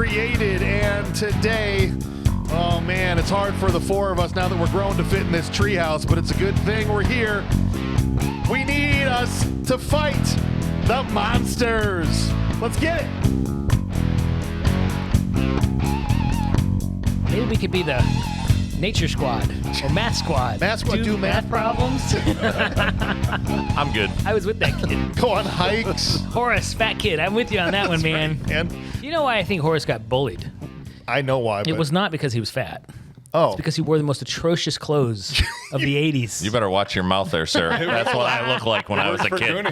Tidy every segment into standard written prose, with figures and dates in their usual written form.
created, and today, oh man, it's hard for the four of us now that we're grown to fit in this treehouse, but it's a good thing we're here. We need us to fight the monsters. Let's get it. Maybe we could be the Nature Squad or Math Squad. Math Squad do math problems. I'm good. I was with that kid. Go on hikes. Horace, fat kid. I'm with you on that one, man. Right. And You know why I think Horace got bullied? I know why. It was not because he was fat. Oh. It's because he wore the most atrocious clothes of the 80s. You better watch your mouth there, sir. That's what I looked like when I was a kid.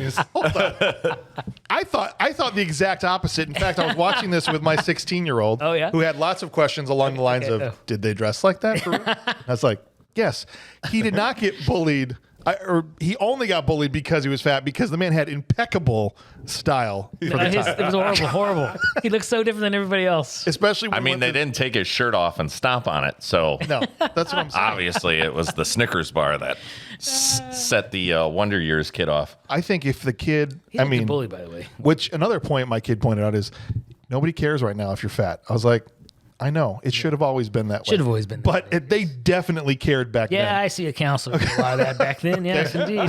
I thought the exact opposite. In fact, I was watching this with my 16-year-old Oh, yeah? who had lots of questions along the lines of, did they dress like that? For real? I was like, yes. He did not get bullied. Or he only got bullied because he was fat, because the man had impeccable style. For the time. It was horrible. He looked so different than everybody else. Especially when I mean, they didn't take his shirt off and stomp on it, so No, that's what I'm saying. obviously it was the Snickers bar that set the Wonder Years kid off. I think if the kid, He looked a bully, by the way. which another point my kid pointed out is, nobody cares right now if you're fat. I was like, I know. It should have always been that way. Should have always been that But way. they definitely cared back then. Yeah, I see a counselor for a lot of that back then. Yes, indeed.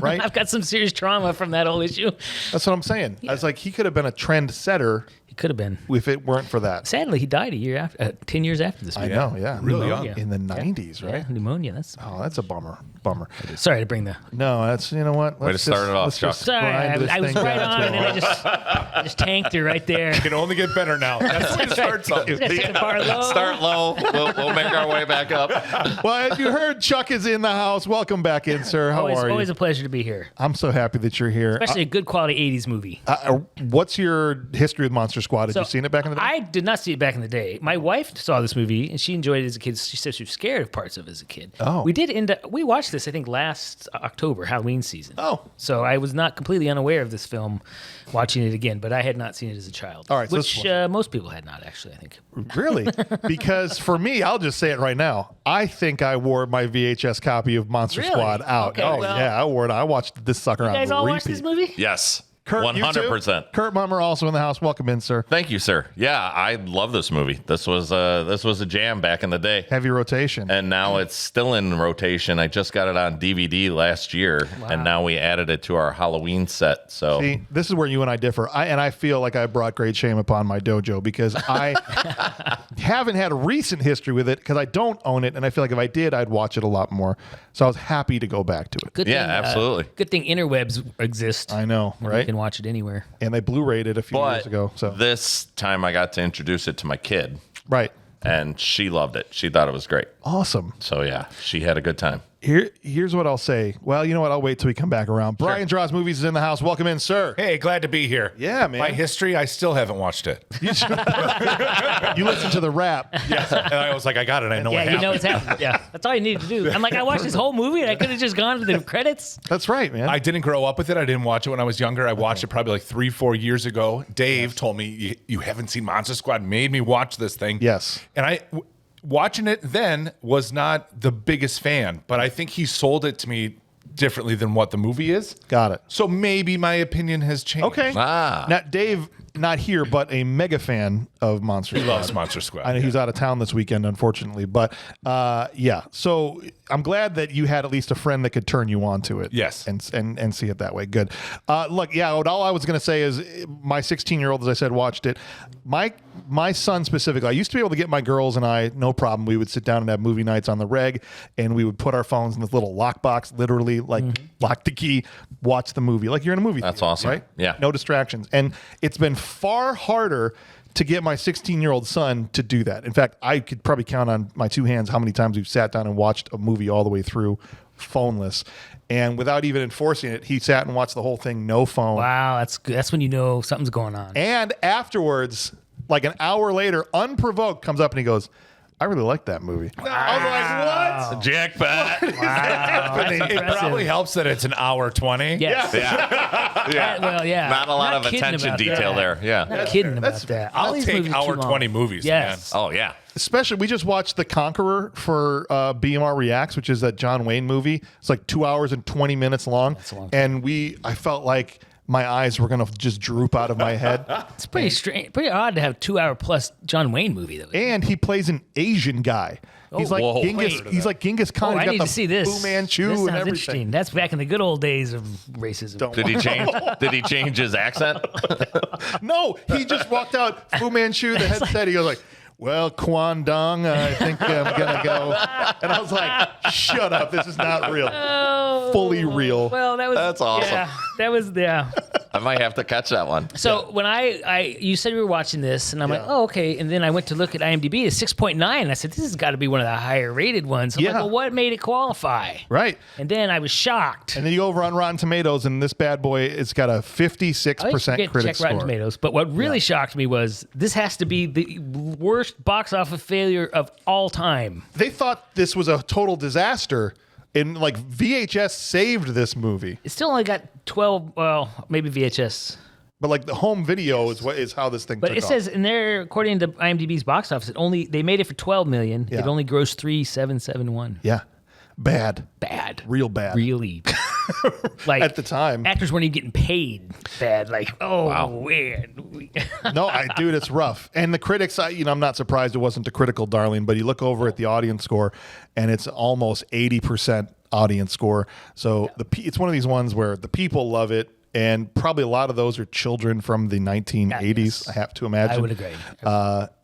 Right? I've got some serious trauma from that whole issue. That's what I'm saying. I was like, he could have been a trendsetter He could have been. if it weren't for that. Sadly, he died 10 years after this I movie. know, yeah. Really young. In the 90s, right? Yeah, pneumonia. That's Oh, that's a bummer. sorry to bring the. No, that's, you know what? Way to start it off, Chuck. Sorry, grind I this was thing right down on, to and then I just tanked her right there. Can only get better now. That's the way to start something. Just take the bar low. Start low. We'll make our way back up. Well, as you heard, Chuck is in the house. Welcome back in, sir. How are you? Always a pleasure to be here, I'm so happy that you're here. especially a good quality '80s movie. What's your history with Monster Squad? Had you seen it back in the day? I did not see it back in the day. My wife saw this movie and she enjoyed it as a kid. She said she was scared of parts of it as a kid. Oh. We watched this, I think, last October, Halloween season. Oh. So I was not completely unaware of this film watching it again, but I had not seen it as a child. All right, so Which most people had not, actually, I think. Really? Because for me, I'll just say it right now. I think I wore my VHS copy of Monster Really? Squad out. Okay, oh, well- yeah, I wore it. I watched this sucker You on guys all repeat. watched this movie? Yes. Kurt, you too? 100%. Kurt Mummer also in the house. Welcome in, sir. Thank you, sir. Yeah, I love this movie. This was a jam back in the day. Heavy rotation. And now it's still in rotation. I just got it on DVD last year, and now we added it to our Halloween set. So See, this is where you and I differ. I feel like I brought great shame upon my dojo because I haven't had a recent history with it because I don't own it, and I feel like if I did, I'd watch it a lot more. So I was happy to go back to it. Good Yeah, thing, absolutely. Good thing interwebs exist. I know, You right? can watch it anywhere. And they Blu-rayed it a few years but ago. So this time I got to introduce it to my kid, right, and she loved it. She thought it was great. awesome. So yeah, she had a good time. Here's what I'll say. Well, you know what? I'll wait till we come back around. Brian Draws Movies is in the house. Welcome in, sir. Hey, glad to be here. Yeah, man. My history, I still haven't watched it. You listen to the rap. Yes. And I was like, I got it. I know what Yeah, you happened. know what's happening. Yeah, that's all you need to do. I'm like, I watched this whole movie and I could have just gone to the credits. That's right, man. I didn't grow up with it. I didn't watch it when I was younger. I watched it probably like 3-4 years ago. Dave told me, you haven't seen Monster Squad, made me watch this thing. Yes. And watching it then was not the biggest fan, but I think he sold it to me differently than what the movie is. Got it. So maybe my opinion has changed. Okay. Ah. Now, Dave, not here, but a mega fan of Monster Squad. He loves Monster Squad. I know he's out of town this weekend, unfortunately. But yeah, so I'm glad that you had at least a friend that could turn you on to it. Yes. And see it that way. Good. Look, yeah, all I was going to say is my 16-year-old, as I said, watched it. My son specifically, I used to be able to get my girls and I, no problem. We would sit down and have movie nights on the reg, and we would put our phones in this little lockbox, literally like lock the key, watch the movie. Like you're in a movie That's theater, awesome. right? Yeah. No distractions. And it's been far harder to get my 16-year-old son to do that. In fact, I could probably count on my two hands how many times we've sat down and watched a movie all the way through phoneless. And without even enforcing it, he sat and watched the whole thing, no phone. Wow, that's good. That's when you know something's going on. And afterwards, like an hour later, unprovoked, comes up and he goes, I really like that movie. I was like, what? Jackpot. It probably helps that it's an hour 20. Yes. Yeah. Well, yeah. Not a lot Not of kidding attention about detail that. there. Yeah. Not kidding about that. All I'll these take movies are hour too long. 20 movies, Yes. Oh yeah. Especially, we just watched The Conqueror for BMR Reacts, which is that John Wayne movie. It's like 2 hours and 20 minutes long. That's a long And I felt like, my eyes were going to just droop out of my head. It's pretty strange, pretty odd to have a 2 hour plus John Wayne movie though. And he plays an Asian guy. He's like whoa. Genghis. He's like Genghis Khan. Oh, He's I got need the to see this. Fu Manchu This and sounds everything. interesting. That's back in the good old days of racism. Did he change? Did he change his accent? No, he just walked out. Fu Manchu, the head said, he goes like, well, Kwandong, I think I'm going to go. And I was like, shut up. This is not real. Fully real. Well, That's awesome. Yeah, that was I might have to catch that one. So when you said we were watching this, and I'm like, Yeah. oh, okay. And then I went to look at IMDb, it's 6.9. And I said, this has got to be one of the higher rated ones. I'm like, Yeah. well, what made it qualify? Right. And then I was shocked. And then you go over on Rotten Tomatoes, and this bad boy, it's got a 56% I always forget to critic check Rotten score. Tomatoes. But what really shocked me was this has to be the worst box office failure of all time. They thought this was a total disaster, and like VHS saved this movie. It still only got 12, well, maybe VHS. But like the home video is how this thing But took it off. says in there, according to IMDb's box office, they made it for 12 million. Yeah. It only grossed 3,771. Yeah. Bad. Bad. Real bad. Really bad. Like At the time. actors weren't even getting paid bad. Like, oh, man. No, dude, it's rough. And the critics, I'm not surprised it wasn't a critical darling, but you look over at the audience score, and it's almost 80% audience score. So it's one of these ones where the people love it, and probably a lot of those are children from the 1980s, Yes. I have to imagine. I would agree.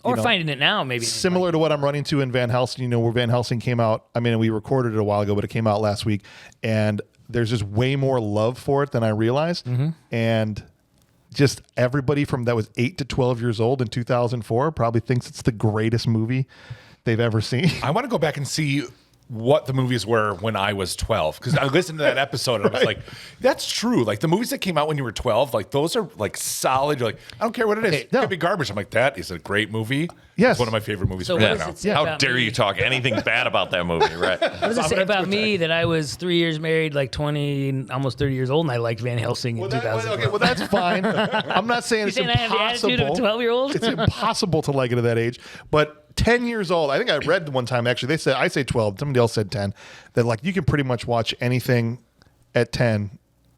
Or finding it now, maybe. Similar to what I'm running to in Van Helsing, where Van Helsing came out. I mean, we recorded it a while ago, but it came out last week, and there's just way more love for it than I realized. Mm-hmm. And just everybody from that was 8 to 12 years old in 2004 probably thinks it's the greatest movie they've ever seen. I want to go back and see what the movies were when I was 12, because I listened to that episode and I was like, that's true. Like the movies that came out when you were 12, like those are like solid. You're like, I don't care what it is. It no. could be garbage. I'm like, that is a great movie. Yes. It's one of my favorite movies So right what now. does it say How about dare me? you talk anything bad about that movie, right? What does it say about me that I was 3 years married, like 20, almost 30 years old, and I liked Van Helsing in 2000? Okay, well, that's fine. I'm not saying You it's saying I have the attitude of a impossible. 12-year-old? It's impossible to like it at that age. But 10 years old, I think I read one time, actually, they said, I say 12, somebody else said 10, that like you can pretty much watch anything at 10,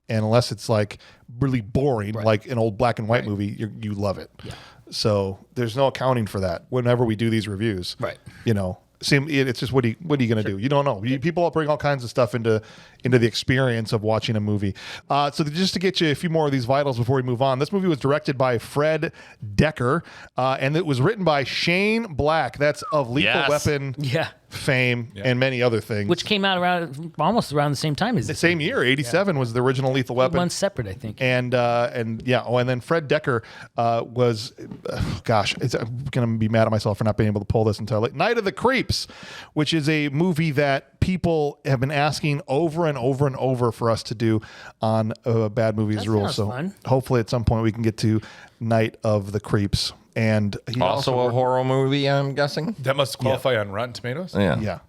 and unless it's like really boring, like an old black and white movie, you love it. Yeah. So there's no accounting for that whenever we do these reviews. Right. It's just what are you going to do? You don't know. People bring all kinds of stuff into the experience of watching a movie. So just to get you a few more of these vitals before we move on, this movie was directed by Fred Decker, and it was written by Shane Black. That's of Lethal Yes. Weapon Yeah. fame and many other things. Which came out almost around the same time as the this. same year, 87 was the original Lethal Weapon. Months separate, I think. And then Fred Decker was, I'm going to be mad at myself for not being able to pull this until Night of the Creeps, which is a movie that people have been asking over and over and over for us to do on Bad Movies That Rules. sounds So fun. hopefully at some point we can get to Night of the Creeps. And he Also a horror movie, I'm guessing. That must qualify on Rotten Tomatoes. Yeah.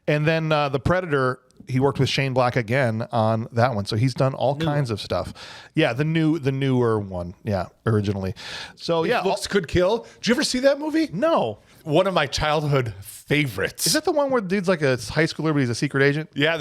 And then The Predator, he worked with Shane Black again on that one. So he's done all kinds of stuff. Yeah, the newer one. Yeah, originally. So yeah. Looks Could Kill. Did you ever see that movie? No. One of my childhood favorites. Is that the one where the dude's like a high schooler, but he's a secret agent? Yeah,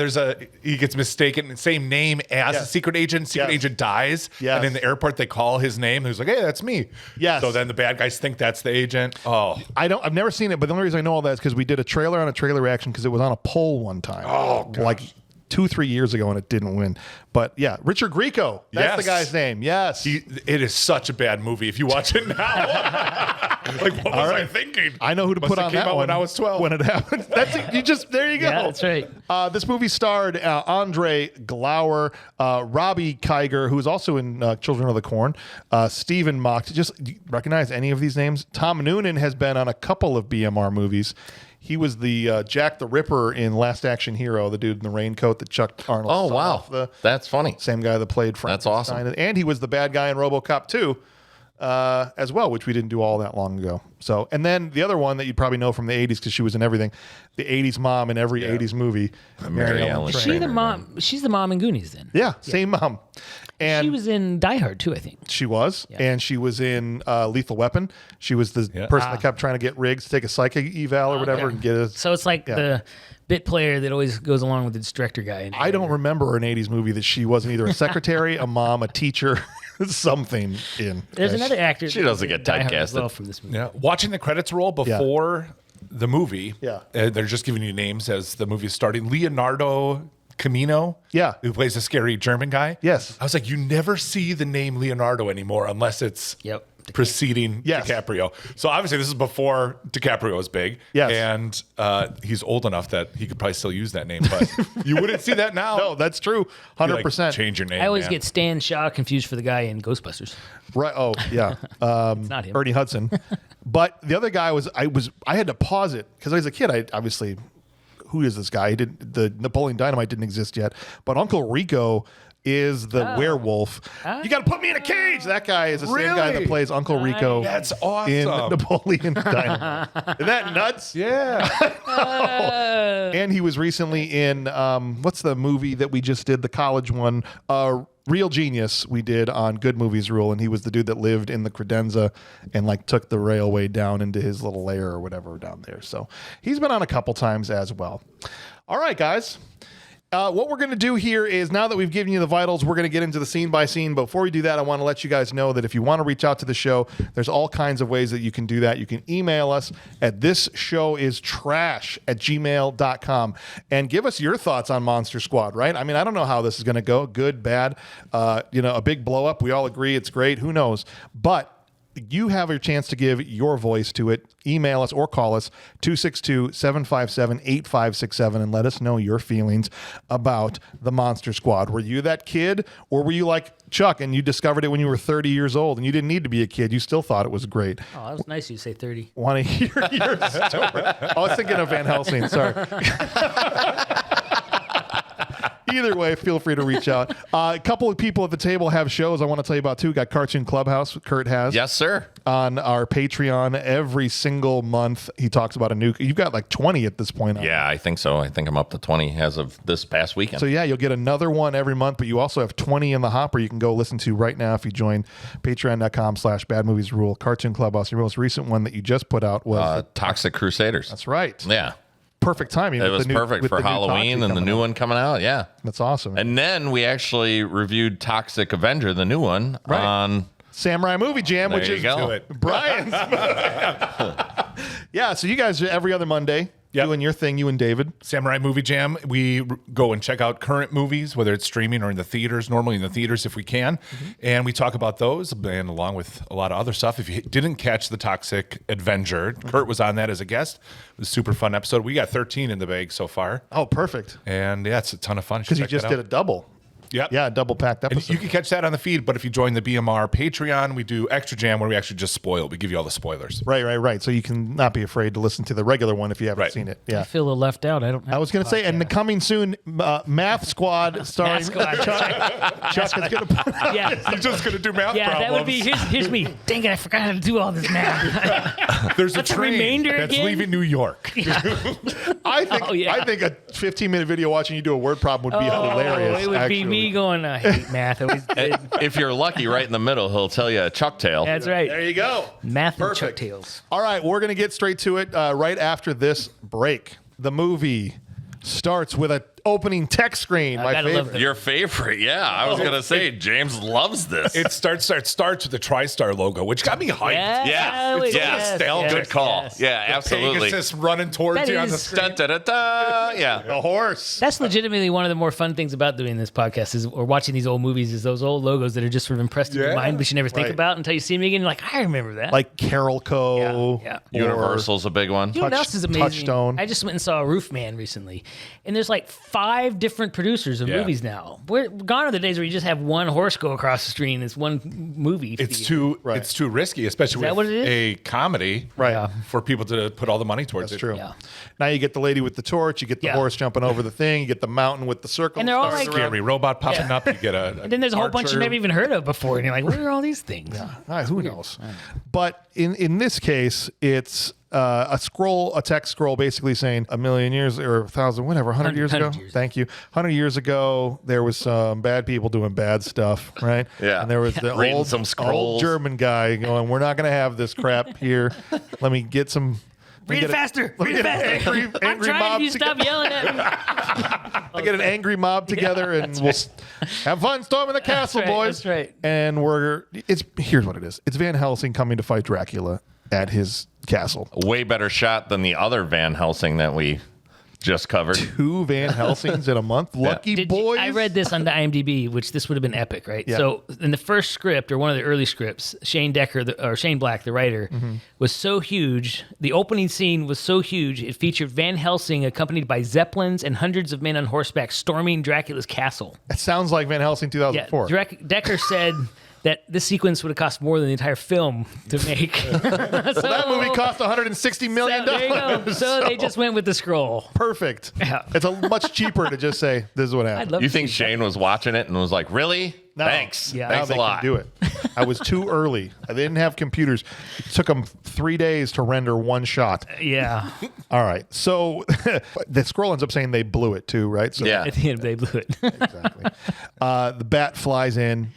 he gets mistaken, same name as Yes. a secret agent. Secret Yes. agent dies. Yes. And in the airport, they call his name. He's like, hey, that's me. Yes. So then the bad guys think that's the agent. Oh, I've never seen it, but the only reason I know all that is because we did a trailer on a trailer reaction because it was on a poll one time. Oh, gosh. Like 2-3 years ago, and it didn't win. But yeah, Richard Grieco. That's the Yes. guy's name. Yes. it is such a bad movie if you watch it now. Like, what was I thinking? I know who to Must put have on came that out one when I was 12. When it happened. There you go. Yeah, that's right. This movie starred Andre Glauer, Robbie Kiger, who's also in Children of the Corn, Stephen Mock. Do you recognize any of these names? Tom Noonan has been on a couple of BMR movies. He was the Jack the Ripper in Last Action Hero, the dude in the raincoat that chucked Arnold. Oh, son wow. off That's funny. same guy that played Frankenstein. That's awesome. And he was the bad guy in RoboCop 2 as well, which we didn't do all that long ago. So, and then the other one that you probably know from the 80s because she was in everything, the 80s mom in every 80s movie. Mary Ellen Is Trainor. she the mom? She's the mom in Goonies then. Yeah, same mom. And She was in Die Hard too, I think. she was, and she was in Lethal Weapon. She was the person that kept trying to get Riggs to take a psychic eval or whatever and get a. So it's like the bit player that always goes along with the director guy. I don't remember an 80s movie that she wasn't either a secretary, a mom, a teacher. something in. There's another actor. She doesn't get Die Hard as typecasted. well from this movie. Yeah. Watching the credits roll before the movie. Yeah. They're just giving you names as the movie is starting. Leonardo Camino. Yeah. Who plays a scary German guy. Yes. I was like, you never see the name Leonardo anymore unless it's Yep. preceding Yes. DiCaprio. So obviously this is before DiCaprio was big. Yes. And he's old enough that he could probably still use that name, but you wouldn't see that now. No, that's true. Be like, 100%. change your name. I always man. get Stan Shaw confused for the guy in Ghostbusters. Right. Oh, yeah. It's not him. Ernie Hudson. But the other guy I had to pause it because I was a kid. I obviously, who is this guy? The Napoleon Dynamite didn't exist yet. But Uncle Rico is the werewolf. You got to put me in a cage. That guy is the same guy that Really? plays Uncle Rico. That's awesome. In Napoleon Dynamite. Isn't that nuts? Yeah. And he was recently in what's the movie that we just did, the college one, Real Genius. We did on Good Movies Rule, and he was the dude that lived in the credenza and like took the railway down into his little lair or whatever down there. So he's been on a couple times as well. All right, guys. What we're going to do here is, now that we've given you the vitals, we're going to get into the scene by scene. But before we do that, I want to let you guys know that if you want to reach out to the show, there's all kinds of ways that you can do that. You can email us at thisshowIstrash@gmail.com and give us your thoughts on Monster Squad, right? I mean, I don't know how this is going to go. Good, bad, a big blow up. We all agree it's great. Who knows? But you have a chance to give your voice to it. Email us or call us 262-757-8567 and let us know your feelings about the Monster Squad. Were you that kid, or were you like Chuck and you discovered it when you were 30 years old and you didn't need to be a kid? You still thought it was great. Oh, that was nice of you to say 30. Want to hear your story? I was thinking of Van Helsing. Sorry. Either way, feel free to reach out. A couple of people at the table have shows I want to tell you about too. Got Cartoon Clubhouse, Curt has. Yes, sir. On our Patreon every single month. He talks about a new. You've got like 20 at this point. Yeah, I think so. I think I'm up to 20 as of this past weekend. So yeah, you'll get another one every month, but you also have 20 in the hopper you can go listen to right now if you join patreon.com/badmoviesrule. Cartoon Clubhouse. Your most recent one that you just put out was Toxic Crusaders. that's right. Yeah. Perfect timing. It with was the new- perfect with for the new Halloween Toxic and the coming new out. one coming out. Yeah. That's awesome. And then we actually reviewed Toxic Avenger, the new one, Right. on Samurai Movie Jam, There which you is go. Do it. Brian's. Yeah, so you guys are every other Monday doing your thing, you and David. Samurai Movie Jam. We go and check out current movies, whether it's streaming or in the theaters, normally in the theaters if we can. And we talk about those, and along with a lot of other stuff. If you didn't catch the Toxic Avenger, Curt was on that as a guest. It was a super fun episode. We got 13 in the bag so far. Oh, perfect. And yeah, it's a ton of fun. Because you just did a double. Yep. Yeah, a double packed And episode. you can catch that on the feed, but if you join the BMR Patreon, we do Extra Jam where we actually just spoil. We give you all the spoilers. Right. So you can not be afraid to listen to the regular one if you haven't Right. seen it. I Yeah. feel a little left out. I don't. I was going to say, and coming soon, Math Squad starring Squad. Chuck is going to put Yeah. You're just going to do math Yeah, problems. that would be. Here's me. Dang it! I forgot how to do all this math. There's a That's a train remainder that's again? leaving New York. I think Oh, yeah. I think a 15-minute video watching you do a word problem would be hilarious. It would actually. be me going. I hate math. I always did. if you're lucky, right in the middle, he'll tell you a Chuck tale. That's right. There you go. Math and Perfect. Chuck Tales. All right, we're going to get straight to it right after this break. The movie starts with an opening text screen. My gotta love favorite. that. Your favorite, yeah. I was gonna say James loves this. It starts with the TriStar logo, which got me hyped. Yeah. It's Yeah. nostalgic. Good call. yes. Yeah, absolutely. Pegasus running towards That you on the is- screen. Dun, dun, dun, dun. Yeah. The horse. That's legitimately one of the more fun things about doing this podcast is, or watching these old movies, is those old logos that are just sort of impressed in your Yeah. mind, but you never think Right. about until you see them again. You're like, I remember that. Like Carol Co. Yeah. Universal's a big one. You know what Touch- else is amazing? Touchstone. I just went and saw Roofman recently, and there's like 5 different producers of Yeah. movies now. We're gone are the days where you just have one horse go across the screen. It's one movie. It's theater. too risky, especially that with what it is? a comedy, Right. Yeah. for people to put all the money towards That's it. true. Yeah. Now you get the lady with the torch, you get the Yeah. horse jumping over the thing, you get the mountain with the circle. And they're all stars like- around. Scary robot popping up. You get a And then there's a whole bunch you archer. never even heard of before, and you're like, what are all these things? Who knows? But in this case, it's a text scroll, basically saying 1,000,000 years or 1,000, whatever, 100 years ago. 100 years. Thank you. 100 years ago, there was some bad people doing bad stuff, right? Yeah. And there was the Reading old, some scrolls. old German guy going, "We're not going to have this crap here. Let me get some Read it faster. Read it faster. I'm angry trying. mob If you stop yelling at me. I get an angry mob together and we'll have fun storming the castle, right, boys. that's right. And here's what it is. It's Van Helsing coming to fight Dracula at his castle. Way better shot than the other Van Helsing that we just covered. 2 Van Helsings in a month. Lucky boys. I read this on the IMDb, which this would have been epic, right? Yeah. So in the first script, or one of the early scripts, Shane Black, the writer, was so huge. The opening scene was so huge. It featured Van Helsing accompanied by zeppelins and hundreds of men on horseback storming Dracula's castle. It sounds like Van Helsing 2004. Decker said that this sequence would have cost more than the entire film to make. That movie cost $160 million. There you go. So they just went with the scroll. Perfect. Yeah. It's much cheaper to just say, this is what happened. I'd love You to think see Shane was watching it and was like, really? No. Thanks. Yeah. Now Thanks they a lot. can do it. I was too early. I didn't have computers. It took them 3 days to render one shot. that. Yeah. All right. So the scroll ends up saying they blew it too, right? So Yeah. At the end, they blew it. Exactly. The bat flies in,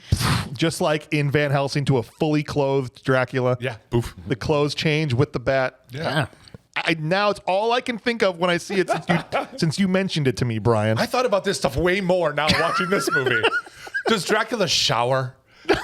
just like in Van Helsing, to a fully clothed Dracula. Yeah. Boof. The clothes change with the bat. Yeah. Now it's all I can think of when I see it since you mentioned it to me, Brian. I thought about this stuff way more now watching this movie. Does Dracula shower?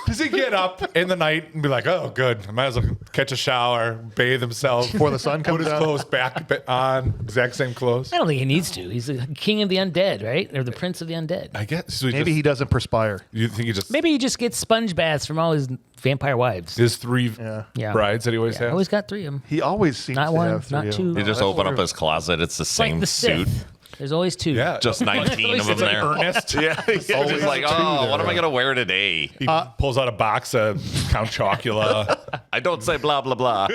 Does he get up in the night and be like, oh, good, I might as well catch a shower, bathe himself Before the sun comes put his out? clothes back on, exact same clothes? I don't think he needs to. He's the king of the undead, right? Or the prince of the undead. I guess. So Maybe he doesn't perspire. You think he just Maybe he just gets sponge baths from all his vampire wives. his 3 Yeah. brides that he always I has? always got 3 of them. He always seems Not to one, have 3 not of them. 2. You just open up his closet. It's the It's like same the suit. Sith. There's always 2. Yeah. Just 19 of them there. Ernest. Yeah. It's always just like, two oh, there, what am I yeah. going to wear today? He pulls out a box of Count Chocula. I don't say blah, blah, blah.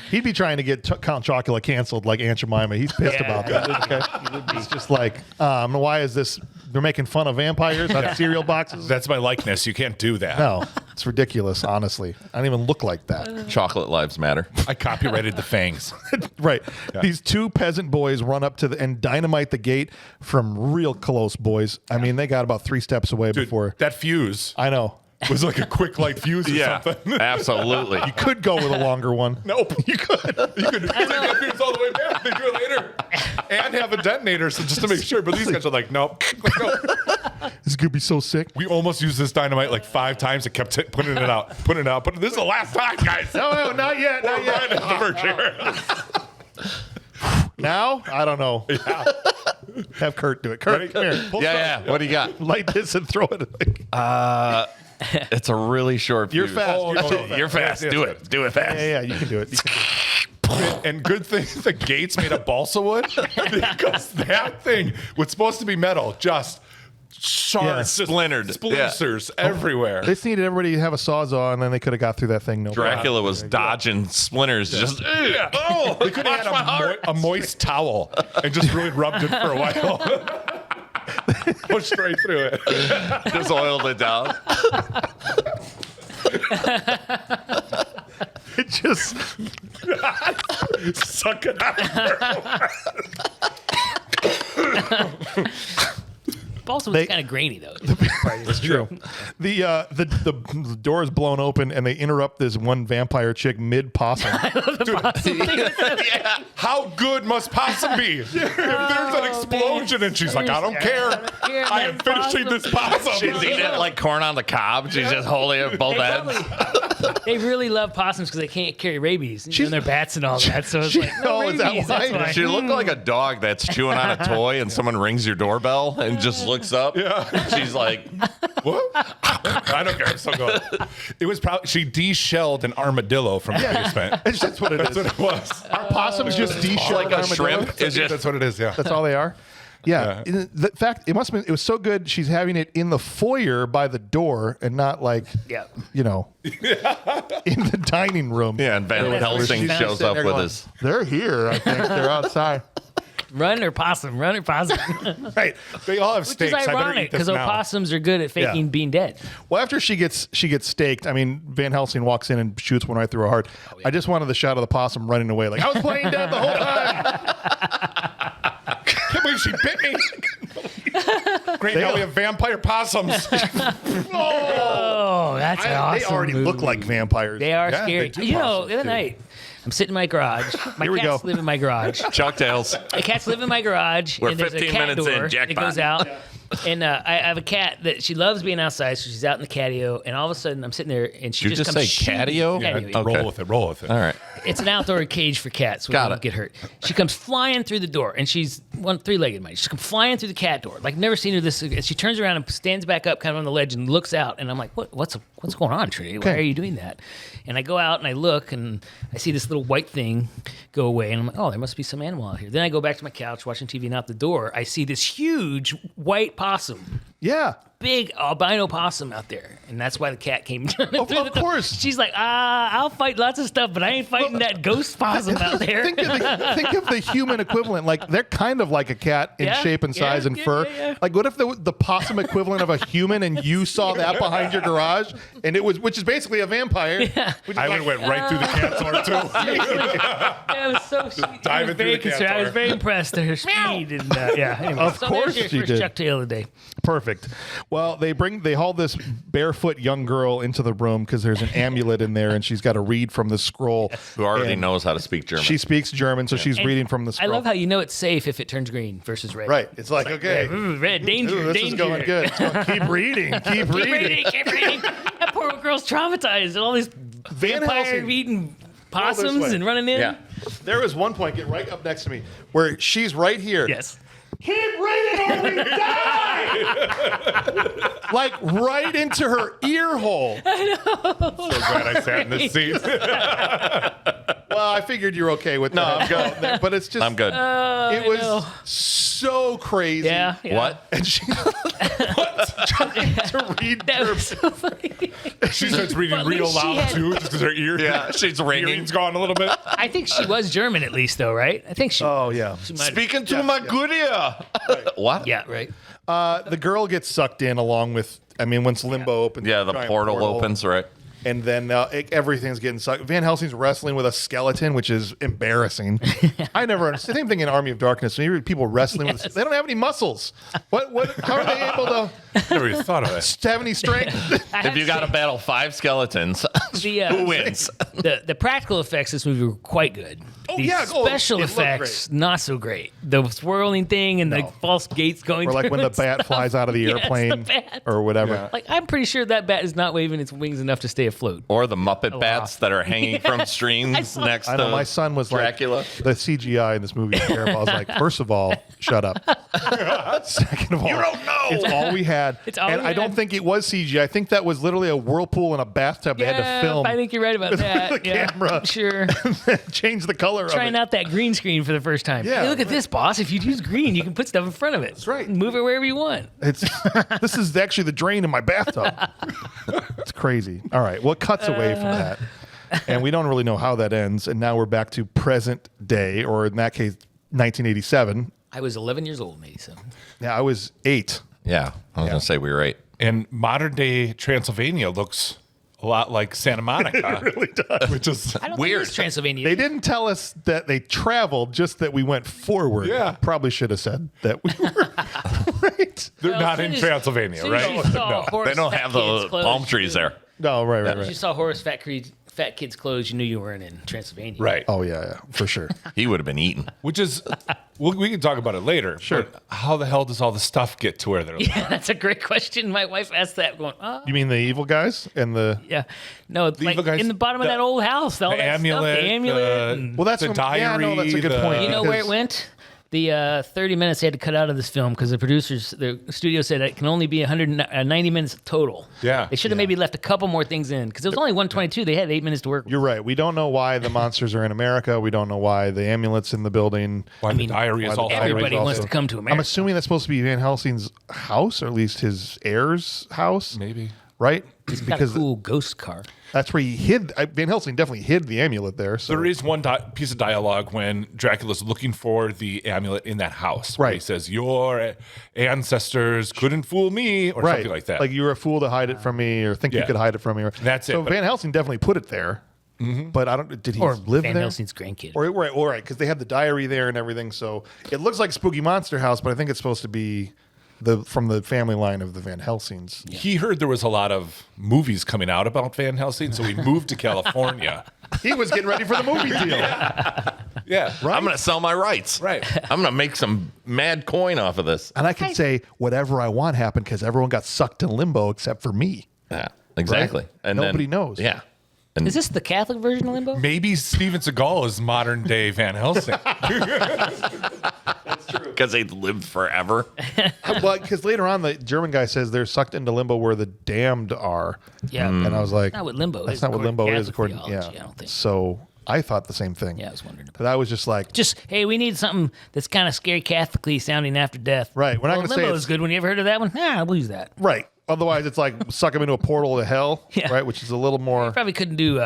He'd be trying to get Count Chocula canceled like Aunt Jemima. He's pissed about that. Okay? He's just like, why is this? They're making fun of vampires on cereal boxes? That's my likeness. You can't do that. No, it's ridiculous, honestly. I don't even look like that. Chocolate lives matter. I copyrighted the fangs. Right. These 2 peasant boys run up to and dynamite the gate from real close, boys. I mean, they got about 3 steps away Dude, before. that fuse I know. was like a quick light fuse or something. Absolutely. You could go with a longer one. Nope. You could. You could take that fuse all the way back. They do it later. And have a detonator so just to make sure. But these guys are like, nope. This is going to be so sick. We almost used this dynamite like 5 times. It kept putting it out. But this is the last time, guys. No, not yet. We're Not yet. right at the verge here. Now? I don't know. Have Curt do it. Curt, Ready? come here. Pull Yeah. stuff. What do you got? Light this and throw it. It's a really short You're fuse. fast. Oh, You're no, so no, fast. You're fast. Yes, Do yes, it. Do it fast. Yeah, you can do it. You can do it. And good thing the gate's made of balsa wood because that thing was supposed to be metal. Just shards, Yeah. Splintered. splinters everywhere. They just needed everybody to have a sawzall, and then they could have got through that thing. No problem. Dracula was dodging splinters. Just, oh, They could have had a moist towel and just really rubbed it for a while. Pushed straight through it. just oiled it down. It just Suck it out. Also, They- it's kind of grainy, though. It's true. The door is blown open, and they interrupt this one vampire chick mid possum. How good must possum be? If there's an explosion and she's like, I don't care. I am finishing this possum. She's eating it like corn on the cob. She's just holding it both ends. They really love possums because they can't carry rabies. And they're bats and all that. So it's like, no Oh, is that rabies. why? That's why. She looked like a dog that's chewing on a toy and someone rings your doorbell and just looks up. Yeah. She's like, What? I don't care. I'm still going. It was probably, she de-shelled an armadillo from the basement. That's what it That's is. what it was. Our possums just de-shelled like a armadillo? shrimp. It's just, That's what it is, yeah. That's all they are. Yeah. The fact it must have been, it was so good. She's having it in the foyer by the door and not like, Yeah. in the dining room. yeah, and Van She's Helsing kinda shows sitting up there with going, his. They're here. I think they're outside. Run or possum. Run or possum. Right. They all have Which steaks. is I better ironic eat this because now. opossums are good at faking being dead. Well, after she gets staked, I mean, Van Helsing walks in and shoots one right through her heart. I just wanted the shot of the possum running away, like I was playing dead the whole time. Can't believe she bit me. Great, now we have vampire possums. Oh, that's an awesome They already movie. look like vampires. They are Yeah, scary. they do You know, possums, the other too. night, I'm sitting in my garage. My Here we cats go. live in my garage. Chuck Tales. The cats live in my garage. We're and there's 15 a cat minutes in, door that jackpot. goes out. And I have a cat that she loves being outside, so she's out in the catio. And all of a sudden, I'm sitting there, and she Did you just just comes say catio? Catio, yeah. Okay. Roll with it. All right. It's an outdoor cage for cats, so we Got don't it. get hurt. She comes flying through the door, and she's one three-legged, mate. She comes flying through the cat door. Like, never seen her this. And she turns around and stands back up, kind of on the ledge, and looks out. And I'm like, what's going on, Trinity? Why are you doing that? And I go out and I look, and I see this little white thing go away, and I'm like, oh, there must be some animal out here. Then I go back to my couch watching TV, and out the door, I see this huge white possum. Yeah. Big albino possum out there, and that's why the cat came through the door. course. She's like, I'll fight lots of stuff, but I ain't fighting that ghost possum out there. think of the human equivalent. Like they're kind of like a cat in Yeah, shape and size yeah, and yeah, fur. yeah. Like what if the possum equivalent of a human and you saw that behind your garage and which is basically a vampire. Which is I went right through the cat door too. Yeah, it was so sweet. Diving I was through very the cat concerned. I was door. very impressed at her speed. And yeah, anyway, Of so course there's she your first did. Chuck Tale of the day. Perfect. Well, they haul this barefoot young girl into the room because there's an amulet in there and she's got to read from the scroll. Who already And knows how to speak German. She speaks German, so she's And reading from the scroll. I love how you know it's safe if it turns green versus red. Right. It's like, okay. Ooh, red, danger, Ooh, this danger. is going good. It's going, keep reading. Keep Keep reading. reading, keep reading. That poor girl's traumatized and all these Van vampire Helsing. eating this possums way. and running in. Yeah. There is one point, get right up next to me, where she's right here. Yes. Keep reading or we die! Like right into her ear hole. So glad I sat in this seat. Well, I figured you're okay with that. I'm good. But it's just, I'm good. it was so crazy. Yeah. yeah. What? And she trying to read That her. was so funny. She starts reading But at real least she loud had- too, just because her ear, Yeah, she's ringing. earring's gone a little bit. I think she was German at least, though, right? I think she. Oh, yeah. she might. Speaking to my good ear. What? Yeah, right. The girl gets sucked in along with, once Limbo opens. Yeah, the giant portal opens, right? And then everything's getting sucked. Van Helsing's wrestling with a skeleton, which is embarrassing. I never understood. Same thing in Army of Darkness. When you read people wrestling with, they don't have any muscles. What? How are they able to Never even thought of that. have any strength? I have If you got to battle 5 skeletons, the, who wins? the practical effects of this movie were quite good. Oh, the yeah. Oh, special it looked effects not so great. The swirling thing and the false gates going Or like through when the and bat stuff. flies out of the Yes, airplane the bat. or whatever. Yeah. Like, I'm pretty sure that bat is not waving its wings enough to stay afloat. Or the Muppet bats that are hanging from strings saw- next I know to my son was Dracula. like, the CGI in this movie is terrible. I was like, first of all, shut up. Second of all, You don't know. It's all we had. It's all and we I don't had. think it was CGI. I think that was literally a whirlpool in a bathtub they had to film. I think you're right about with that. the yeah, camera. Sure. Change the color Trying of it. out that green screen for the first time. Yeah. Hey, look at this, boss. If you use green, you can put stuff in front of it. That's right. Move it wherever you want. It's this is actually the drain in my bathtub. It's crazy. All right. Well, it cuts away from that. And we don't really know how that ends. And now we're back to present day, or in that case, 1987. I was 11 years old in 87. Yeah, I was 8. Yeah, I was going to say we were 8. And modern day Transylvania looks a lot like Santa Monica. It really does. Which is I don't Weird. think it's Transylvania. They didn't tell us that they traveled, just that we went forward. Yeah. Probably should have said that we were right. they're Well, not as in soon as- Transylvania, as soon as right? you saw No. Horace They don't Fat have Kid's the clothes, palm trees there. No, right. As you saw Horace Fat Kid's clothes, you knew you weren't in Transylvania. Right. Oh, yeah, for sure. He would have been eaten. Which is, we can talk about it later. Sure. But how the hell does all the stuff get to where they're Yeah, that's a great question. My wife asked that, going, "Oh, You mean the evil guys and the? yeah, no, it's like evil guys- in the bottom of the- that old house, all the that amulet, stuff, the amulet. and- Well, that's the from, diary. Yeah, no, that's a good point. you know where it because- went? The 30 minutes they had to cut out of this film because the studio said it can only be 190 minutes total. Yeah. They should have maybe left a couple more things in because it was only 122. They had 8 minutes to work with. You're right. We don't know why the monsters are in America. We don't know why the amulet's in the building. Why the diary why is the all diary is Everybody also- wants to come to America. I'm assuming that's supposed to be Van Helsing's house, or at least his heir's house, Maybe. right? He's got a Because cool ghost car. that's where he hid. Van Helsing definitely hid the amulet there. So. There is one piece of dialogue when Dracula's looking for the amulet in that house. where Right. He says, your ancestors couldn't fool me, or right, something like that. Like you were a fool to hide it from me, or think you Yeah. could hide it from me. Or, That's it, So but- Van Helsing definitely put it there. But I don't. Did he Or live Van there? Helsing's grandkid. Or right, because they had the diary there and everything. So it looks like Spooky Monster House, but I think it's supposed to be from the family line of the Van Helsings. He heard there was a lot of movies coming out about Van Helsing, so he moved to California He was getting ready for the movie deal. Yeah. Right? I'm going to sell my rights. Right. I'm going to make some mad coin off of this. And I can say whatever I want happened because everyone got sucked in limbo except for me. Yeah, exactly. Right? And Nobody knows. Yeah. And Is this the Catholic version of Limbo? Maybe Steven Seagal is modern day Van Helsing. because they lived forever. Well, because later on, the German guy says they're sucked into limbo where the damned are. Yeah. And I was like, Not what limbo that's is. not what according limbo to is, according Catholic theology, yeah. I don't think. So I thought the same thing. Yeah, I was wondering about But I was just like, Just, hey, we need something that's kind of scary Catholically sounding after death. Right, we're not gonna say Limbo it's- is good. When you ever heard of that one? Nah, I'll use that. right. Otherwise, it's like suck him into a portal to hell, Yeah. right? Which is a little more Probably couldn't do,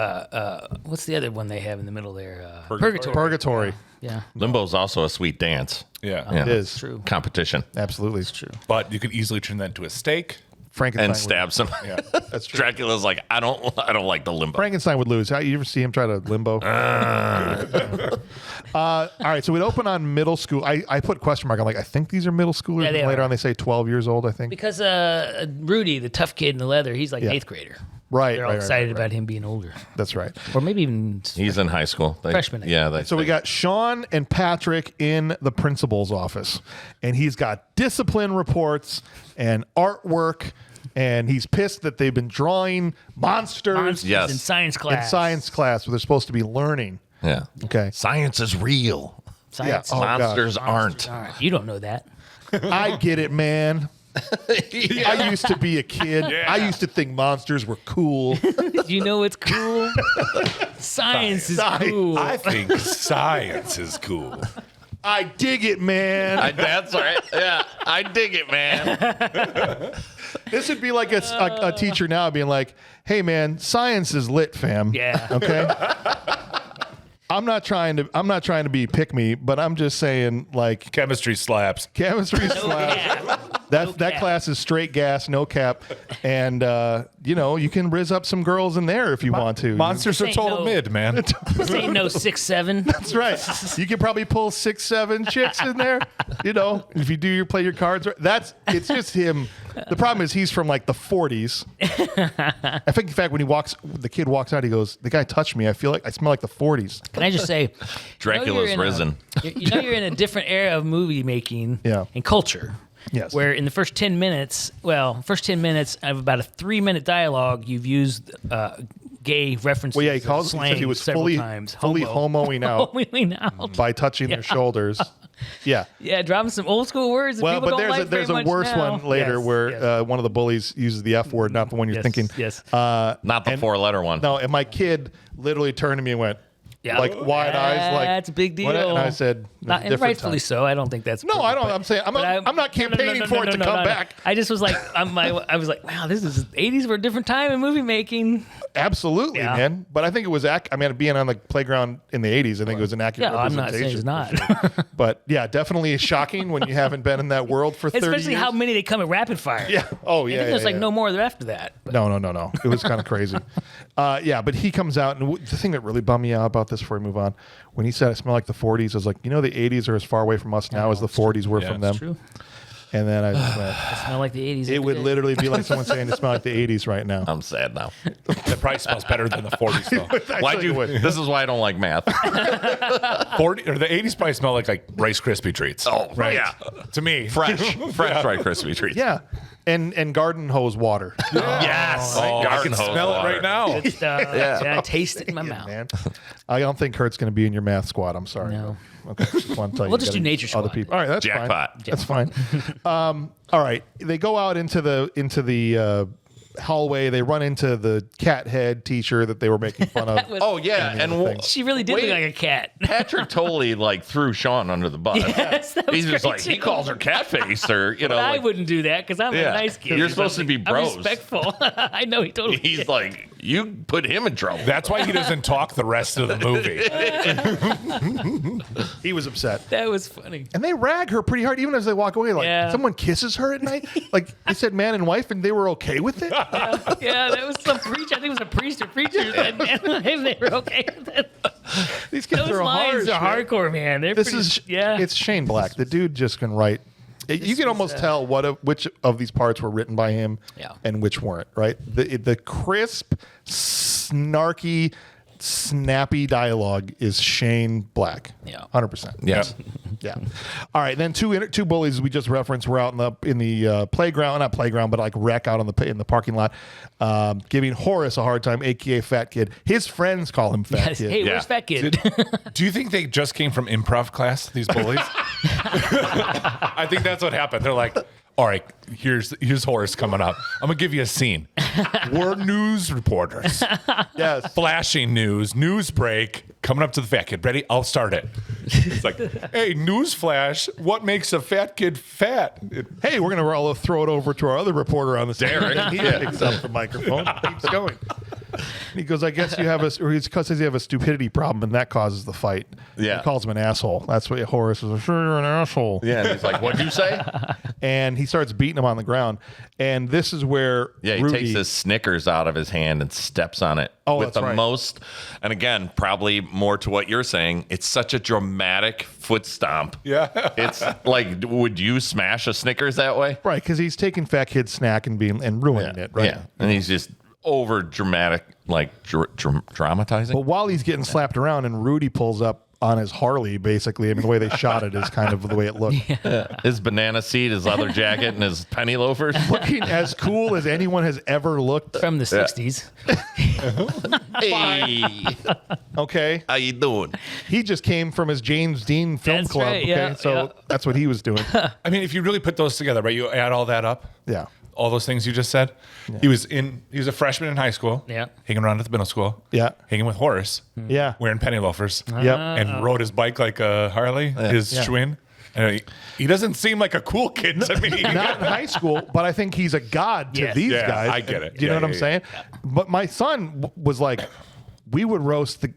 what's the other one they have in the middle there? Purgatory. purgatory. Yeah. Limbo's also a sweet dance. Yeah. Yeah. It is. True. Competition. Absolutely. It's true. But you could easily turn that into a steak. Frankenstein And would- stabs him. Yeah, that's true. Dracula's like, I don't like the limbo. Frankenstein would lose. How you ever see him try to limbo? All right, so we'd open on middle school. I put question mark. I'm like, I think these are middle schoolers. Yeah, they And later are. on, they say 12 years old. I think. Because Rudy, the tough kid in the leather, he's like Yeah. 8th grader. Right. They're all right, right, excited right, about him being older. That's right. Or maybe even He's in high school. Freshman, I Yeah. So we got Sean and Patrick in the principal's office, and he's got discipline reports and artwork, and he's pissed that they've been drawing monsters Yes. in science in class. science class where they're supposed to be learning. Yeah. Okay. Science is real. Science. Yeah. Oh, God. Monsters aren't. All right. You don't know that. I get it, man. I used to be a kid. I used to think monsters were cool. You know what's cool? Science is Science. cool. I think science is cool. I dig it, man. That's right. Yeah. I dig it, man. This would be like a teacher now being like, "Hey, man, science is lit, fam." Yeah. Okay. I'm not trying to be pick me, but I'm just saying like Chemistry slaps. chemistry slash. Yeah. That cap. class is straight gas, no cap, and you can rizz up some girls in there if you want to. Monsters are Ain't total no- mid, man. This ain't no 6'7". That's right. You can probably pull 6-7 chicks in there. If you play your cards right. It's just him. The problem is he's from like the 40s. I think in fact when the kid walks out, he goes, "The guy touched me. I feel like I smell like the 40s." Can I just say, Dracula's risen. You're in a different era of movie making Yeah. and culture. Yes. Where in the first 10 minutes of about a 3-minute dialogue, you've used gay references. Well, yeah, he and said slang he was several fully times. homoing out Homoing out. by touching their shoulders. Yeah. Yeah, dropping some old school words. That Well, people but don't like there's very a much worse now. one later Yes, where yes. one of the bullies uses the F word, not the one you're Yes, thinking. yes. Not the and- 4-letter one. No, and my kid literally turned to me and went, Yeah. like wide eyes, like That's a big "What?" deal. And I said, Not, and different rightfully time. so. I don't think that's No, I don't. but- I'm saying I'm but not campaigning for it to come back. I just was like, I was like, wow, this is 80s were a different time in movie making. Absolutely, Yeah. man. But I think it was being on the playground in the 80s, I think it was an accurate Yeah, I'm not saying representation. it's not. But yeah, definitely shocking when you haven't been in that world for 30 Especially years. how many they come at rapid fire. Yeah. Oh, yeah. There's yeah, like yeah. no more after that. But No. It was kind of crazy. Yeah, but he comes out, and the thing that really bummed me out about this before we move on, when he said I smell like the 40s, I was like, the 80s are as far away from us now as the 40s were Yeah, from it's them. true. And then I just went, I smell like the 80s. it every would day. literally be like someone saying to smell like the 80s right now. I'm sad now. That probably smells better than the 40s, though. Why'd you? it would. This is why I don't like math. 40 or the 80s probably smell like Rice Krispie treats. Oh, right. yeah. To me, Fresh Rice Krispie treats. Yeah. And garden hose water. Yes. I Garden can hose smell water. it right now. Good stuff. Yeah. I taste it in my mouth. Man. I don't think Kurt's going to be in your math squad. I'm sorry. No. Okay. Just want to tell you. We'll just gotta do nature other squad. people. All right. That's Jackpot. fine. That's fine. All right. They go out into the hallway. They run into the cat head teacher that they were making fun of. was- Oh yeah, and thing. She really did Wait. look like a cat. Patrick totally threw Sean under the bus. Yes, that was He's just great, like he too. calls her cat face, or But I like, wouldn't do that because I'm Yeah. a nice kid. You're supposed to be I'm bros. respectful. I know he totally. he's did. like, you put him in trouble. That's why he doesn't talk the rest of the movie. He was upset. That was funny. And they rag her pretty hard, even as they walk away. Like, Yeah. someone kisses her at night. Like, they said man and wife, and they were okay with it. Yeah, that was some preacher. I think it was a priest or preacher. And they were okay with it. These kids Those are lines harsh, are man. hardcore, man. They're This pretty, is yeah. It's Shane Black. The dude just can write. You can almost tell which of these parts were written by him, Yeah. and which weren't. Right. The crisp, snarky, snappy dialogue is Shane Black. Yeah. 100%. Yes. Yeah. All right. Then two bullies we just referenced were out in the playground, not playground, but like rec out in the parking lot, giving Horace a hard time, aka Fat Kid. His friends call him Fat Kid. Hey, where's Fat Kid? Do you think they just came from improv class, these bullies? I think that's what happened. They're like, all right, here's Horace coming up. I'm going to give you a scene. We're news reporters. Yes. Flashing news break, coming up to the Fat Kid. Ready? I'll start it. It's like, hey, news flash, what makes a fat kid fat? Hey, we're gonna all throw it over to our other reporter on the Derek. He picks up the microphone, keeps going. He goes, I guess you have or he says you have a stupidity problem, and that causes the fight. Yeah. He calls him an asshole. That's what Horace is. Sure, you're an asshole. Yeah, and he's like, what'd you say? And he starts beating him on the ground. And this is where Yeah, he Rudy, takes his Snickers out of his hand and steps on it Oh, with that's the right. most. And again, probably more to what you're saying. It's such a dramatic foot stomp. Yeah. It's like, would you smash a Snickers that way? right, because he's taking Fat Kid's snack and ruining it, right? Yeah, and he's just over dramatic, like dramatizing. But while he's getting slapped around and Rudy pulls up on his Harley, basically, I mean, the way they shot it is kind of the way it looked. His banana seat, his leather jacket, and his penny loafers. Looking as cool as anyone has ever looked. From the 60s. Hey, Okay. how you doing? He just came from his James Dean film That's club. right, Okay. yeah, So yeah. that's what he was doing. I mean, if you really put those together, right, you add all that up, Yeah. all those things you just said. He was a freshman in high school. Yeah. Hanging around at the middle school. Yeah. Hanging with Horace. Yeah. Wearing penny loafers. Yep. And rode his bike like a Harley, his Yeah. Schwinn. And he doesn't seem like a cool kid to me. Not in high school, but I think he's a god to Yes. these Yeah, guys. I get it. Do you know Yeah, what I'm yeah, saying? But my son was like, we would roast that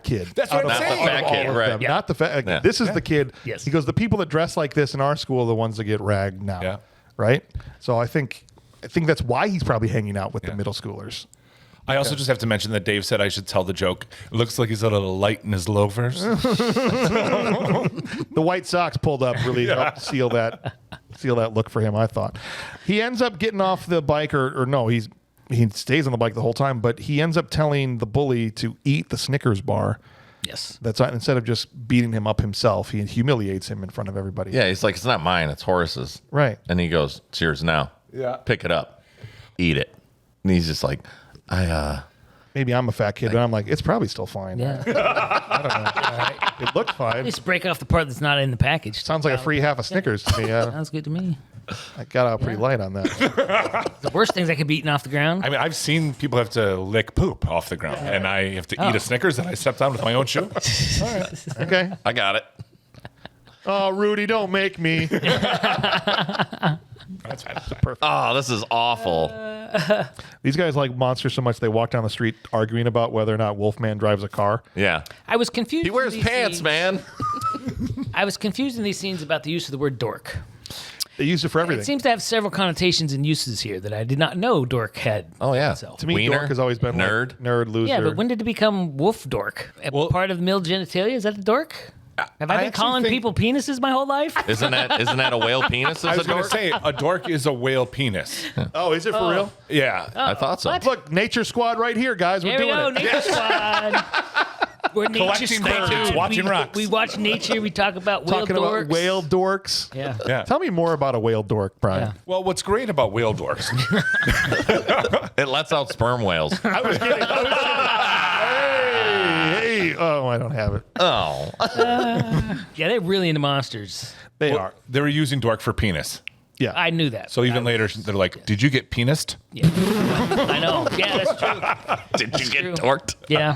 kid. That's what out I'm of saying. all Not the fat of kid, them. right. Yeah. Not the fat. Yeah. This is the kid. Yes. He goes, the people that dress like this in our school are the ones that get ragged now. Yeah. Right. So I think that's why he's probably hanging out with the middle schoolers. I also just have to mention that Dave said I should tell the joke. It looks like he's a little light in his loafers. The white socks pulled up really helped seal that look for him, I thought. He ends up getting off the bike or no, he stays on the bike the whole time, but he ends up telling the bully to eat the Snickers bar. Yes. That's instead of just beating him up himself, he humiliates him in front of everybody. Yeah, he's like, it's not mine, it's Horace's. Right. And he goes, it's yours now. Yeah. Pick it up. Eat it. And he's just like, Maybe I'm a fat kid, but I'm like, it's probably still fine. Yeah. It looked fine. Just break off the part that's not in the package. Sounds like a free half of Snickers to me. Sounds good to me. I got out pretty light on that. The worst things I could be eating off the ground. I mean, I've seen people have to lick poop off the ground, and I have to eat a Snickers that I stepped on with my own shoe. Okay. I got it. Oh, Rudy, don't make me. That's fine. Perfect. Oh, this is awful. These guys like monsters so much they walk down the street arguing about whether or not Wolfman drives a car. Yeah. I was confused. He wears in these pants, scenes. man. I was confused in these scenes about the use of the word dork. They use it for It everything. seems to have several connotations and uses here that I did not know dork had. Oh, yeah. So. To me, Wiener, dork has always been nerd. like, nerd, loser. Yeah, but when did it become wolf dork? A part of male genitalia? Is that a dork? Have I I been actually calling think- people penises my whole life? Isn't that a whale penis? I Is was a going dork? to say a dork is a whale penis. Oh, is it for real? Yeah. I thought so. what? Look, Nature Squad right here, guys. We're There we go, doing it. Nature Squad. We're Nature Collecting Squad. birds, watching we, rocks. We watch nature. We talk about whale Talking dorks. about whale dorks. Yeah. Yeah. Tell me more about a whale dork, Brian. Yeah. Well, what's great about whale dorks? It lets out sperm whales. Hey, oh, I don't have it. Oh. Yeah, they're really into monsters. They Well, are. they were using dork for penis. Yeah. I knew that. So even later, they're like, "Did you get penised?" Yeah. I know. Yeah, that's true. Did you get true. torqued? Yeah.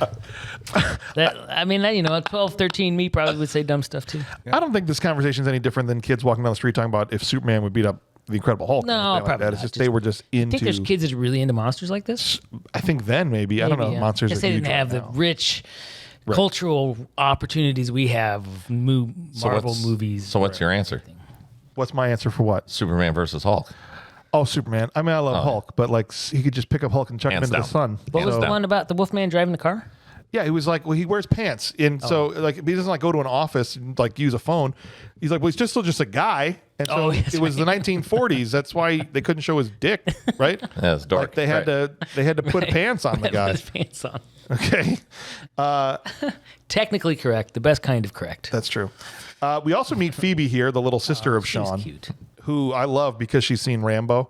I mean, you know, 12, 13 me probably would say dumb stuff too. I don't think this conversation is any different than kids walking down the street talking about if Superman would beat up the Incredible Hulk. or No, anything like probably that. It's not. just Just- they were just I think into. there's kids that are really into monsters like this. I think then maybe I don't know. Maybe, yeah. Monsters. Guess are they huge didn't have right the now. rich cultural opportunities we have of Marvel movies. So what's your answer? What's my answer for what? Superman versus Hulk. Oh, Superman. I mean, I love Hulk, but like he could just pick up Hulk and chuck him Hands into the down. sun. What was So- the one about the Wolfman driving the car? Yeah, he was like, well, he wears pants, and so like he doesn't like go to an office and like use a phone. He's like, well, he's just still just a guy, and so Oh, yes, it was the 1940s. That's why they couldn't show his dick, right? Yeah, it's dork. Like they had Right. to put pants on the guy. With his pants on. Okay. Technically correct. The best kind of correct. That's true. We also meet Phoebe here, the little sister of She's Sean, cute. who I love because she's seen Rambo.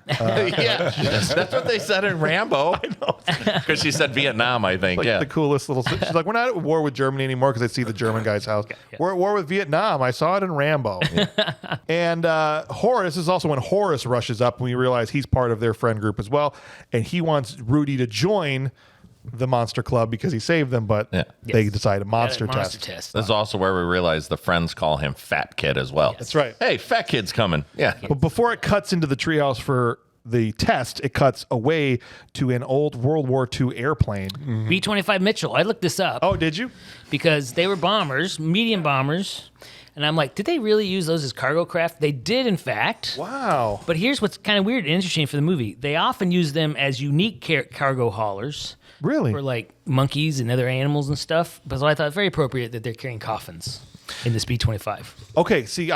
Yeah, that's what they said in Rambo. I know. Because she said Vietnam, I think. Like yeah. the coolest little. She's like, we're not at war with Germany anymore because I see the German guy's house. We're at war with Vietnam. I saw it in Rambo. And Horace is also when Horace rushes up and we realize he's part of their friend group as well, and he wants Rudy to join the Monster Club because he saved them, but they decided monster test. That's also where we realize the friends call him Fat Kid as well. That's right. Hey, Fat Kid's coming. Yeah. But before it cuts into the treehouse for the test, it cuts away to an old World War II airplane. B-25 Mitchell. I looked this up. Oh, did you? Because they were bombers, medium bombers. And I'm like, did they really use those as cargo craft? They did, in fact. Wow. But here's what's kind of weird and interesting for the movie. They often use them as unique cargo haulers. Really? For like monkeys and other animals and stuff. But so I thought very appropriate that they're carrying coffins in this B-25. Okay, see,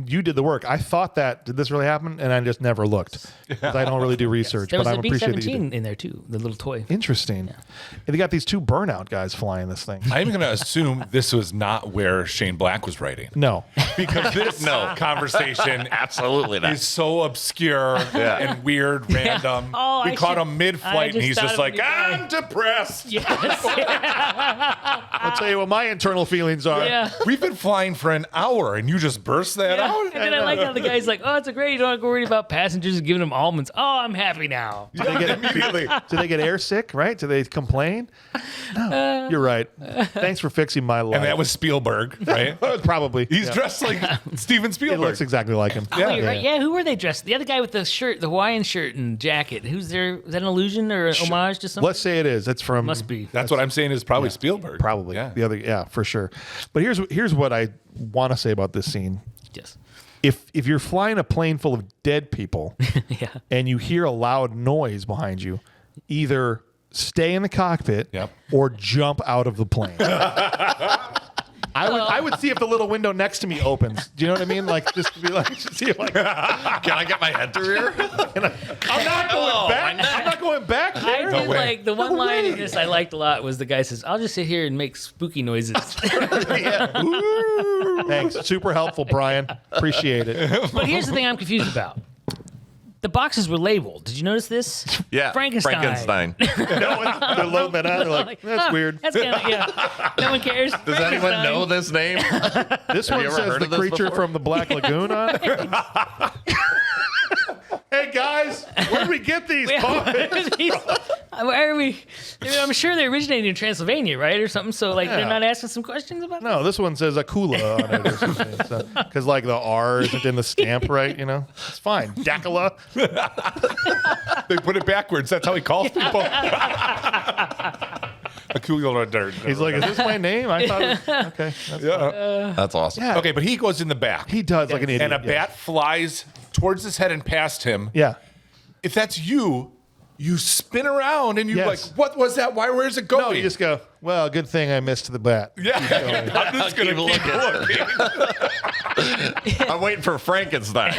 you did the work. I thought that, did this really happen? And I just never looked. Because I don't really do research. There was but a I appreciate that you B-17 did. in there too, the little toy. Interesting. And they got these two burnout guys flying this thing. I'm going to assume this was not where Shane Black was writing. No. Because this conversation Absolutely not. is so obscure and weird, random. Oh, we I caught should- him mid-flight I and he's just just thought like, of it. I'm depressed. Yes. I'll tell you what my internal feelings are. Yeah. We've been flying for an hour and you just burst that out? And then I like how the guy's like, oh, it's a great. You don't have to worry about passengers giving them almonds. Oh, I'm happy now. Do they get immediately? Do they get air sick? Right? Do they complain? No, you're right. Thanks for fixing my life. And that was Spielberg, right? Probably. He's dressed like Steven It Spielberg. looks exactly like him. Oh, you're right. Yeah, who were they dressed? The other guy with the shirt, the Hawaiian shirt and jacket. Who's there? Is that an illusion or an homage to something? Let's say it is. It's from. Must be. That's what I'm saying is probably Spielberg. Probably. Yeah. The other. Yeah, for sure. But here's what I want to say about this scene. Yes. If you're flying a plane full of dead people Yeah. and you hear a loud noise behind you, either stay in the cockpit or jump out of the plane. I would see if the little window next to me opens. Do you know what I mean? Like, just to be like, see if like, Can I get my head through here? I'm not going back. I'm not going back I there. did like the one line in this I liked a lot was the guy says, "I'll just sit here and make spooky noises." Thanks. Super helpful, Brian. Appreciate it. But here's the thing I'm confused about. The boxes were labeled. Did you notice this? Yeah. Frankenstein. No one, they're loading that out. They're like, that's weird. That's kind of, yeah. No one cares. Does anyone know this name? This Have one you ever says heard the of this creature before? from the Black Lagoon on it. Hey guys, where did we get these? Why are we? I'm sure they originated in Transylvania, right, or something. So like they're not asking some questions about. No, this one says Akula on it or something. Because like the R isn't in the stamp right, you know? It's fine. Dracula. They put it backwards. That's how he calls people. He's like, is this my name? I thought it was, okay. That's That's awesome. Yeah. Okay, but he goes in the back. He does like an idiot. and a bat flies towards his head and past him. Yeah. If that's you, you spin around and you're Yes. like, what was that? Where's it going? No, you just go, well, good thing I missed the bat. yeah, I'm just going to keep looking. I'm waiting for Frankenstein.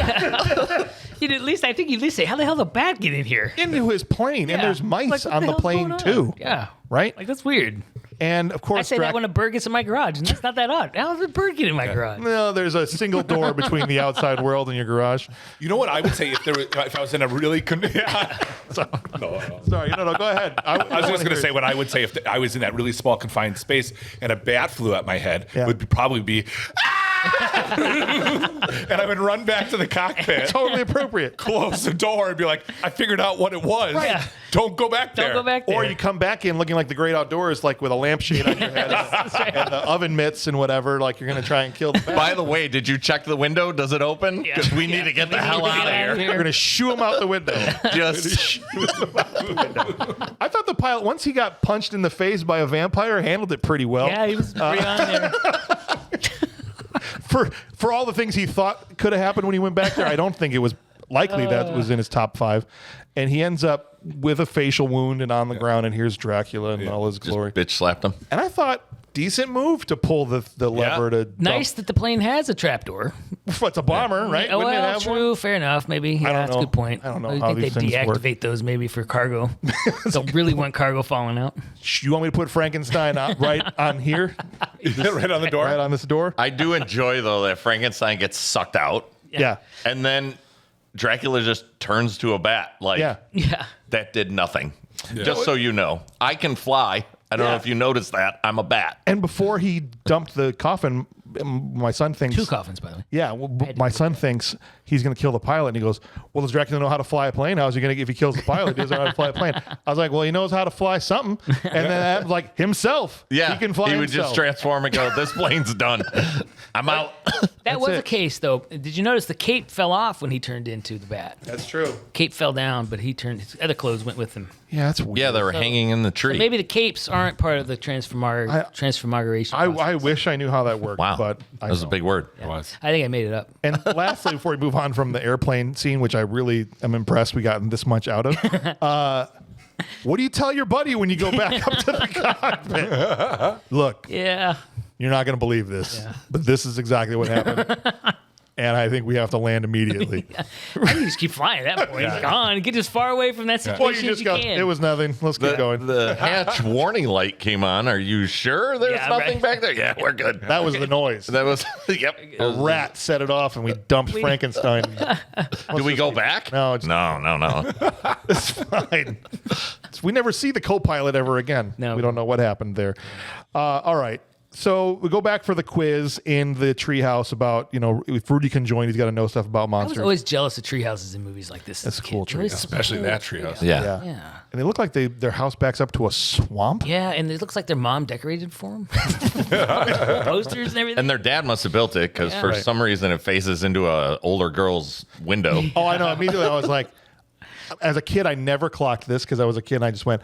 At least I think you'd at least say, "How the hell did the bat get in here?" Into his plane. And there's mice Like, what on the hell's plane going on? too. Yeah. Right? Like that's weird. And of I course, say that when a bird gets in my garage, and that's not that odd. How does a bird get in my garage? no, there's a single door between the outside world and your garage. You know what I would say if I was in a really Sorry, no, go ahead. I was just going to say what I would say if I was in that really small confined space and a bat flew at my head would probably be, and I would run back to the cockpit, Totally appropriate. close the door, and be like, I figured out what it was. Right. Yeah. Don't go back there. Don't go back there. Or you come back in looking like the great outdoors, like with a lampshade on your head and the oven mitts and whatever, like you're going to try and kill the bat. By the way, did you check the window? Does it open? Because we need to get the hell out of here. We're going to shoo him out the window. Just I thought the pilot, once he got punched in the face by a vampire, handled it pretty well. Yeah, he was pretty on there. For all the things he thought could have happened when he went back there, I don't think it was likely that was in his top 5. And he ends up with a facial wound and on the ground, and here's Dracula in all his glory. bitch slapped him. And I thought decent move to pull the lever to dump. Nice that the plane has a trapdoor. It's a bomber, right? Oh, Wouldn't it well, have true. one? Fair enough. Maybe. Yeah, don't that's a know. good point. I don't know I how think they these things work. deactivate those maybe for cargo. Don't really want cargo falling out. You want me to put Frankenstein right on here? Right on the door. Right on this door? I do enjoy though that Frankenstein gets sucked out, Yeah. and then Dracula just turns to a bat. Like Yeah. Yeah. that did nothing. Just so you know, I can fly. I don't know if you noticed that. I'm a bat. And before he dumped the coffin, my son thinks... 2 coffins, by the way. Yeah, well, my son thinks he's going to kill the pilot, and he goes, "Well, does Dracula know how to fly a plane? How's he going to, if he kills the pilot, he doesn't know how to fly a plane?" I was like, "Well, he knows how to fly something," and then that, like himself, Yeah, he can fly would himself. just transform and go, "This plane's done. I'm out." That was it. the case, though. Did you notice the cape fell off when he turned into the bat? That's true. Cape fell down, but his other clothes went with him. Yeah, that's weird. Yeah, they were hanging in the tree. Maybe the capes aren't part of the transformation. I wish I knew how that worked. Wow, but that was a big word. I think I made it up. And lastly, before we move on from the airplane scene, which I really am impressed we gotten this much out of, what do you tell your buddy when you go back up to the cockpit? Look, Yeah. you're not going to believe this, but this is exactly what happened. And I think we have to land immediately. I think you just keep flying at that point. Come on, get as far away from that situation Well, you just as you go, can. it was nothing. Let's keep going. The hatch warning light came on. Are you sure there's Yeah, nothing right. back there? Yeah, we're good. That was the noise. That was, yep. A rat set it off, and we dumped Frankenstein. Do we go back? No, it's- no. It's fine. We never see the co-pilot ever again. No. We don't know what happened there. All right. So we go back for the quiz in the treehouse about, if Rudy can join, he's got to know stuff about I was monsters. always jealous of tree houses in movies like this. That's as a cool kid. tree It was house. Especially so that cool. treehouse. Yeah. Yeah. And they look like their house backs up to a swamp. Yeah, and it looks like their mom decorated for them. Posters and everything. And their dad must have built it because for Right. some reason it faces into a older girl's window. Oh, I know. Immediately I was like, as a kid, I never clocked this because I was a kid and I just went,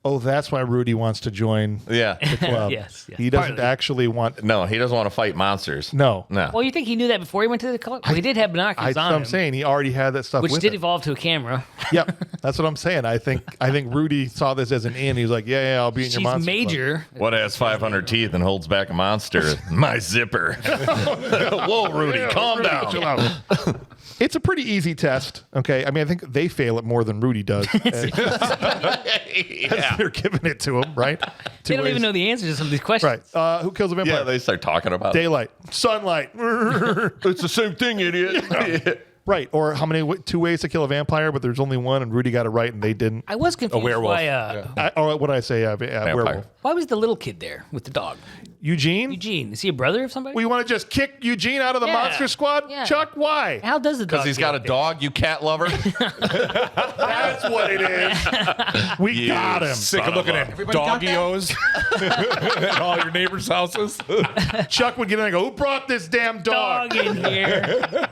oh, that's why Rudy wants to join Yeah. the club. Yes, yeah. He doesn't Partly. actually want... No, he doesn't want to fight monsters. No. No. Well, you think he knew that before he went to the club? Well, he did have binoculars on I'm him, saying he already had that stuff which with did him. evolve to a camera. Yep, that's what I'm saying. I think Rudy saw this as an in. He was like, yeah, I'll be in your She's monster major. What has 500 teeth and holds back a monster? My zipper. Whoa, Rudy, calm down. Chill out. It's a pretty easy test. Okay, I mean, I think they fail it more than Rudy does. Yeah. They're giving it to him, right? They don't even know the answers to some of these questions. Right. Who kills a vampire? Yeah, they start talking about it. Daylight, sunlight. It's the same thing, idiot. Right. Or how many 2 ways to kill a vampire, but there's only one, and Rudy got it right, and they didn't. I was confused werewolf. why. Or what did I say? Werewolf. Why was the little kid there with the dog? Eugene. Eugene, is he a brother of somebody? We want to just kick Eugene out of the Yeah. monster squad? Yeah. Chuck, why? How does the dog? Because he's get got a up there? dog, you cat lover. That's what it is. We got him. Sick of looking at doggios at all your neighbors' houses. Chuck would get in and go, who brought this damn dog? Dog in here.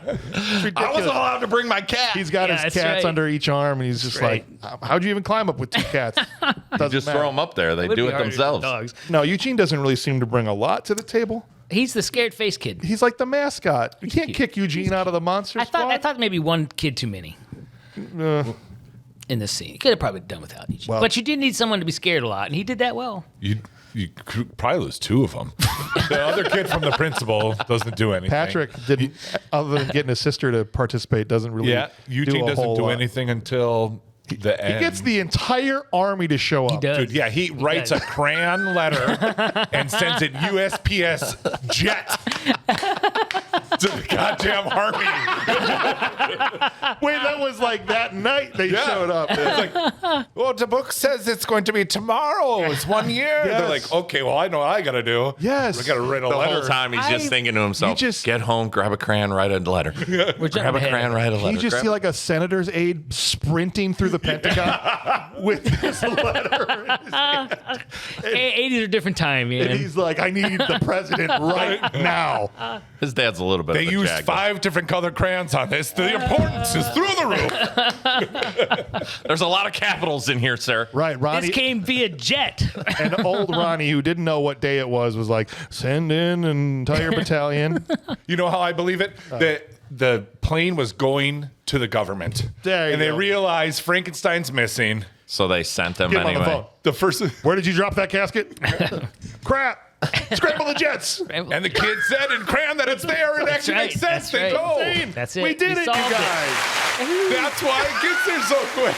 I wasn't allowed to bring my cat. He's got Yeah, his that's cats right. under each arm, and he's just right. like, how'd you even climb up with 2 cats? Doesn't just matter. throw them up there. They Would do be it harder than themselves. Dogs. No, Eugene doesn't really seem to bring a lot to the table. He's the scared face kid. He's like the mascot. You can't kick Eugene out of the monster I squad. thought maybe one kid too many in this scene. You could have probably done without Eugene. Well- But you did need someone to be scared a lot, and he did that well. You could probably lose 2 of them. The other kid from the principal doesn't do anything. Patrick didn't, other than getting his sister to participate, doesn't really Yeah, Eugene do a doesn't whole do lot. anything until the end. He gets the entire army to show up. does. Dude, yeah, he writes does. a crayon letter and sends it USPS jet to the goddamn army. Wait, that was like that night they showed up. It's like, well, the book says it's going to be tomorrow. It's 1 year. Yes. They're like, okay, well, I know what I got to do. Yes. I got to write a The letter. whole time he's just thinking to himself, you just- get home, grab a crayon, write a letter. We're Grab jumping a ahead. crayon, write a letter. You just Grab see like a senator's aide sprinting through the Pentagon with this letter. in his hand. 80s are a different time, And man. he's like, I need the president right now. His dad's a little bit They of a used jag. 5 different colored crayons on this. The importance is through the roof. There's a lot of capitals in here, sir. Right, Ronnie. This came via jet. And old Ronnie, who didn't know what day it was like, send in an entire battalion. You know how I believe it? That the plane was going to the government. There you and they go. realized Frankenstein's missing. So they sent him Get him on the anyway. phone. The first Where did you drop that casket? Crap. Scramble the jets. And the kid said in crayon that it's there. It actually makes sense. They go. That's it. We did it, you solved guys. That's why it gets there so quick.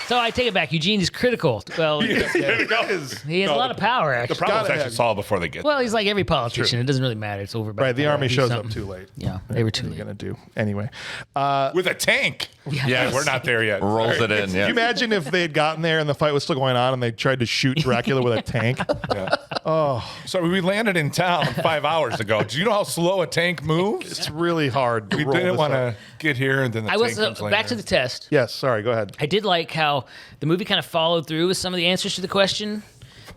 So I take it back. Eugene is critical. Well, he has a lot of power, The actually. problem is Gotta actually have- solved before they get Well, he's like every politician. It doesn't really matter. It's over. by Right, the time army they do shows up something. too late. Yeah, they were too What are you late. gonna do anyway? with a tank. Yeah, we're not there yet. Rolls it in. Can Yeah. you imagine if they had gotten there and the fight was still going on and they tried to shoot Dracula with a tank? So we landed in town 5 hours ago. Do you know how slow a tank moves? It's really hard. To We roll didn't this want up. to get here and then the I tank was comes back to later. the test. Yes, sorry. Go ahead. I did like how the movie kind of followed through with some of the answers to the question.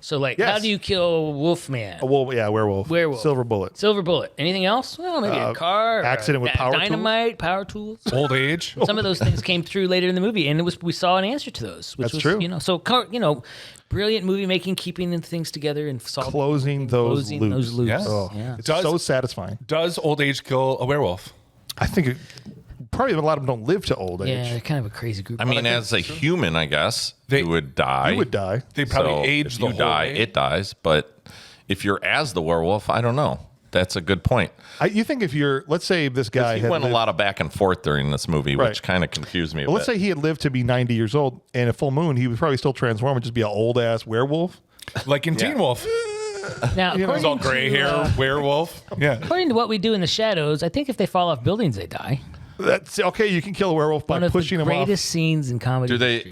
So, like, Yes. how do you kill Wolfman? Werewolf. Werewolf. Silver bullet. Silver bullet. Anything else? Well, maybe a car. or accident with power tools? dynamite, power tools. Old age. Some of those things came through later in the movie, and we saw an answer to those. Which That's was, true. You know, so brilliant movie making, keeping things together and solving Closing those loops. loops. Yeah. Oh, Yeah. it's Does- so satisfying. Does old age kill a werewolf? I think probably a lot of them don't live to old Yeah, age. they're kind of a crazy group. I mean, as a human, I guess you would die. You would die. They probably So age if the you whole die, way. it dies. But if you're as the werewolf, I don't know. That's a good point. You think if you're, let's say this guy He had went a lived- lot of back and forth during this movie, Right. which kind of confused me a Well, let's bit. say he had lived to be 90 years old and a full moon, he would probably still transform and just be an old ass werewolf. Like in Teen Wolf. Now, know, according It's all gray to, hair werewolf. Yeah. according to what we do in the shadows, I think if they fall off buildings, they die. That's okay. You can kill a werewolf by One of pushing the him off. greatest scenes in comedy. Do they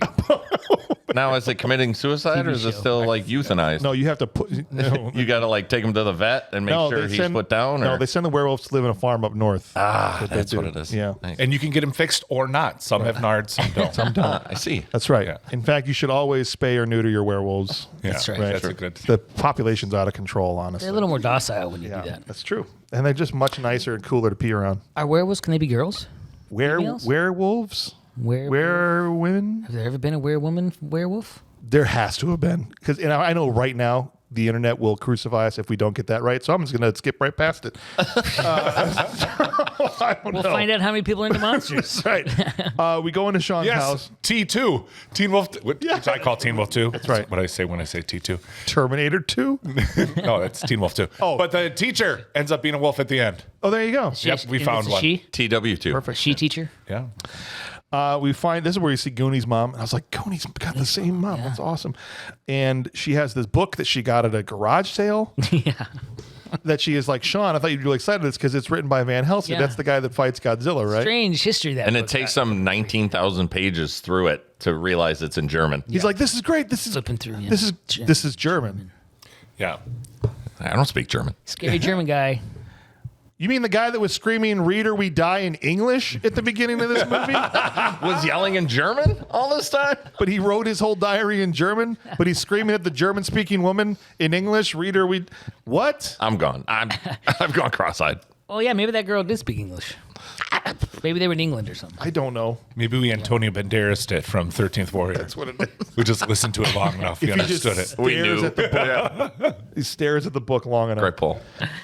now? Is it committing suicide, or is it show. still like euthanized? No, you have to put. No, You got to like take him to the vet and make sure he's put down. No, Or? they send the werewolves to live in a farm up north. That's do. what it is. Yeah. Nice. And you can get them fixed or not. Some have nards, some don't. Some don't. I see. That's right. Yeah. In fact, you should always spay or neuter your werewolves. Yeah, That's right. That's a good. The population's out of control, honestly. They're a little more docile when you do yeah, that. that's true. And they're just much nicer and cooler to pee around. Are werewolves? Can they be girls? Females? Werewolves? Werewolf? Werewomen? Have there ever been a werewolf? There has to have been. Because I know right now the internet will crucify us if we don't get that right. So I'm just going to skip right past it. I don't We'll know. find out how many people are into monsters. Right. We go into Sean's Yes, house. T2. Teen Wolf, which I call Teen Wolf 2. That's right. what I say when I say T2. Terminator 2. No, that's Teen Wolf 2. Oh. But the teacher ends up being a wolf at the end. Oh, there you go. Yep, we And found it's a one. She? TW2. Perfect. She teacher? Yeah. We find this is where you see Goonie's mom. And I was like, Goonie's got the same mom. That's awesome. And she has this book that she got at a garage sale. Yeah. That she is like, Sean, I thought you'd be really excited this because it's written by Van Helsing. Yeah. That's the guy that fights Godzilla, right? Strange history that And it book takes got. them 19,000 pages through it to realize it's in German. He's like, this is great. This is Flipping through, yeah. this is German. Yeah. I don't speak German. Scary German guy. You mean the guy that was screaming "Read or we die" in English at the beginning of this movie? Was yelling in German all this time? But he wrote his whole diary in German. But he's screaming at the German-speaking woman in English. "Read or we." What? I'm gone. I've gone cross-eyed. Oh, yeah, maybe that girl did speak English. Maybe they were in England or something. I don't know. Maybe we Antonio Banderas it from 13th Warrior. That's what it is. We just listened to it long enough. We He just understood it. stares We knew. at the book. He stares at the book long enough. Great pull.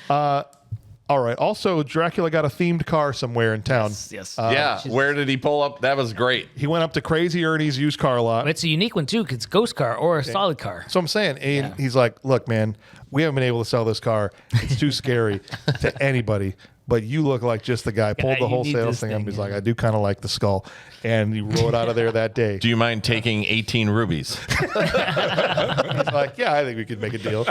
All right. Also, Dracula got a themed car somewhere in town. Yes. Yeah. Where did he pull up? That was great. He went up to Crazy Ernie's used car lot. It's a unique one, too, because it's a ghost car or a solid car. So I'm saying, and he's like, look, man, we haven't been able to sell this car. It's too scary to anybody. But you look like just the guy. Pulled the you whole need sales this thing up. thing, He's yeah. like, I do kind of like the skull. And he rode out of there that day. Do you mind taking 18 rubies? He's like, yeah, I think we could make a deal.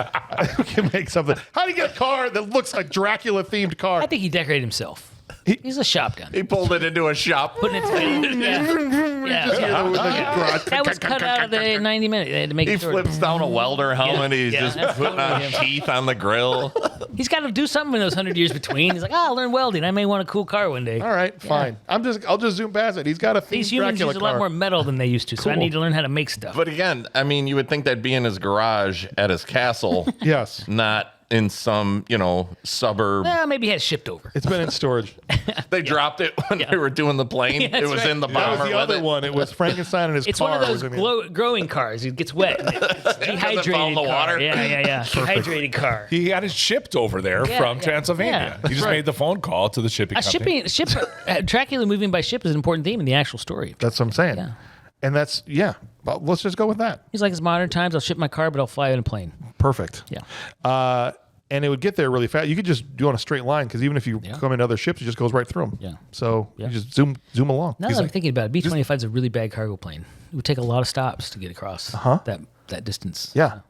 We can make something. How do you get a car that looks like Dracula themed car? I think he decorated himself. He's a shotgun. He pulled it into a shop. Putting it together. Yeah. That was cut out of the 90 minutes. They had to make He it short. flips down a welder helmet. He's Yeah. just putting on teeth on the grill. He's got to do something in those 100 years between. He's like, I'll learn welding. I may want a cool car one day. All right, fine. I'll just zoom past it. He's got a themed These humans Dracula use a car. lot more metal than they used to, so I Cool. need to learn how to make stuff. But again, I mean, you would think that'd be in his garage at his castle, Yes. not in some, suburb. Maybe he had it shipped over. It's been in storage. They dropped it when they were doing the plane. Yeah, it that's was right. in the That bomber. was the with other it. one. It was Frankenstein and his It's car. one of those was in the- growing cars. It gets wet. It's dehydrated found the car. water. Yeah. Dehydrated car. He had it shipped over there Yeah, from yeah, Transylvania. yeah. He just Right. made the phone call to the shipping company. Dracula moving by ship is an important theme in the actual story. That's what I'm saying. Yeah. And that's, well, let's just go with that. He's like, it's modern times. I'll ship my car, but I'll fly in a plane. Perfect. Yeah. And it would get there really fast. You could just do on a straight line because even if you come into other ships, it just goes right through them. Yeah. So you just zoom along. Now that I'm thinking about it, B-25 is a really bad cargo plane. It would take a lot of stops to get across that distance. Yeah.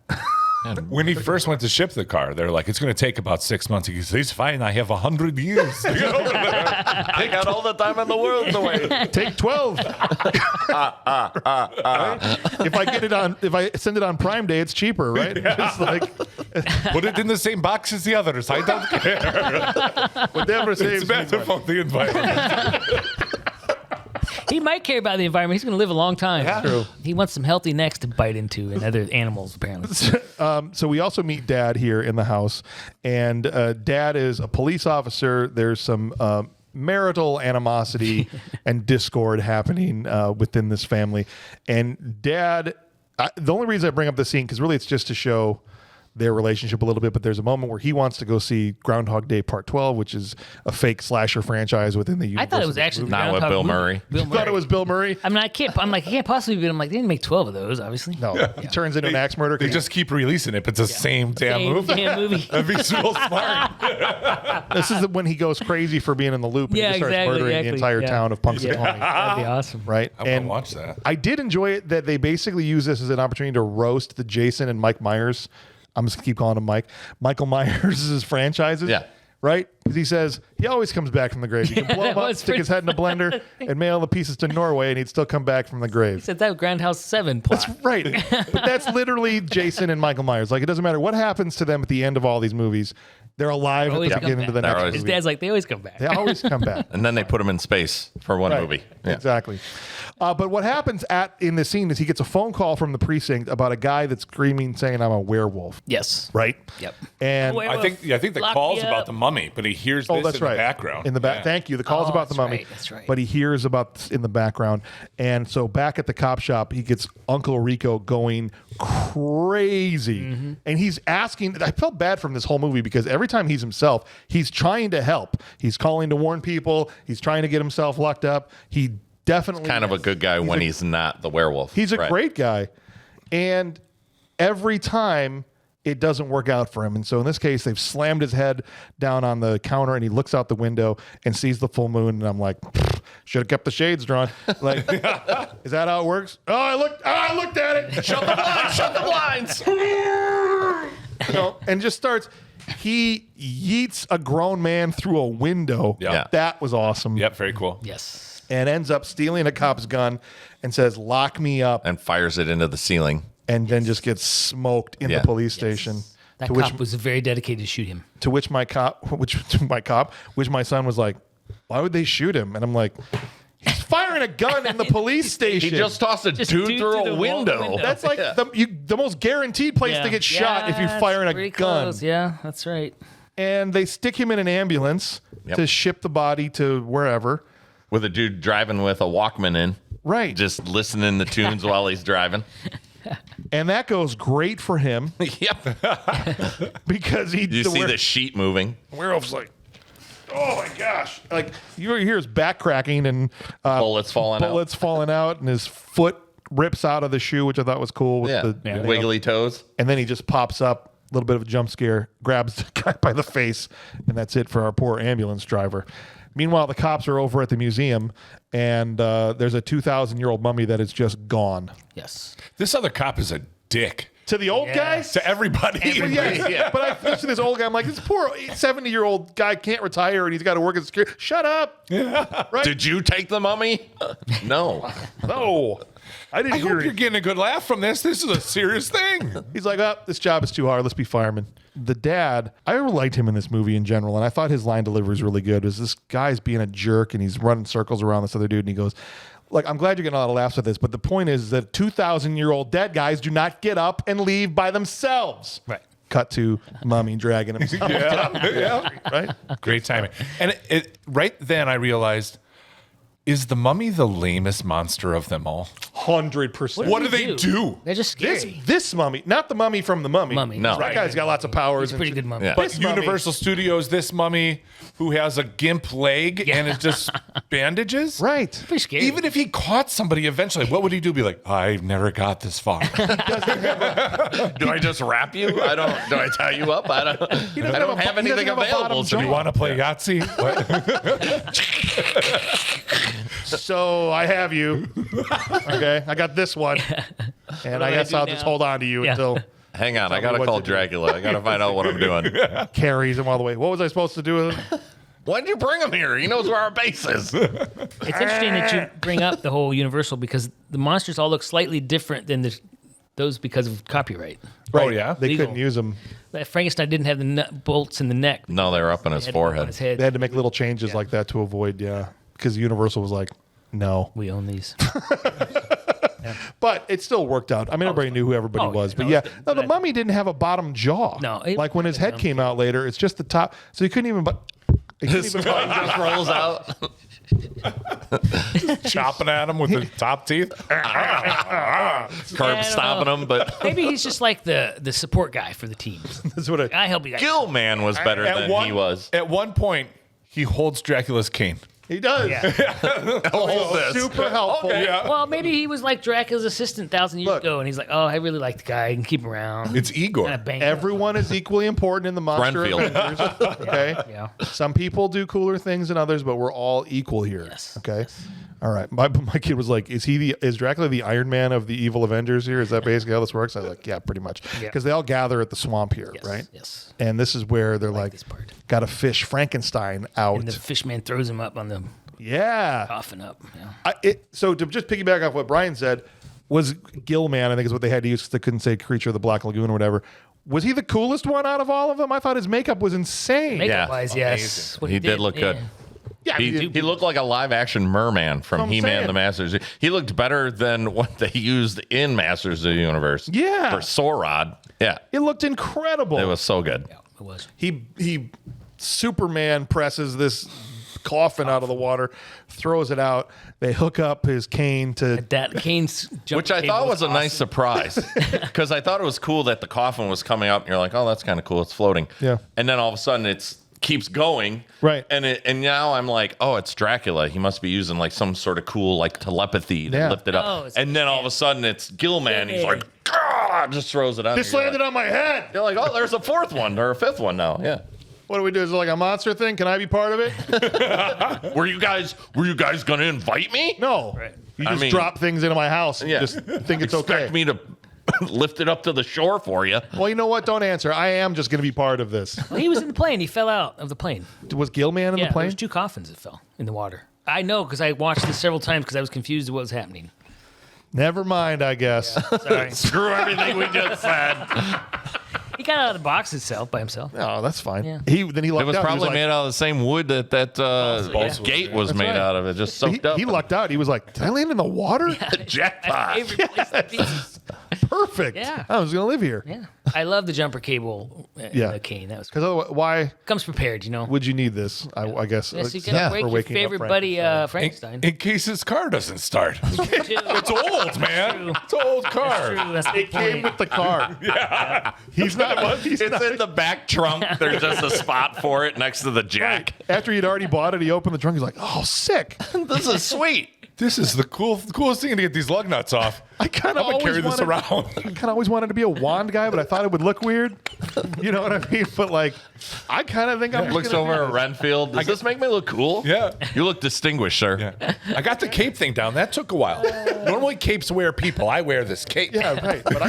When he first went to ship the car, they're like, it's going to take about 6 months. He goes, it's fine. I have 100 years. They got all the time in the world to wait. Take 12. If I send it on Prime Day, it's cheaper, right? Just like Put it in the same box as the others. I don't care. whatever saves It's me better money. for the environment. He might care about the environment. He's going to live a long time. Yeah. True. He wants some healthy necks to bite into and other animals, apparently. So we also meet Dad here in the house, and Dad is a police officer. There's some marital animosity and discord happening within this family. And Dad, the only reason I bring up this scene, because really it's just to show their relationship a little bit, but there's a moment where he wants to go see Groundhog Day Part 12, which is a fake slasher franchise within the universe. I thought it was actually the Not with Groundhog Bill movie. Murray. Bill You thought it was Bill Murray? I mean, it can't possibly be. I'm like, they didn't make 12 of those, obviously. No, he turns into an axe murderer. They just keep releasing it, but it's the same damn Same movie. damn movie. That'd be so smart. This is when he goes crazy for being in the loop and Yeah, he just starts exactly, murdering the entire town of Punxsutawney. That'd be awesome. Right? I want to watch that. I did enjoy it that they basically use this as an opportunity to roast the Jason and Mike Myers. I'm just going to keep calling him Mike. Michael Myers' franchises. Yeah. Right? Because he says he always comes back from the grave. You can blow that him up, was stick his head in a blender, and mail the pieces to Norway, and he'd still come back from the grave. Said that Grindhouse 7 plot. That's right. But that's literally Jason and Michael Myers. Like, it doesn't matter what happens to them at the end of all these movies. They're alive at Always the come beginning of the back. next They're movie. His dad's like, they always come back. They always come back. And then they put him in space for one Right. movie. Yeah. Exactly. But what happens in the scene is he gets a phone call from the precinct about a guy that's screaming, saying, "I'm a werewolf." Yes. Right? Yep. And Werewolf. I think the Lock call's me about up. the mummy, but he hears this that's in right. the background. In the back. Yeah. Thank you. The call's Oh, about the that's mummy. right, that's right. But he hears about in the background. And so back at the cop shop, he gets Uncle Rico going crazy. Mm-hmm. And he's asking, I felt bad from this whole movie because every time he's himself, he's trying to help. He's calling to warn people. He's trying to get himself locked up. He definitely Kind of a good guy when he's not the werewolf. He's a Right. great guy. And every time it doesn't work out for him. And so in this case, they've slammed his head down on the counter and he looks out the window and sees the full moon. And I'm like, should have kept the shades drawn. Like, is that how it works? Oh, I looked at it. Shut the blinds! Shut the blinds! You know, and just starts. He yeets a grown man through a window. Yeah. That was awesome. Yep, very cool. Yes. And ends up stealing a cop's gun and says, "Lock me up," And fires it into the ceiling. and then just gets smoked in Yeah. the police station. That To cop which, was very dedicated to shoot him. to which my son was like, "Why would they shoot him?" And I'm like, "He's firing a gun in the police station." He just tossed a Just dude dude through through the a wall window. That's like the most guaranteed place to get shot if you're that's firing a pretty gun. close. Yeah, that's right. And they stick him in an ambulance Yep. to ship the body to wherever. With a dude driving with a Walkman in. Right. Just listening to tunes while he's driving. And that goes great for him Yep. because You see the sheet moving. werewolf's like, "Oh my gosh!" Like you hear his back cracking and Bullets falling out. bullets falling out, and his foot rips out of the shoe, which I thought was cool. With Yeah. the Wiggly toes. and then he just pops up, a little bit of a jump scare, grabs the guy by the face, and that's it for our poor ambulance driver. Meanwhile, the cops are over at the museum, and there's a 2,000-year-old mummy that is just gone. Yes. This other cop is a dick To the old guy? to everybody. Yeah. But I listen to this old guy. I'm like, this poor 70-year-old guy can't retire, and he's got to work as security. Shut up! Right? Did you take the mummy? No. No, I didn't I hear hope it. you're getting a good laugh from this. This is a serious thing. He's like, "Oh, this job is too hard. Let's be firemen." The dad, I liked him in this movie in general, and I thought his line delivery was really good. Is this guy's being a jerk, and he's running circles around this other dude, and he goes, "Look, I'm glad you're getting a lot of laughs with this, but the point is that 2,000-year-old dead guys do not get up and leave by themselves." Right. Cut to mummy dragging himself. Yeah. Right? Great timing. And right then I realized, is the mummy the lamest monster of them all? 100%. What do they do? They're just scary. This mummy, not the mummy from the Mummy. Mummy. No. That guy's got lots of powers. He's a pretty good mummy. Yeah. But This mummy- Universal Studios, this mummy who has a gimp leg and it's just bandages? Right. Pretty scary. Even if he caught somebody eventually, what would he do? Be like, I've never got this far. Do I just wrap you? Do I tie you up? I don't have anything available to Do me. you want to play Yahtzee? What? So I have you. Okay. I got this one. And I do guess I I'll do just now? hold on to you Yeah. until Hang on, I me gotta what call to do. Dracula. I gotta find out what I'm doing. carries him all the way. What was I supposed to do with him? Why'd you bring him here? He knows where our base is. It's interesting that you bring up the whole Universal because the monsters all look slightly different than those because of copyright. Oh, yeah? They Legal. couldn't use them. Frankenstein didn't have the bolts in the neck. No, they were up on his He had them on forehead. his head. They had to make little changes like that to avoid, because Universal was like, no. We own these. But it still worked out. I mean, everybody knew who everybody Oh, was. yeah, But no, yeah, it was good. no, the But Mummy didn't have a bottom jaw. No, like when his head came out later, it's just the top. So you couldn't even. His spine just rolls out. Chopping at him with the top teeth? Curb stomping him, but Maybe he's just like the support guy for the team. That's what I help you guys. Gilman was better than he was. At one point, he holds Dracula's cane. he does. Yeah. Hold this. Super helpful. Okay. Yeah. Well, maybe he was like Dracula's assistant 1,000 years Look. ago, and he's like, "Oh, I really like the guy. I can keep him around." It's Igor. Kinda bang Everyone is equally important in the Monster Renfield. Avengers. Okay. Yeah. Some people do cooler things than others, but we're all equal here. Yes. Okay. All right. My kid was like, is Dracula the Iron Man of the evil Avengers here? Is that basically how this works? I was like, yeah, pretty much. Yeah. Because they all gather at the swamp here, Yes, right? yes. And this is where they're like, this part. got to fish Frankenstein out. And the fishman throws him up on the Yeah. coffin up. Yeah. So to just piggyback off what Brian said, was Gilman, I think is what they had to use because they couldn't say Creature of the Black Lagoon or whatever. Was he the coolest one out of all of them? I thought his makeup was insane. Makeup wise, yes. What He did look good. Yeah, I mean, He looked like a live action merman from I'm He-Man saying. the Masters. He looked better than what they used in Masters of the Universe. Yeah. For Sorod. Yeah. it looked incredible. It was so good. Yeah, it was. He Superman presses this coffin out of the water, throws it out. They hook up his cane to. That Kane's jump Which I table thought was a awesome. nice surprise because I thought it was cool that the coffin was coming up and you're like, oh, that's kind of cool. It's floating. Yeah. And then all of a sudden it's keeps going. Right. And now I'm like, oh, it's Dracula. He must be using like some sort of cool like telepathy to Yeah. lift it up. Oh, it's and then all of a sudden it's Gilman. He's like, "Gah!" just throws it on. This You're landed like, on my head. You're like, oh, there's a fourth one or a fifth one now. Yeah. What do we do? Is it like a monster thing? Can I be part of it? Were you guys gonna invite me? No. Right. You I just mean- drop things into my house and Yeah. just think it's Expect okay. me to lift it up to the shore for you. Well, you know what? Don't answer. I am just going to be part of this. Well, he was in the plane. He fell out of the plane. Was Gilman in Yeah, the there plane? was 2 coffins that fell in the water. I know because I watched this several times because I was confused at what was happening. Never mind, I guess. Sorry. Screw everything we just said. He got out of the box itself by himself. Oh, that's fine. Yeah. He lucked It was out. He probably like- made out of the same wood that yeah. gate was That's made right. out of. It just soaked up. He lucked out. He was like, "Did I land in the water? Jackpot. My favorite place to be. Perfect. Yeah. I was going to live here." Yeah, I love the jumper cable. Yeah. The cane. That was Because otherwise, why comes prepared. You know. would you need this? I guess. Yes, you except gotta for wake your waking up favorite buddy Frankenstein. In case his car doesn't start. It's old, man. True. It's an old car. True, that's the It came point. with the car. Yeah. He's not. He's It's not. in the back trunk. There's just a spot for it next to the jack. After he'd already bought it, he opened the trunk. He's like, "Oh, sick." This is sweet. This is the coolest thing to get these lug nuts off. I kind of I'm gonna carry this around. I kind of always wanted to be a wand guy, but I thought it would look weird. You know what I mean? But like, I kind of think I'm. Looks just gonna over do at this. Renfield. Does this make me look cool? Yeah. You look distinguished, sir. Yeah. I got the cape thing down. That took a while. Normally capes wear people. I wear this cape. Yeah, right. But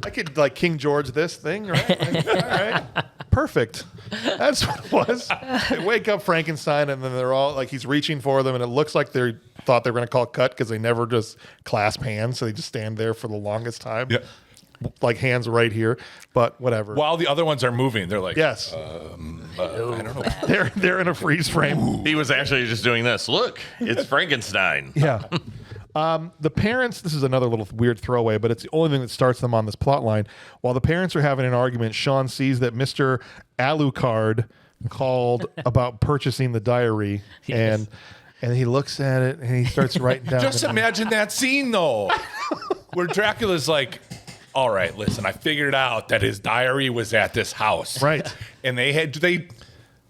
I could like King George this thing, right? Like, all right. Perfect. That's what it was. They wake up Frankenstein, and then they're all like, he's reaching for them, and it looks like they thought they were going to call cut because they never just clasp hands, so they just stand there for the longest time. Yeah. Like hands right here, but whatever. While the other ones are moving, they're like, Yes. I don't know. They're in a freeze frame. He was actually just doing this. Look, it's Frankenstein. Yeah. The parents, this is another little weird throwaway, but it's the only thing that starts them on this plot line. While the parents are having an argument, Sean sees that Mr. Alucard called about purchasing the diary, And he looks at it and he starts writing down. Just imagine that scene, though, where Dracula's like, all right, listen, I figured out that his diary was at this house. Right. And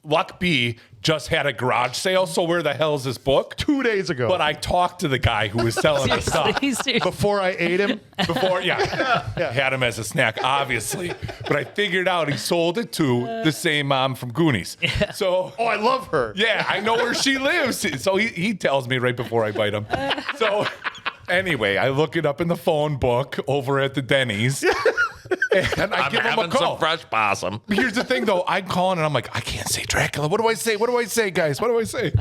luck be, just had a garage sale. So where the hell is this book? 2 days ago. But I talked to the guy who was selling the stuff. Seriously. Before I ate him. Had him as a snack, obviously. But I figured out he sold it to the same mom from Goonies. So, Oh, I love her. yeah, I know where she lives. So he tells me right before I bite him. So anyway, I look it up in the phone book over at the Denny's. And I I'm give him a having call. some fresh possum. Here's the thing, though. I'm calling and I'm like, I can't say Dracula. What do I say? What do I say, guys? What do I say?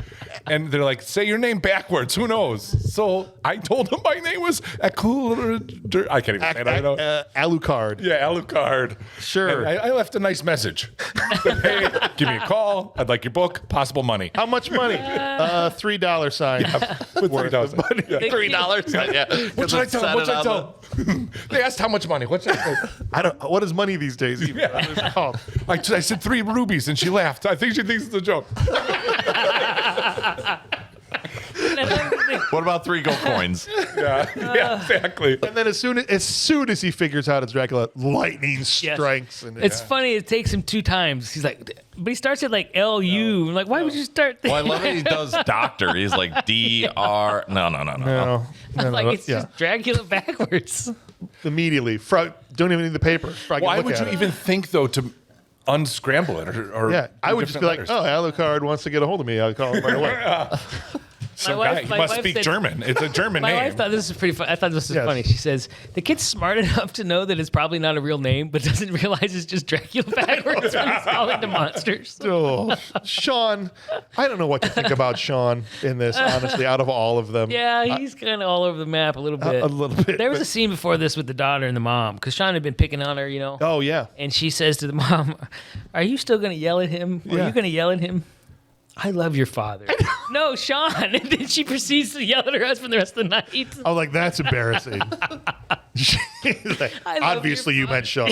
And they're like, say your name backwards. Who knows? So I told them my name was I can't even say it. I don't know. Alucard. Yeah, Alucard. Sure. And I left a nice message. Hey, give me a call. I'd like your book. Possible money. How much money? $3 sign. With $3,000. Yeah. $3. Yeah. What should I tell them? What should I tell them? They asked how much money. What should I say? What is money these days? Even? What is it called? I said 3 rubies and she laughed. I think she thinks it's a joke. What about 3 gold coins? Yeah, exactly. And then as soon as he figures out it's Dracula, lightning strikes. And It's funny. It takes him 2 times. He's like, but he starts at like L-U. I'm like, why would you start there? Well, I love that he does doctor. He's like D-R. No. Like, it's just Dracula backwards. Immediately. Don't even need the paper. Why would you even think, though, to unscramble it? Or Yeah, I would just be like, different oh, Alucard wants to get a hold of me. I'll call him right away. Some My guy. wife- He my must wife speak said- German. It's a German My name. wife thought this was pretty fun. I thought this was Yes. funny. She says, the kid's smart enough to know that it's probably not a real name, but doesn't realize it's just Dracula backwards when he's calling the monsters. Oh, Sean, I don't know what to think about Sean in this, honestly, out of all of them. Yeah, he's kind of all over the map a little bit. A little bit. There was a scene before this with the daughter and the mom, because Sean had been picking on her, Oh, yeah. and she says to the mom, are you still going to yell at him? Are Yeah. you going to yell at him? I love your father. No, Sean. And then she proceeds to yell at her husband the rest of the night. I'm like, that's embarrassing. She's like, I love obviously, your you meant Sean.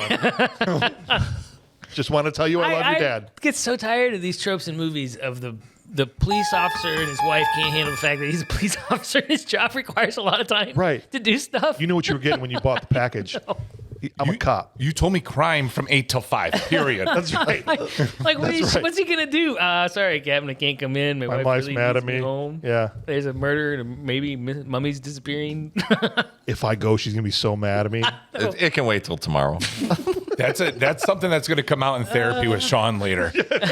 Just want to tell you I love your dad. I get so tired of these tropes in movies of the police officer and his wife can't handle the fact that he's a police officer and his job requires a lot of time to do stuff. You knew what you were getting when you bought the package. I'm a cop. You told me crime from 8 till 5, period. That's right. Like what's he gonna do? Sorry, Captain, I can't come in. My My wife wife's really mad needs at me. Home. Yeah. There's a murder and maybe mummy's disappearing. If I go, she's going to be so mad at me. It can wait till tomorrow. That's something that's going to come out in therapy with Sean later.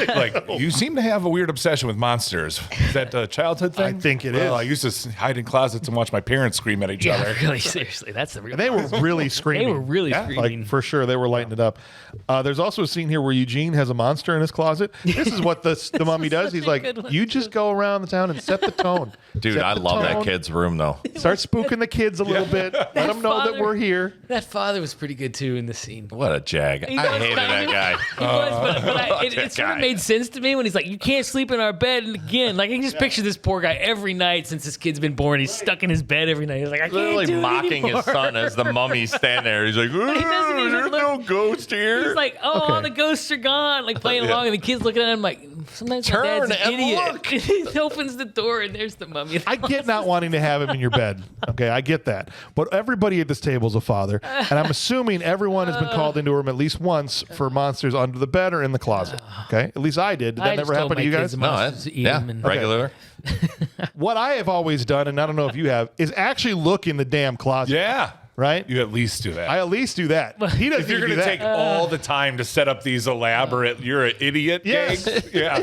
Like, you seem to have a weird obsession with monsters. Is that a childhood thing? I think it Well, is. I used to hide in closets and watch my parents scream at each Yeah, other. really, seriously, that's the real. They were really They screaming. were really screaming. Like, for sure, they were lighting it up. There's also a scene here where Eugene has a monster in his closet. This is what the mummy does. such He's a like, good one. you just go around the town and set the tone. Dude, Set I the love that tone. kid's room, though. Start spooking the kids a little bit. Let them know that father- we're here. That father was pretty good too in the scene. What a jag. He I was hated that kind guy. of- He was, but it sort of guy. made sense to me when he's like, "You can't sleep in our bed." And again, like I can just picture this poor guy every night since this kid's been born. He's stuck in his bed every night. He's like, "I can't Literally do it mocking anymore." his son as the mummy's standing there. He's like, doesn't even there's look- no ghost here. He's like, "Oh, all the ghosts are gone." Like playing along, and the kid's looking at him like, "Sometimes my Turn dad's an and idiot." look. He opens the door, and there's the mummy. I get not wanting to have him in your bed. Okay, I get that. But everybody at this table is a father. And I'm assuming everyone has been called into a room at least once for monsters under the bed or in the closet. Okay? At least I did. Did that I never just told happen to my you kids guys? the monsters eat yeah, them and- regular. What I have always done, and I don't know if you have, is actually look in the damn closet. Yeah. Right? You at least do that. I at least do that. He doesn't if you're even going do to that. take all the time to set up these elaborate, you're an idiot Yes. gags. Yeah.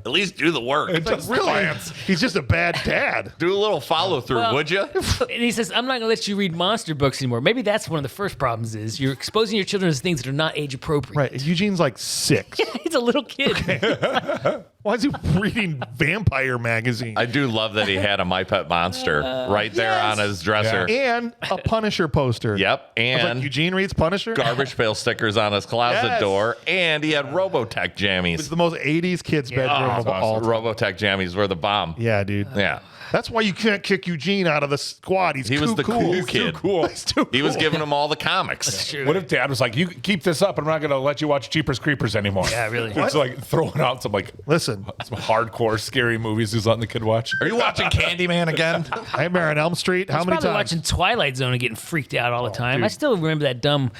At least do the work. Just Really? plans. He's just a bad dad. Do a little follow through, Well- would you? And he says, "I'm not going to let you read monster books anymore." Maybe that's one of the first problems is you're exposing your children to things that are not age appropriate. Right. Eugene's like 6. He's a little kid. Why is he reading Vampire magazine? I do love that he had a My Pet Monster right there on his dresser. And a Punisher poster. Yep. I was like, And Eugene reads Punisher? garbage pail stickers on his closet Yes. door. And he had Robotech It's jammies. the most 80s kids bedroom of all time. Robotech jammies were the bomb. Yeah, dude. Yeah. That's why you can't kick Eugene out of the squad. He was the cool kid. Cool. He's too He was cool. giving them all the comics. True. What if Dad was like, "You keep this up, and I'm not going to let you watch Jeepers Creepers anymore"? Yeah, really. It's like throwing out some Listen, some hardcore scary movies he's letting the kid watch. Are you watching Candyman again? Nightmare on Elm Street. How I was many probably times? watching Twilight Zone and getting freaked out all the time. dude. I still remember that dumb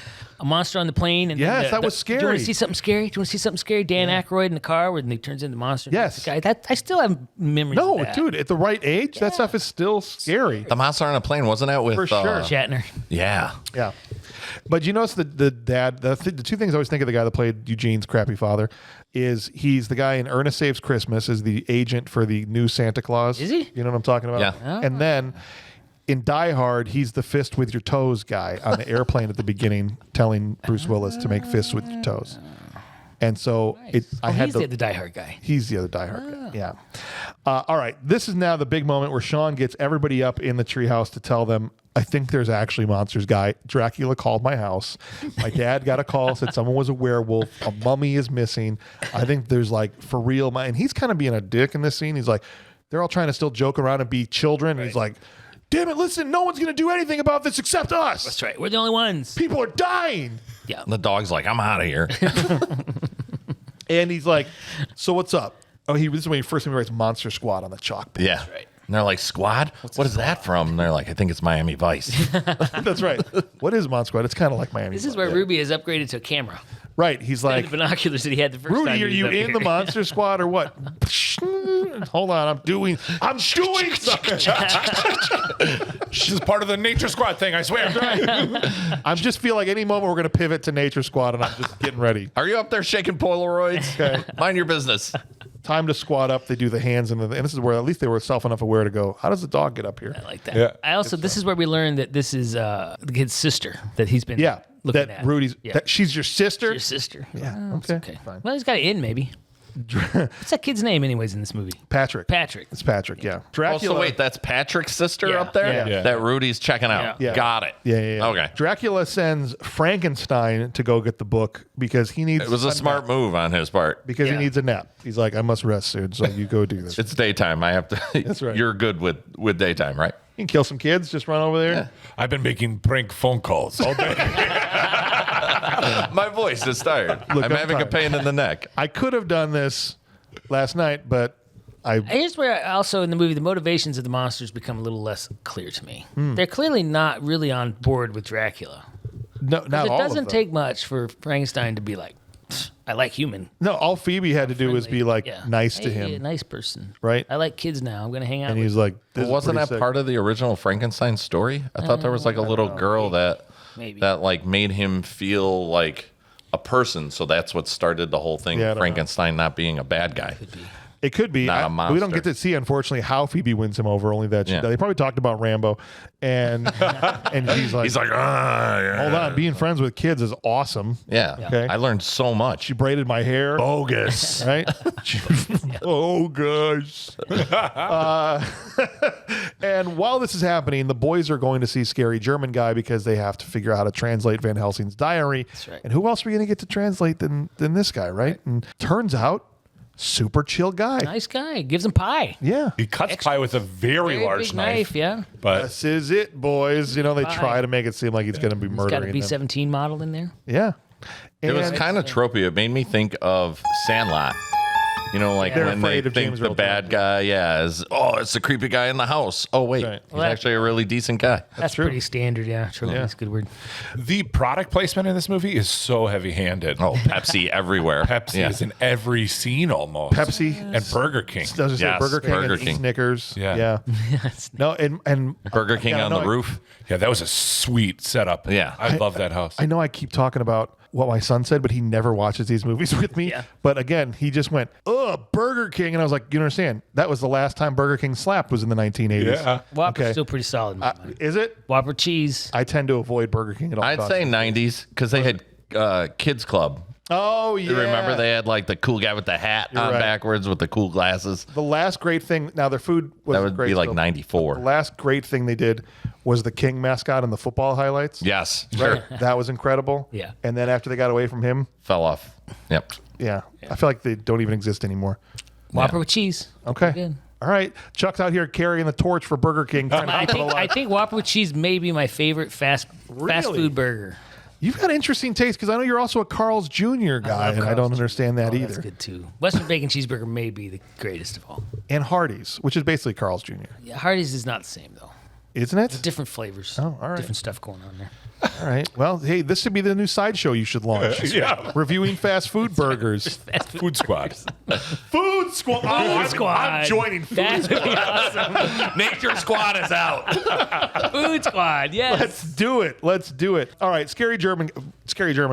monster on the plane. And Yes, then that was Do you want scary. to see something scary? Do you want to see something scary? Dan Aykroyd in the car where he turns into the monster. Yes. The guy. That I still have memories. No, of that. dude, at the right age, that stuff is still scary. The Monster on a Plane, wasn't that with... For sure. Shatner. Yeah. Yeah. But you notice the dad, the two things I always think of the guy that played Eugene's crappy father is he's the guy in Ernest Saves Christmas, is the agent for the new Santa Claus. Is he? You know what I'm talking about? Yeah. And then in Die Hard, he's the fist with your toes guy on the airplane at the beginning, telling Bruce Willis to make fists with your toes. And so I had He's the Die Hard guy. He's the other diehard guy. Yeah. All right. This is now the big moment where Sean gets everybody up in the treehouse to tell them, I think there's actually monsters, guy. Dracula called my house. My dad got a call, said someone was a werewolf. A mummy is missing. I think there's like, for real. And he's kind of being a dick in this scene. He's like, they're all trying to still joke around and be children. And he's like, damn it, listen, no one's going to do anything about this except us. That's right. We're the only ones. People are dying. Yeah. The dog's like, I'm out of here. And he's like, so what's up? Oh, this is when he first writes Monster Squad on the chalkboard. Yeah. right. And they're like, Squad? What is that from? And they're like, I think it's Miami Vice. That's right. What is Monster Squad? It's kind of like Miami. This is Vice. where Ruby has upgraded to a camera. Right. He's And like, the binoculars that he had the first time. Rudy, are he was you up in here. the Monster Squad or what? Hold on, I'm doing something. She's part of the Nature Squad thing, I swear. I just feel like any moment we're going to pivot to Nature Squad, and I'm just getting ready. Are you up there shaking Polaroids? Okay. Mind your business. Time to squat up. They do the hands, and this is where at least they were self enough aware to go, how does the dog get up here? I like that. Yeah. I also, this is where we learned that this is the kid's sister that he's been Yeah. looking That at. Rudy's, Yeah. that she's your sister? Your sister. Yeah, Oh, it's okay, fine. Well, he's got an in, maybe. What's that kid's name, anyways, in this movie? Patrick. Patrick. It's Patrick, yeah. Oh, Dracula. so wait, that's Patrick's sister Yeah. up there? Yeah. Yeah. That Rudy's checking out. Yeah. Got it. Yeah. Okay. Dracula sends Frankenstein to go get the book because he needs It was a smart nap. move on his part. Because he Yeah. needs a nap. He's like, I must rest soon, so you go do this. It's daytime. I have to. That's right. You're good with daytime, right? You can kill some kids, just run over there. I've been making prank phone calls all day. My voice is tired. Look, I'm I'm having tired. a pain in the neck. I could have done this last night, but Here's where also in the movie, the motivations of the monsters become a little less clear to me. Hmm. They're clearly not really on board with Dracula. not It all of doesn't them. take much for Frankenstein to be like, I like human. No, all Phoebe had to do was be like Yeah. nice to Hey, him, nice person. right? I like kids now. I'm going to hang out And with he's like, this But wasn't that part of the original Frankenstein story? I thought there was like a little girl Maybe. that like made him feel like a person. So that's what started the whole thing. Yeah, I don't know. Frankenstein not being a bad guy. It could be. Not a We don't monster. get to see, unfortunately, how Phoebe wins him over. Only that Yeah. they probably talked about Rambo, and and he's like, Yeah. hold on, being friends with kids is awesome. Yeah. Okay. I learned so much. She braided my hair. Bogus. Right? Oh, gosh. And while this is happening, the boys are going to see Scary German Guy because they have to figure out how to translate Van Helsing's diary. That's right. And who else are we going to get to translate than this guy, right? And turns out, super chill guy. Nice guy. Gives him pie. Yeah. He cuts pie with a very large big knife. yeah. But This is it, boys. You know, they Bye. try to make it seem like he's going to be He's got a murdering them. B-17 model in there. Yeah. It was And- kind of tropey. It made me think of Sandlot. You know, like They're when they afraid of think James the Earl bad Jones. guy, it's the creepy guy in the house. Oh, wait. Right. He's actually a really decent guy. That's pretty standard, yeah. Trophy is a good word. the product placement in this movie is so heavy-handed. Oh, Pepsi everywhere. Pepsi Yeah. is in every scene almost. Pepsi. And Burger King. Does it say Yes, Burger King Burger and King. Snickers? Yeah. No, and Burger King Yeah, on no, the I- roof. Yeah, that was a sweet setup. Yeah. I love that house. I know I keep talking about what my son said, but he never watches these movies with me. Yeah. But again, he just went, Burger King. And I was like, you understand, that was the last time Burger King slapped was in the 1980s. Yeah. Whopper's Okay. still pretty solid in my mind. Is it? Whopper cheese. I tend to avoid Burger King at all I'd costs. say 90s because they had Kids Club. Oh, yeah. You remember they had like the cool guy with the hat on right. backwards with the cool glasses? The last great thing, now their food was That would great be like still. 94. The last great thing they did was the King mascot in the football highlights. Yes, sure. Right. That was incredible. Yeah. And then after they got away from him, Fell off. Yep. yeah. I feel like they don't even exist anymore. Whopper with cheese. Okay. Good. All right, Chuck's out here carrying the torch for Burger King. I think Whopper with cheese may be my favorite fast food burger. You've got interesting taste because I know you're also a Carl's Jr. guy, and I don't understand that either. That's good too. Western bacon cheeseburger may be the greatest of all. And Hardee's, which is basically Carl's Jr. Yeah, Hardee's is not the same though. Isn't it? Different flavors. Oh, all right. Different stuff going on there. All right. Well, hey, this should be the new sideshow you should launch. Yeah. Reviewing fast food burgers. Food Squad. Food Squad. Food Squad. I'm joining Food That would be awesome. Nature Squad is out. Food Squad. Yes. Let's do it. Let's do it. All right. Scary German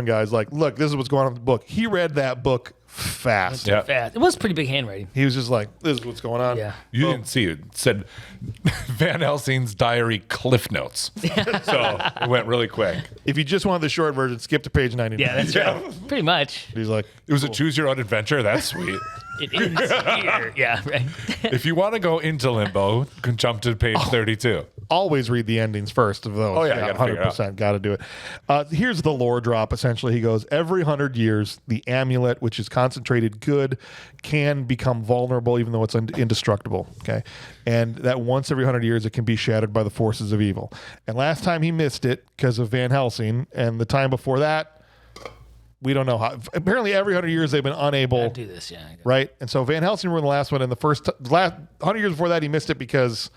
guy's like, look, this is what's going on in the book. He read that book fast. Yeah. Fast. It was pretty big handwriting. He was just like, this is what's going on. Yeah. You didn't see it. It said Van Helsing's diary cliff notes. So it went really quick. If you just want the short version, skip to page 99. Yeah, that's right. Pretty much. He's like, It was a choose your own adventure. That's sweet. It ends here. Yeah, right. If you want to go into limbo, you can jump to page 32. always read the endings first of those. Oh, yeah, you gotta figure it out. 100%. Got to do it. Here's the lore drop. Essentially, he goes, every 100 years, the amulet, which is concentrated good, can become vulnerable, even though it's indestructible. Okay. And that once every 100 years, it can be shattered by the forces of evil. And last time he missed it because of Van Helsing. And the time before that, we don't know how. Apparently, every 100 years, they've been unable. Do this, yeah. Right. And so Van Helsing ruined the last one. And the last 100 years before that, he missed it because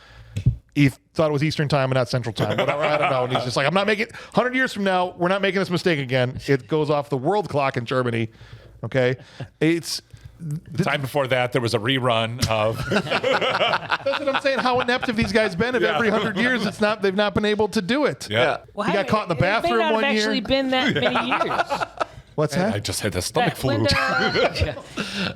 he thought it was Eastern time and not Central time. Whatever, I don't know. And he's just like, I'm not making 100 years from now. We're not making this mistake again. It goes off the world clock in Germany. Okay. It's The time before that, there was a rerun of. that's what I'm saying. How inept have these guys been? If every 100 years, they've not been able to do it. Yeah. Well, He got caught in the bathroom it may not one have year. actually been that many years. What's that? I just had the stomach When, flu.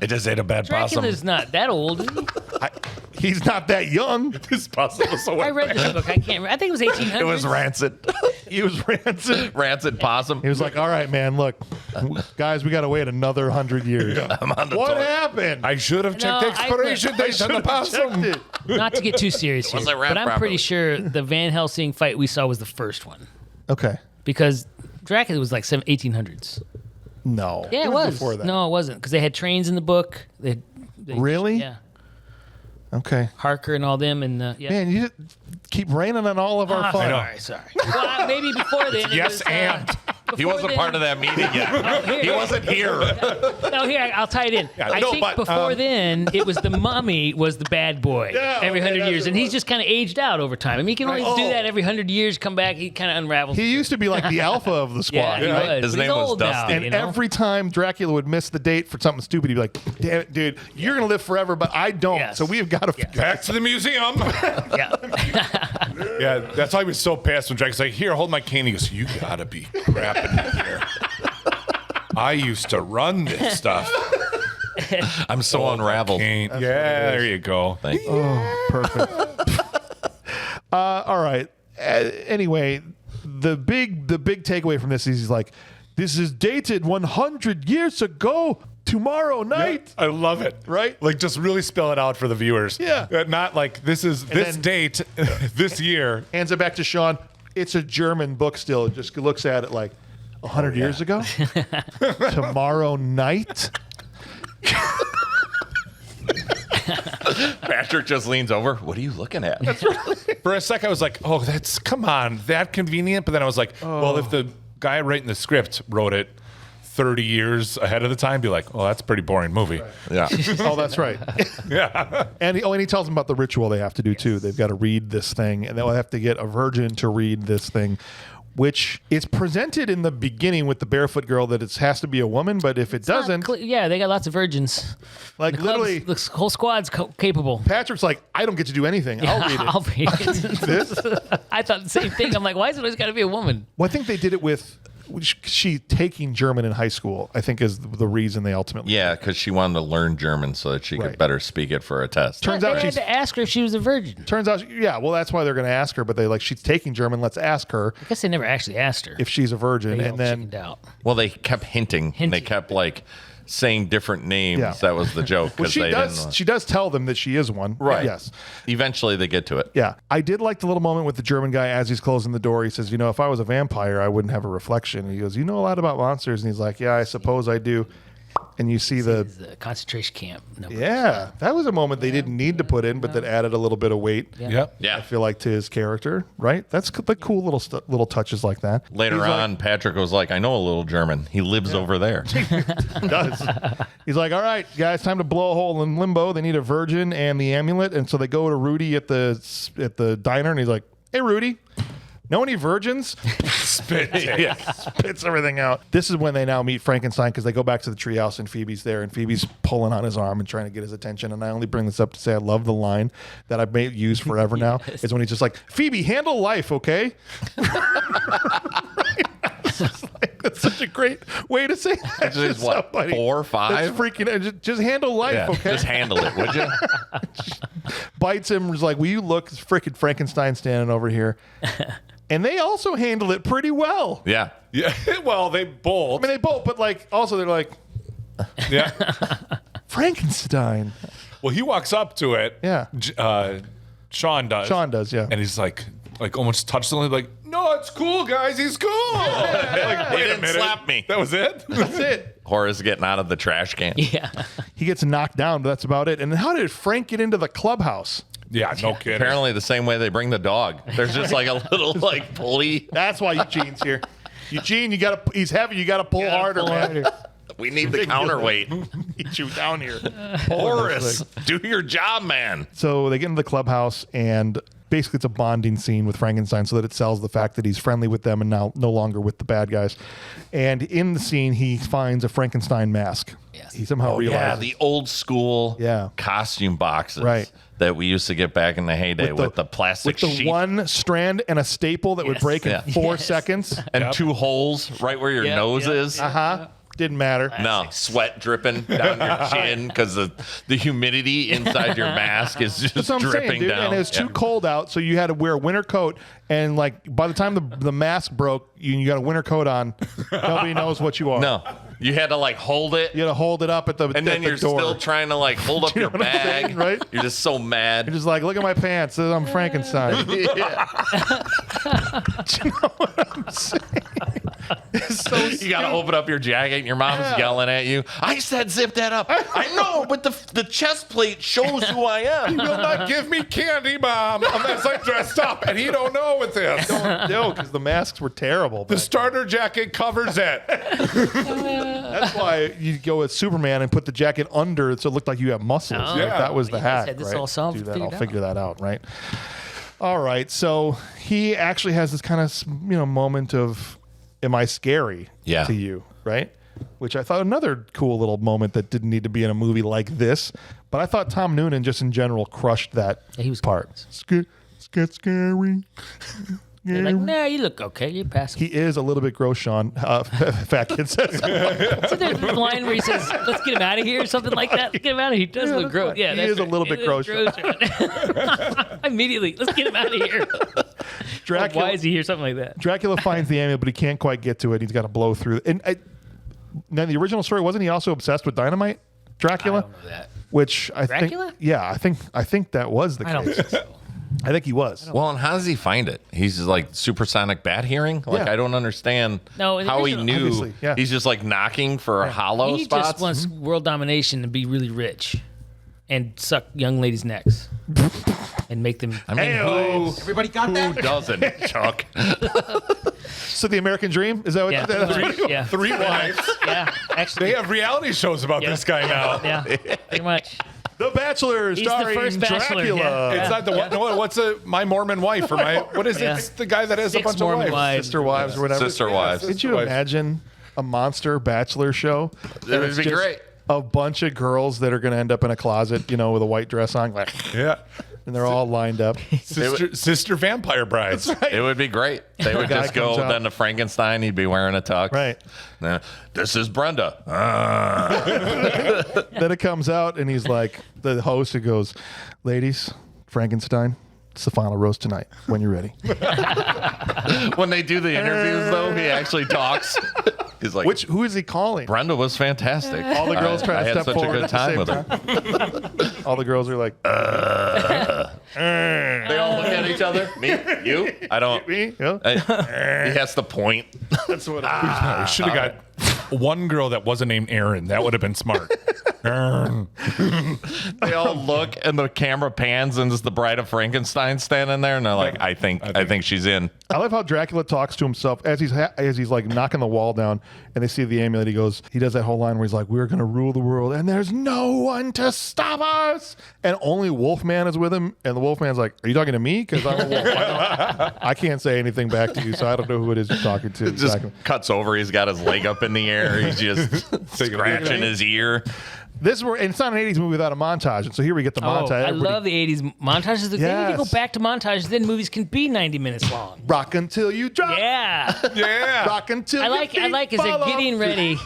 I just ate a bad possum. Dracula's not that old. Is he? He's not that young. It's possible. So I read this book. I can't remember. I think it was 1800s. It was rancid. He was rancid. Rancid possum. He was like, all right, man, look, guys, we got to wait another 100 years. I'm on the What toilet. happened? I should have checked the No, I- expiration date on the Should've possum. checked it. Not to get too serious here, wasn't wrapped but I'm properly. pretty sure the Van Helsing fight we saw was the first one Okay. because Dracula was like 1800s. No. Yeah, it was. Before that. No, it wasn't because they had trains in the book. They Really? Yeah, Okay. Harker and all them, and yeah. Man, you keep raining on all of our fun. Sorry. Well, maybe before then. Yes, and. He wasn't part of that meeting yet. He wasn't here. No, here I'll tie it in. I no, think but, before then, it was the mummy was the bad boy every 100 years, and he's just kind of aged out over time. I mean, he can only do that every 100 years. Come back, he kind of unravels. He used to be like the alpha of the yeah, squad. he right? was. His But he's name was old now, Dusty. And you know? every time Dracula would miss the date for something stupid, he'd be like, damn it, dude, you're going to live forever, but I don't. Yes. So we have got to Back to the museum. yeah. Yeah, that's why he was so pissed when Drake's like, here, hold my cane. He goes, you gotta be crapping in here. I used to run this stuff. I'm so unraveled. Cane. Yeah, there you go. Thank you. Oh, perfect. All right. Anyway, the big takeaway from this is he's like, this is dated 100 years ago tomorrow night. I love it. Right? Like, just really spell it out for the viewers. Yeah. Not like, this is this then- date, this year. Hands it back to Sean. It's a German book still. It just looks at it like 100 years ago. Tomorrow night. Patrick just leans over. What are you looking at? For a sec, I was like, oh, come on, that convenient. But then I was like, well, if the guy writing the script wrote it 30 years ahead of the time, be like, well, that's a pretty boring movie. Yeah. Oh, that's right. Yeah. And he tells them about the ritual they have to do too. They've got to read this thing, and they'll have to get a virgin to read this thing, which is presented in the beginning with the barefoot girl that it has to be a woman, but if it doesn't, Yeah, they got lots of virgins. like The club's- literally, the whole squad's capable. Patrick's like, I don't get to do anything. I'll read it. I'll read it. This? I thought the same thing. I'm like, why is it always got to be a woman? Well, I think they did it with she taking German in high school, I think is the reason they ultimately. Yeah, because she wanted to learn German so that she Right. could better speak it for a test. Turns they out had she's. to ask her if she was a virgin. Turns out, yeah. Well, that's why they're going to ask her. But they like she's taking German. Let's ask her I guess they never actually asked her. if she's a virgin, They all and then chickened out. Well, they kept hinting. And they kept like saying different names. Yeah. That was the joke. well, 'cause she they does. didn't. She does tell them that she is one. Right. Yes. Eventually, they get to it. Yeah. I did like the little moment with the German guy as he's closing the door. He says, if I was a vampire, I wouldn't have a reflection. And he goes, you know a lot about monsters? And he's like, yeah, I suppose I do. and you see the The concentration camp. No, yeah, that was a moment they didn't need to put in, but that added a little bit of weight. Yep. Yeah. I feel like to his character, right? That's the cool little touches like that. Later He's on, Patrick was like, I know a little German. He lives over there. does. He's like, all right, guys, time to blow a hole in limbo. They need a virgin and the amulet, and so they go to Rudy at the diner, and he's like, hey, Rudy. Know any virgins? Spits everything out. This is when they now meet Frankenstein because they go back to the treehouse and Phoebe's there and Phoebe's pulling on his arm and trying to get his attention. And I only bring this up to say I love the line that I've made use forever now. Is when he's just like, Phoebe, handle life, okay? That's such a great way to say that. Just what, somebody. 4 or 5? That's freaking. Just handle life, Yeah, okay? just handle it, would you? Bites him. Was like, will you look? It's freaking Frankenstein standing over here. And they also handle it pretty well. Yeah. Yeah. Well, they both. I mean, they both, but like, also they're like, Yeah. Frankenstein. Well, he walks up to it. Yeah. Sean does. Sean does, yeah. And he's like almost touched something like, no, it's cool, guys. He's cool. Like, wait a didn't minute. slap me. That was it? That's it. Horace getting out of the trash can. Yeah. He gets knocked down, but that's about it. And how did Frank get into the clubhouse? Yeah, no kidding. Apparently the same way they bring the dog. There's just like a little like pulley. That's why Eugene's here. Eugene, he's heavy. You got to pull harder, man. We need the counterweight. Get you down here. Horace, do your job, man. So they get into the clubhouse, and basically it's a bonding scene with Frankenstein so that it sells the fact that he's friendly with them and now no longer with the bad guys. And in the scene, he finds a Frankenstein mask. Yes. He somehow Yeah, realizes. the old school costume boxes Right. that we used to get back in the heyday with the plastic with the sheet one strand and a staple that would Yes. break in Yeah. 4 seconds. and 2 holes right where your Yep, nose yep, is. yep. Didn't matter. No, sweat dripping down your chin because the humidity inside your mask is just That's what I'm dripping saying, dude. down. And it was too Yeah. cold out, so you had to wear a winter coat. And like by the time the mask broke, you got a winter coat on. Nobody knows what you are. No, you had to like hold it, You had to hold it up at the and then you're door. still trying to like hold up you your know what I'm bag. saying, right? You're just so mad. You're just like, look at my pants. I'm Frankenstein. Do you know what I'm saying? It's so You got to open up your jacket, and your mom's yelling at you. I said zip that up. I know, but the chest plate shows who I am. You'll not give me candy, Mom, unless I dressed up, and he don't know with this. No, because the masks were terrible. The starter jacket covers it. That's why you go with Superman and put the jacket under it so it looked like you have muscles. Oh, Like, that was the you guys hack. had this right? all solved, Do that. figured I'll out. figure that out, right? All right. So he actually has this kind of moment of, am I scary Yeah. to you, right? Which I thought another cool little moment that didn't need to be in a movie like this. But I thought Tom Noonan just in general crushed that Yeah, he was part. Get scary. They're like, nah, you look okay. You're passing. He is a little bit gross, Sean. Fat kid says. So there's a line where he says, let's get him out of here or something like that. Let's get him out of here. He does look gross. Yeah, He that's is a right. little bit He gross. Immediately, let's get him out of here. Dracula, Why is he here? Something like that. Dracula finds the amulet, but he can't quite get to it. He's got to blow through. And now the original story, wasn't he also obsessed with dynamite, Dracula? I don't know that. Which I Dracula? think, yeah, I think that was the I don't case. think so. I think he was. Well, and how does he find it? He's just like supersonic bat hearing. Like Yeah. I don't understand No, in the how he original- knew. Obviously, yeah. He's just like knocking for hollow He spots. just wants world domination and be really rich and suck young ladies' necks and make them. I mean, Everybody got who that? doesn't, Chuck? So the American Dream is that what? Yeah, that's what- yeah, Three wives. yeah. Actually, They have reality shows about Yeah. this guy now. yeah, pretty much. The Bachelor, He's the starring first Bachelor, Dracula. yeah. It's not the one. No, what's my Mormon wife or my what is it? Yeah. It's the guy that has 6 a bunch Mormon of wives. Sister Wives or whatever. Sister Wives. Did you Wives. imagine a monster Bachelor show? It would It's be just great. A bunch of girls that are going to end up in a closet, with a white dress on, like, Yeah, and they're all lined up. sister vampire brides. It would be great. They would guy just go comes out. then to Frankenstein. He'd be wearing a tux. Right. This is Brenda. Then it comes out, and he's like, the host, who goes, "Ladies, Frankenstein, it's the final roast tonight. When you're ready." When they do the interviews, though, he actually talks. He's like, Who is he calling? Brenda was fantastic. All the girls try I to had step such a forward good at the time same with her. All the girls are like, They all look at each other. Me, you. I don't. "Me? Yeah, He has to point. that's what." Should have got one girl that wasn't named Aaron. That would have been smart. They all look, and the camera pans, and it's the bride of Frankenstein standing there, and they're like, I think she's in. I love how Dracula talks to himself as he's like knocking the wall down, and they see the amulet. He does that whole line where he's like, "We're gonna rule the world, and there's no one to stop us." And only Wolfman is with him, and the Wolfman's like, "Are you talking to me? Because I'm a wolf. I can't say anything back to you, so I don't know who it is you're talking to." It just cuts over. He's got his leg up in the air. He's just scratching his ear. And it's not an 80s movie without a montage, and so here we get the montage. I love the 80s montages. They need to go back to montages, then movies can be 90 minutes long. Rock until you drop. Yeah. Rock until I like as they're getting ready.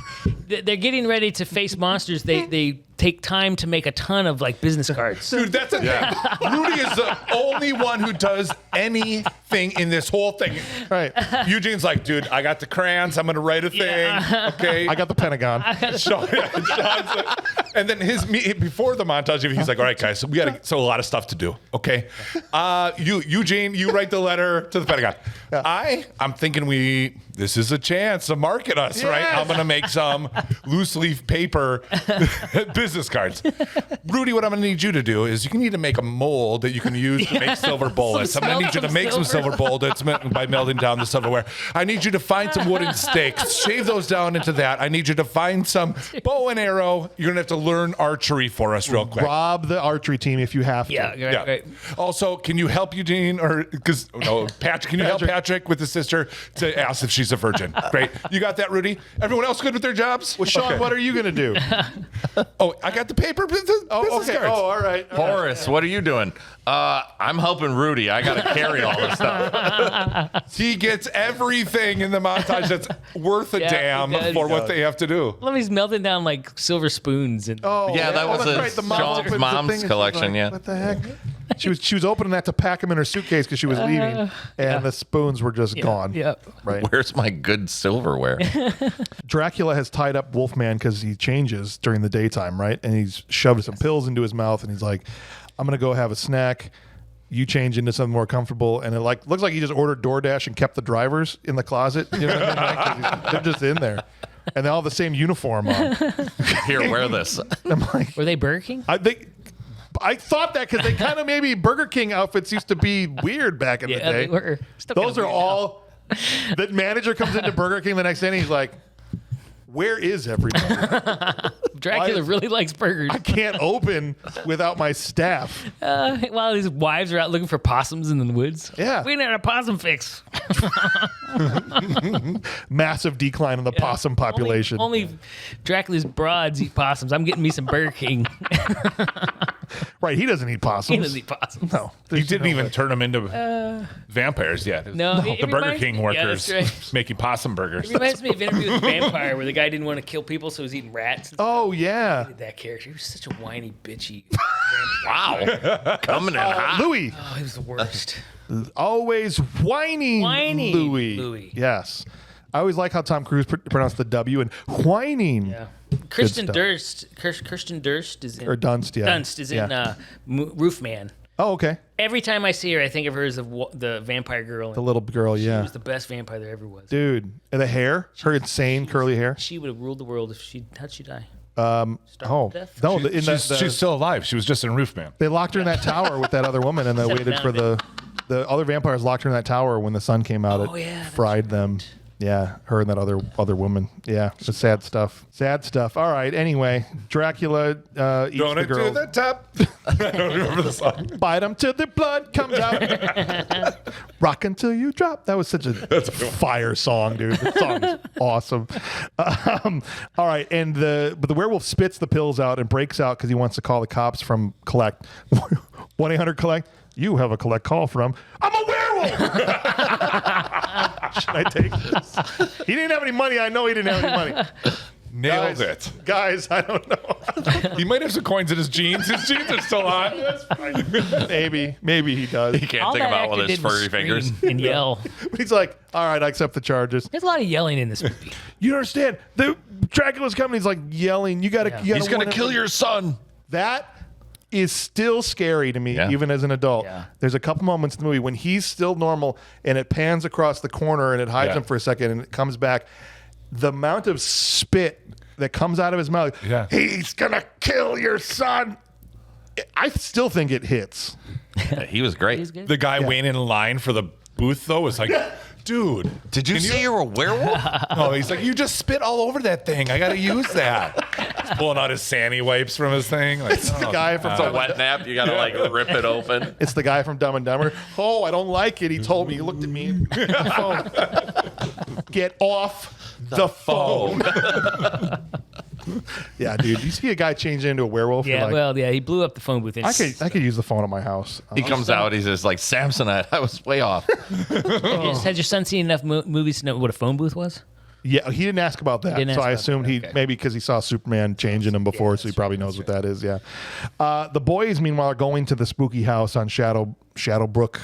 They're getting ready to face monsters. They take time to make a ton of like business cards. Dude, that's a thing. Rudy is the only one who does anything in this whole thing. Right. Eugene's like, dude, I got the crayons. I'm going to write a thing. Okay. I got the Pentagon. Sean's like, and then before the montage, he's like, all right, guys, we got a lot of stuff to do. Okay. Eugene, you write the letter to the Pentagon. Yeah. I'm thinking this is a chance to market us, right? I'm going to make some loose leaf paper business cards. Rudy, what I'm going to need you to do is you need to make a mold that you can use to make silver bullets. I'm going to need you to make some silver bullets by melting down the silverware. I need you to find some wooden stakes, shave those down into that. I need you to find some bow and arrow. You're going to have to learn archery for us real quick. Rob the archery team if you have to. Yeah. Right. Also, can you help Eugene Patrick? Can you help Patrick with his sister to ask if she's a virgin? Great. You got that, Rudy? Everyone else good with their jobs? Well, Sean, what are you going to do? I got the paper business cards. Oh, all right. Horace, what are you doing? I'm helping Rudy. I got to carry all this stuff. He gets everything in the montage that's worth a damn for what they have to do. Love he's melting down like silver spoons and That was Sean's mom's collection. Yeah. What the heck? She was opening that to pack them in her suitcase because she was leaving, and the spoons were just gone. Yep. Right. Where's my good silverware? Dracula has tied up Wolfman because he changes during the daytime, right? And he's shoved some pills into his mouth, and he's like, "I'm gonna go have a snack. You change into something more comfortable." And it looks like he just ordered DoorDash and kept the drivers in the closet. You know what I mean? They're just in there, and they all have the same uniform on. Here, wear this. I'm like, were they Burger King? I thought that because they kind of maybe Burger King outfits used to be weird back in the day. They were. Those are all. The manager comes into Burger King the next day and he's like, "Where is everybody? Dracula really likes burgers." I can't open without my staff." While his wives are out looking for possums in the woods. Yeah. We need a possum fix. Massive decline in the possum population. Only Dracula's broads eat possums. I'm getting me some Burger King. Right, he doesn't eat possums. He doesn't eat possums. No, He didn't even turn them into vampires yet. No, the Burger King workers that's making possum burgers. It reminds me of Interview with the Vampire, where the guy didn't want to kill people, so he was eating rats. Oh yeah, That character, he was such a whiny, bitchy. Wow. Coming in hot. Louis. Oh, he was the worst. Always whining Louis. Yes. I always like how Tom Cruise pronounced the W and whining. Yeah. Kirsten stuff. Durst is in. Or Dunst, yeah. Dunst is in Roofman. Oh, okay. Every time I see her, I think of her as the vampire girl. The little girl, She yeah. was the best vampire there ever was. Dude, and the hair, her insane curly hair. She would have ruled the world if how'd she die? No, She's still alive. She was just in Roofman. they locked her in that tower with that other woman, and they waited for the other vampires locked her in that tower when the sun came out. It fried them. Yeah, her and that other woman. Yeah, it's sad stuff. Sad stuff. All right. Anyway, Dracula eats Going the girls. to the top. I don't remember the song. Bite them till the blood comes out. Rock until you drop. That was such a fire song, dude. The song is awesome. All right, and the werewolf spits the pills out and breaks out because he wants to call the cops from Collect. 1-800-COLLECT. You have a collect call from. I'm a werewolf. Should I take this? He didn't have any money. I know he didn't have any money. Nailed it. Guys, I don't know. He might have some coins in his jeans. His jeans are still on. That's fine. Maybe he does. He can't All think that about with actor his did was furry fingers. scream and yell. He's like, all right, I accept the charges. There's a lot of yelling in this movie. You don't understand. The Dracula's coming. He's like yelling. You gotta. He's going to kill your son. That is still scary to me, even as an adult. Yeah. There's a couple moments in the movie when he's still normal and it pans across the corner and it hides him for a second and it comes back. the amount of spit that comes out of his mouth. Yeah. He's gonna kill your son. I still think it hits. He was great. He's good. The guy waiting in line for the booth though was like, dude, Did you say you were a werewolf? no, he's like, you just spit all over that thing. I got to use that. He's pulling out his sandy wipes from his thing. Like, It's the guy from It's a wet nap. You got to like rip it open. It's the guy from Dumb and Dumber. Oh, I don't like it. He told me. He looked at me. Get off the phone. Yeah, dude. You see a guy change into a werewolf? Yeah, you're like, he blew up the phone booth. I could use the phone at my house. He comes out. He's just like Samsonite. I was way off. Had your son seen enough movies to know what a phone booth was? Yeah, he didn't ask about that, Didn't so ask I about assumed that, he okay. maybe because he saw Superman changing him before, so he probably knows what that is. Yeah. The boys, meanwhile, are going to the spooky house on Shadowbrook,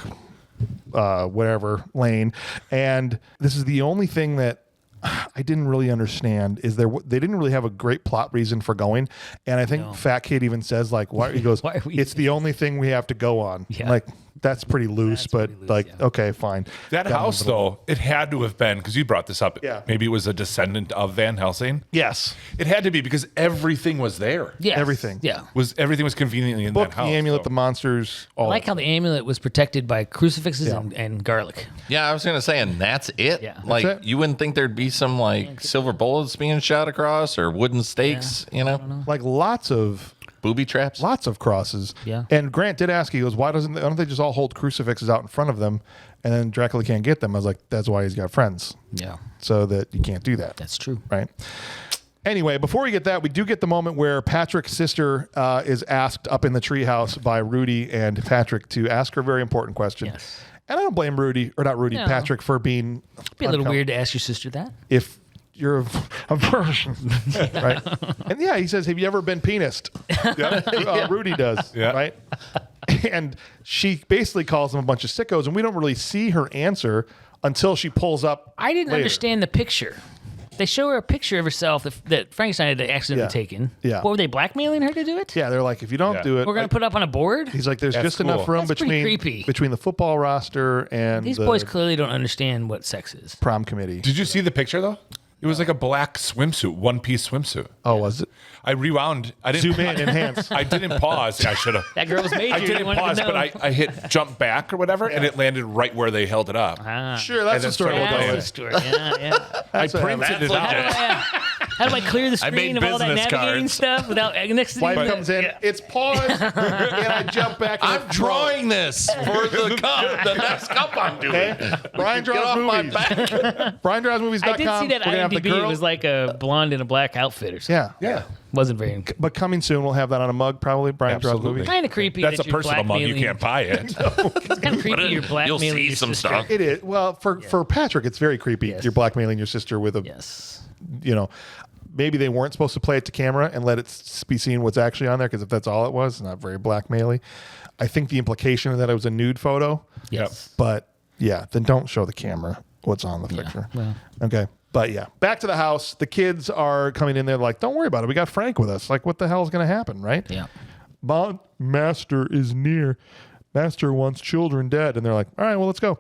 whatever lane, and this is the only thing that I didn't really understand is they didn't really have a great plot reason for going, and I think Fat Kid even says like, "Why?" He goes, Why are we "It's the only thing we have to go on." Yeah. Like that's pretty loose, but pretty loose, like yeah. okay, fine. that house though, it had to have been, because you brought this up. Yeah. Maybe it was a descendant of Van Helsing. Yes, It had to be because everything was there. Yes. Everything. Yeah. Everything was conveniently in book, that house. the amulet, so. the monsters. All I like how the amulet was protected by crucifixes and garlic. Yeah, I was gonna say, and that's it. Yeah. Like That's it. you wouldn't think there'd be some like silver bullets being shot across or wooden stakes. You know, like lots of booby traps. crosses. Yeah. And Grant did ask, he goes, why don't they just all hold crucifixes out in front of them and then Dracula can't get them? I was like, that's why he's got friends. Yeah, So that you can't do that. that's true. Right. Anyway, before we get that, we do get the moment where Patrick's sister is asked up in the treehouse by Rudy and Patrick to ask her a very important question. Yes. And I don't blame No. Patrick for being It'd be a little weird to ask your sister that. if you're a virgin, right? And yeah, he says, "Have you ever been penised?" Rudy does, Yeah. right? And she basically calls him a bunch of sickos, and we don't really see her answer until she pulls up. I didn't later. understand the picture. They show her a picture of herself that Frankenstein had accidentally Yeah. taken. Yeah. What, were they blackmailing her to do it? Yeah, they're like, if you don't Yeah. do it, We're going like- to put up on a board? he's like, there's That's just enough cool. room That's pretty between creepy. between the football roster and These the boys clearly don't understand what sex is. prom committee. Did you see the picture though? It was like a black swimsuit, one-piece swimsuit. Oh, was it? I rewound. I didn't Zoom in, enhance. I didn't pause. I should have. That girl was major. I You didn't wanted pause, to know. but I hit jump back or whatever, and it landed right where they held it up. Sure, that's And the then story. started we're That's going. the story. Yeah. I That's what printed happens. it out. How do I clear the I made screen of all that business navigating cards. stuff without next to Wife the comes in. It's paused, and I jump back. And I'm it's drawing this for the cup. The next cup I'm doing. Okay. Brian Get draws off my movies. back. BrianDrawsMovies.com. I did see that We're gonna have the IMDb. It girl. was like a blonde in a black outfit or something. Yeah. Wasn't very But coming soon, we'll have that on a mug, probably. Brian Draws Absolutely. Movies. kind of creepy. That's that a you're personal mug. You blackmailing- can't buy it. It's kind of creepy. You're blackmailing You'll see your some sister. stuff. It is. Well, for Patrick, it's very creepy. Yes. You're blackmailing your sister with a, Yes. you know, maybe they weren't supposed to play it to camera and let it be seen what's actually on there, because if that's all it was, not very blackmaily. I think the implication of that it was a nude photo, Yes. but yeah, then don't show the camera what's on the picture. well. Okay. But yeah, back to the house. The kids are coming in there like, don't worry about it. We got Frank with us. Like, what the hell is going to happen, right? Yeah. Master is near. Master wants children dead. And they're like, all right, well, let's go.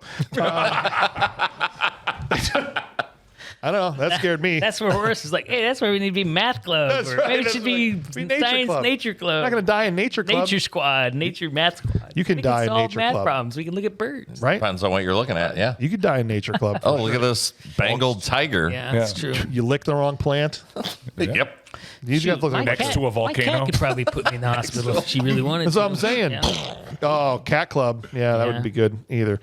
I don't know. That scared me. That's where Horace is like, hey, that's where we need to be math club. That's or right. maybe it That's should be right. Be science nature club. I'm not going to die in nature club. Nature squad, nature math squad. You can we die in solve nature math club. problems. We can look at birds. Right? Depends on what you're looking at. Yeah. You could die in nature club. Oh, look at this Bengal tiger. Yeah, that's true. You licked the wrong plant. Yep. You just got to look My at Next cat- to a My volcano. cat could probably put me in the hospital if she really wanted That's to. what I'm saying. Yeah. Oh, cat club. Yeah, that Yeah. wouldn't be good either. You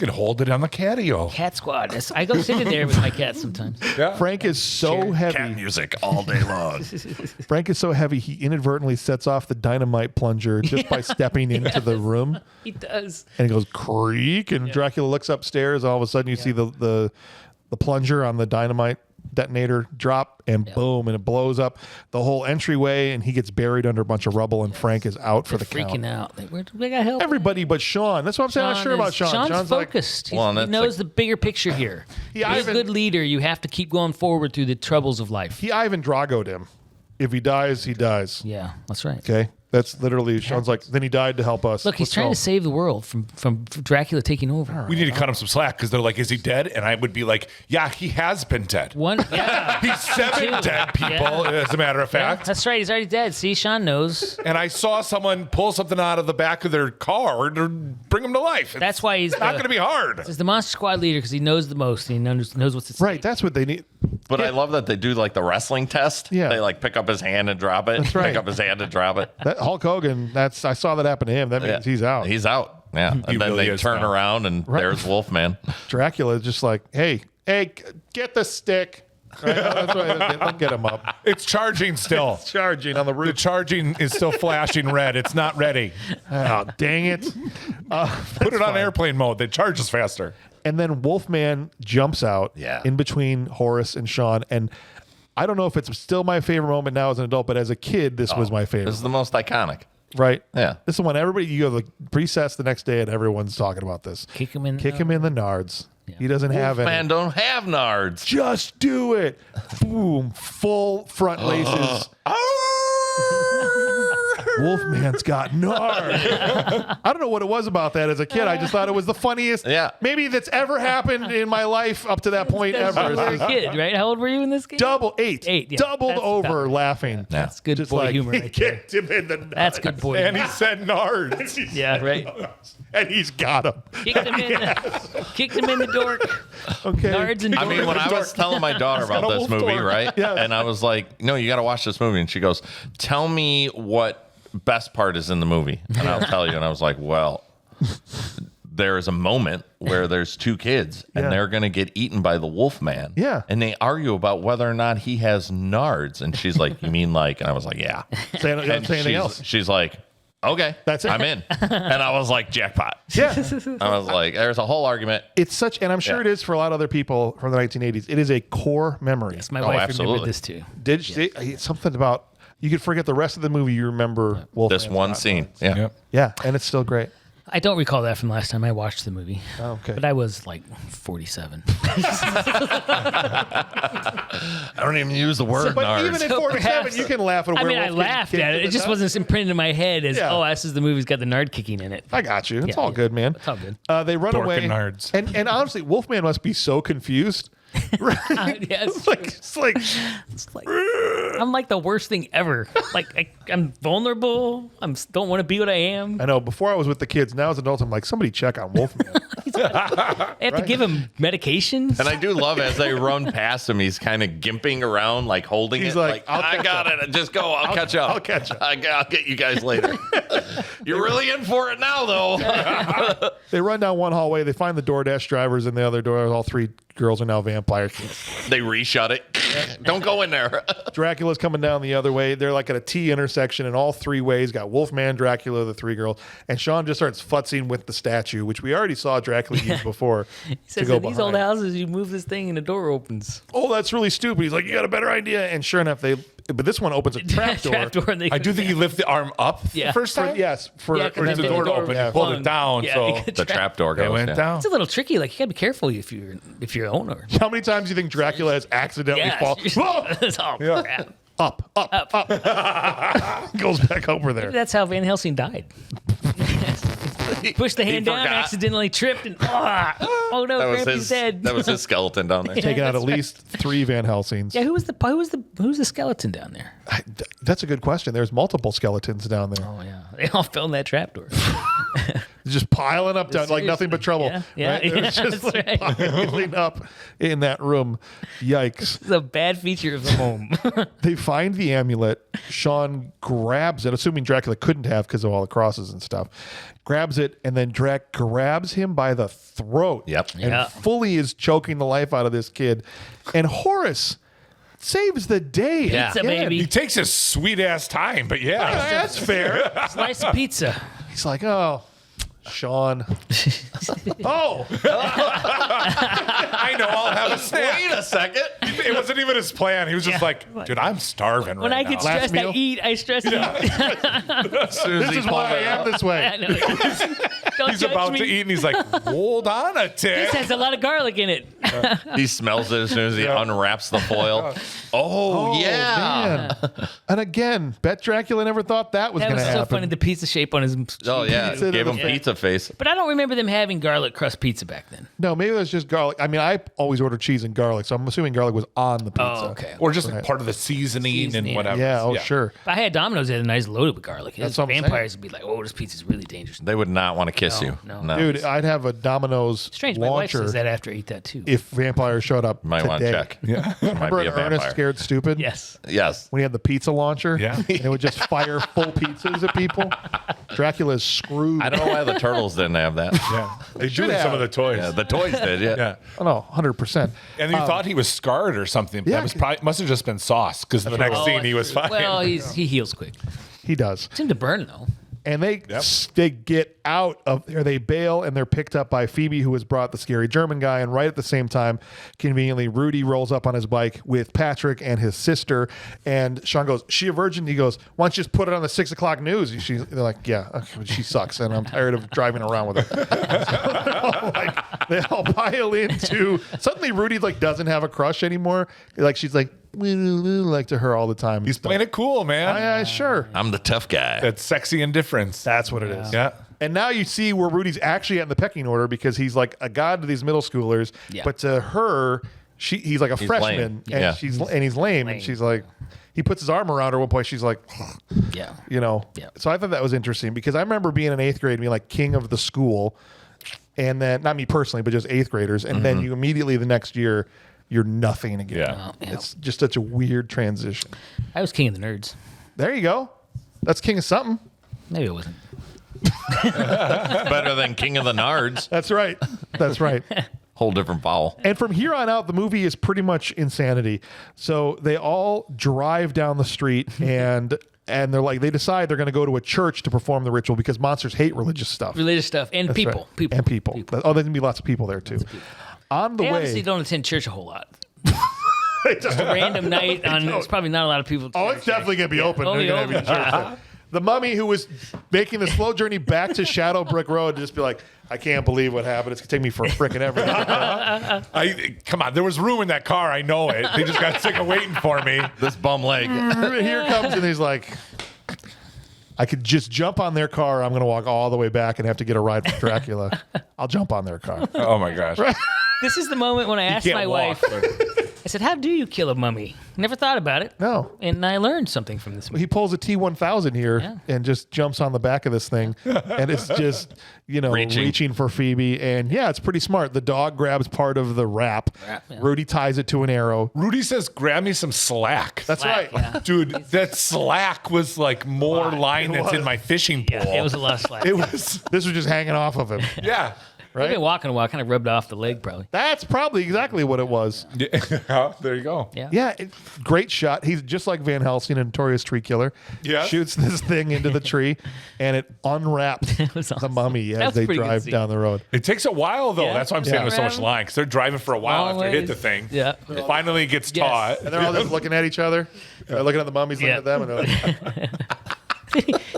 can hold it on the catio. Cat squad. I go sit in there with my cat sometimes. Frank is so heavy. Cat music all day long. Frank is so heavy, he inadvertently sets off the dynamite plunger just by stepping into the room. He does. And it goes creak, and Dracula looks upstairs. All of a sudden, you see the plunger on the dynamite detonator drop, and boom, and it blows up the whole entryway, and he gets buried under a bunch of rubble, and Frank is out for the Freaking count. out. Like, we got help. Everybody but Sean. That's what I'm saying. I'm not sure about Sean. Sean's like, focused. Well, and He that's knows like- the bigger picture here. He To be a Ivan- good leader, you have to keep going forward through the troubles of life. he Ivan Drago'd him. If he dies, he dies. Yeah, that's right. Okay. That's literally Sean's like. Then he died to help us. Look, he's Let's trying go. to save the world from Dracula taking over. We need to cut him some slack because they're like, is he dead? And I would be like, yeah, he has been dead. Yeah. He's 7 dead people, as a matter of Yeah, fact. that's right. He's already dead. See, Sean knows. And I saw someone pull something out of the back of their car to bring him to life. That's why he's not going to be hard. He's the Monster Squad leader because he knows the most. And he knows what's at stake. Right. That's what they need. But I love that they do like the wrestling test. Yeah. They like pick up his hand and drop it. That's right. Pick up his hand and drop it. That Hulk Hogan. I saw that happen to him. That means he's out. He's out. Yeah. And then really they is turn now. around and there's Wolfman. Dracula is just like, hey, get the stick. Right? That's why they'll get him up. It's charging still. Charging on the The roof. charging is still flashing red. It's not ready. Oh, dang it. Put it on airplane mode. They charge us faster. And then Wolfman jumps out Yeah. in between Horace and Sean. And I don't know if it's still my favorite moment now as an adult, but as a kid, this was my favorite. This is the most iconic. Right? Yeah. This is when everybody, you go to the recess the next day and everyone's talking about this. Kick him in. Kick him in the nards. He doesn't have Wolfman any. don't have nards. Just do it. Boom. Full front laces. Wolfman's got nard. I don't know what it was about that as a kid. I just thought it was the funniest. Yeah. Maybe that's ever happened in my life up to that point ever. You were a kid, right? How old were you in this game? Double eight. Yeah. Doubled That's over about- laughing. That's good Just boy like, humor he right there. kicked him in the nuts. That's good boy. And he said nards. Yeah, right. And he's got him. Kicked him in the dork. Okay. Nards and I dork. mean, when I was telling my daughter about got a this wolf movie, door. right? Yeah. And I was like, no, you got to watch this movie. And she goes, tell me what best part is in the movie. And I'll tell you. And I was like, well, there is a moment where there's 2 kids and Yeah. they're going to get eaten by the Wolfman. Yeah. And they argue about whether or not he has nards. And she's like, you mean like, and I was like, yeah. Don't And say anything else. she's like, okay, That's it. I'm in. And I was like, jackpot. Yeah. I was like, there's a whole argument. It's such, and I'm sure Yeah. it is for a lot of other people from the 1980s. It is a core memory. Yes, my wife absolutely. remembered this too. Did you see something about you could forget the rest of the movie? You remember Wolfman. This one scene. Yeah. Yep. Yeah, and it's still great. I don't recall that from last time I watched the movie. Oh, okay. But I was like 47. I don't even use the word But nards. even at So 47, perhaps- you can laugh at a I mean, werewolf I getting laughed kicked at in it. the It just nuts. wasn't imprinted in my head as, Yeah. oh, this is the movie's got the nard kicking in it. I got you. It's Yeah, all yeah. good, man. It's all good. They run Dork away. and nards. And honestly, Wolfman must be so confused. Right? Yeah, it's it's like It's like, I'm like the worst thing ever. Like I'm vulnerable. Don't want to be what I am. I know. Before I was with the kids, now as adults, I'm like, somebody check on Wolfman. I have to give him medications. And I do love as they run past him, he's kind of gimping around, like holding He's it. like, Like, "I'll I catch got it. Just go. I'll catch up. I'll catch up." I'll get you guys later. You're really in for it now, though. They run down one hallway. They find the DoorDash drivers in the other door. All 3 girls are now vampires. They reshut it. Don't go in there. Dracula's coming down the other way. They're like at a T intersection, and all 3 ways got Wolfman, Dracula, the 3 girls, and Sean just starts futzing with the statue, which we already saw Dracula use before. He says, in these old houses, you move this thing and the door opens. Oh, that's really stupid. He's like, you got a better idea, and sure enough, but this one opens a trapdoor. Trapdoor and they I do think you lift the arm up Yeah. the first For, time. yes, for Yeah, 'cause Or then the the door door open. yeah. You pulled it down, Yeah, so you could The trap door it goes. went yeah. down. It's a little tricky. Like you gotta be careful if you're a owner. how many times do you think Dracula has accidentally Yeah, fallen? Whoa! it's all crap. Up. Goes back over there. That's how Van Helsing died. Pushed the hand down, forgot. accidentally tripped, and oh no, That was Grampy's his. dead. That was his skeleton down there. Taking out at least 3 Van Helsings. Yeah, who's the skeleton down there? That's a good question. There's multiple skeletons down there. Oh yeah, they all fell in that trapdoor. Just piling up down like nothing but trouble. Yeah, right? It was just that's like right. piling up in that room. Yikes. It's a bad feature of the home. They find the amulet. Sean grabs it, assuming Dracula couldn't have because of all the crosses and stuff. Grabs it, and then Drac grabs him by the throat. Yep. And Yeah. fully is choking the life out of this kid. And Horace saves the day. Yeah. Pizza, again. baby. He takes his sweet ass time, but yeah. That's fair. Slice of pizza. He's like, oh, Sean. Oh, I know. I'll have a snack. Wait a second. It wasn't even his plan. He was just like, dude, I'm starving When right I now. get stressed, I meal? eat. I stress eat. As soon as This he is pulled why I it am out. this I way. know. Don't He's judge about me. to eat, and he's like, hold on a tick. This has a lot of garlic in it. He smells it as soon as he unwraps the foil. Oh, yeah. Man. And again, bet Dracula never thought that was That going was to so happen. funny. The pizza shape on his. Oh, yeah. Pizza to Gave the him face. pizza face. But I don't remember them having garlic crust pizza back then. No, maybe it was just garlic. I mean, I always order cheese and garlic, so I'm assuming garlic was on the pizza. Oh, okay. Or just like part of the seasoning Seasoning. and whatever. Yeah, oh, sure. If I had Domino's, they had a nice loaded with garlic. That's His what I'm saying. vampires would be like, "Oh, this pizza's really dangerous." They would not want to kiss you. no. Dude, I'd have a Domino's Strange. My wife launcher says that after I eat that too. if vampires showed up Might today. want to check. Yeah. Might Remember be a in Ernest vampire. Scared Stupid? Yes. Yes. When he had the pizza launcher? Yeah. And it would just fire full pizzas at people? Dracula's screwed. I don't know why the turtles didn't have that. Yeah. They do should in some have. of the toys. Yeah, the toys did, yeah. Yeah. Oh, no, 100%. And you thought he was scarred or something. Yeah. That was probably must have just been sauce because the next scene he was fine. Well, he heals quick. He does. Seemed to burn though. And they get out of there. They bail, and they're picked up by Phoebe, who has brought the scary German guy. And right at the same time, conveniently, Rudy rolls up on his bike with Patrick and his sister. And Sean goes, "She a virgin?" He goes, "Why don't you just put it on the 6 o'clock news?" They're like, "Yeah, okay, she sucks, and I'm tired of driving around with her." They all pile into. Suddenly, Rudy doesn't have a crush anymore. She's like to her all the time. He's playing it cool, man. Sure. I'm the tough guy. That's sexy indifference. That's what it is. Yeah. And now you see where Rudy's actually at in the pecking order because he's like a god to these middle schoolers, Yeah. but to her, he's like a freshman, lame. and he's lame, and she's like, he puts his arm around her at one point. She's like, Yeah. Yeah. So I thought that was interesting because I remember being in 8th grade, and being like king of the school, and then not me personally, but just 8th graders, and then you immediately the next year, you're nothing again. Yeah. It's just such a weird transition. I was king of the nerds. There you go. That's king of something. Maybe it wasn't. Better than King of the Nards. That's right. That's right. Whole different foul. And from here on out, the movie is pretty much insanity. So they all drive down the street and they're like, they decide they're going to go to a church to perform the ritual because monsters hate religious stuff. Religious stuff and That's people. right. People. And people. Oh, there's going to be lots of people there too. On the I way. honestly don't attend church a whole lot. Just a random night on. There's probably not a lot of people. Oh, it's definitely going to be open. Only They're gonna have open. you in church there. The mummy who was making the slow journey back to Shadow Brick Road to just be like, I can't believe what happened. It's going to take me for freaking ever. Come on, there was room in that car. I know it. They just got sick of waiting for me. This bum leg. Here comes, and he's like, I could just jump on their car. I'm going to walk all the way back and have to get a ride from Dracula. I'll jump on their car. Oh my gosh. This is the moment when I asked Can't my walk, wife. I said, "How do you kill a mummy?" Never thought about it. No. And I learned something from this movie. He pulls a T-1000 here Yeah. and just jumps on the back of this thing. And it's just, reaching for Phoebe. And yeah, it's pretty smart. The dog grabs part of the wrap. Yeah. Rudy ties it to an arrow. Rudy says, grab me some slack. That's Slack, right. yeah. Dude, that slack was like more line that's in my fishing pole. Yeah, it was a lot of slack. This was just hanging off of him. Yeah. I've Right? been walking a while, kind of rubbed off the leg, probably. That's probably exactly what it was. Yeah. There you go. Yeah. Yeah, great shot. He's just like Van Helsing, a notorious tree killer. Yes. Shoots this thing into the tree, and it unwraps was the awesome. mummy That as was they a pretty good drive scene. down the road. It takes a while though. Yeah. That's why I'm saying Yeah. there's so much line because they're driving for a while after they hit the thing. Yeah. Finally it gets Yes. taught. And they're all just looking at each other, looking at the mummies, looking Yeah. at them, and they're like,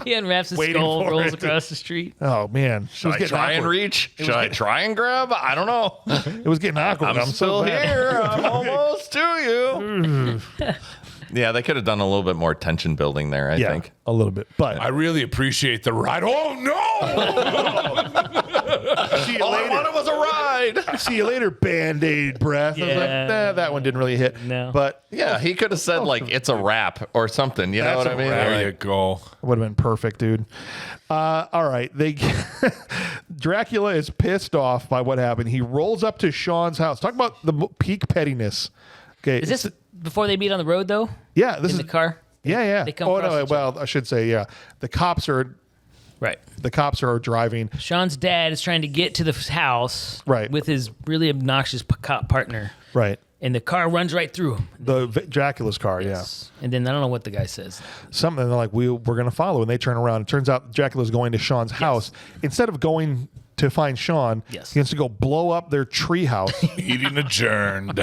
He unwraps his Waiting skull, for rolls it. across the street. "Oh man, it Should was I getting try and awkward. reach? Should I try and grab? I don't know. It was getting awkward. I'm so still glad." here. I'm almost to you. Yeah, they could have done a little bit more tension building there, I Yeah, think. a little bit, but I really appreciate the ride. Oh no! see you All I later. wanted was a ride. See you later, Band-Aid breath. I was like, Yeah. nah, that one didn't really hit. No. But Yeah, he could have said, like, it's a wrap or something. You know That's what I a mean? wrap. There you Like, go. would have been perfect, dude. All right. Dracula is pissed off by what happened. He rolls up to Sean's house. Talk about the peak pettiness. Okay. Is this before they meet on the road, though? Yeah, this In is the car? Yeah, yeah. They come Oh across no, each well, I should say, yeah. The cops are Right. driving. Sean's dad is trying to get to the house Right. with his really obnoxious cop partner, Right. and the car runs right through him. Dracula's car, yeah. And then I don't know what the guy says. Something they're like, we're going to follow. And they turn around. It turns out Dracula's going to Sean's house. Instead of going to find Sean. Yes. He has to go blow up their treehouse. Meeting adjourned.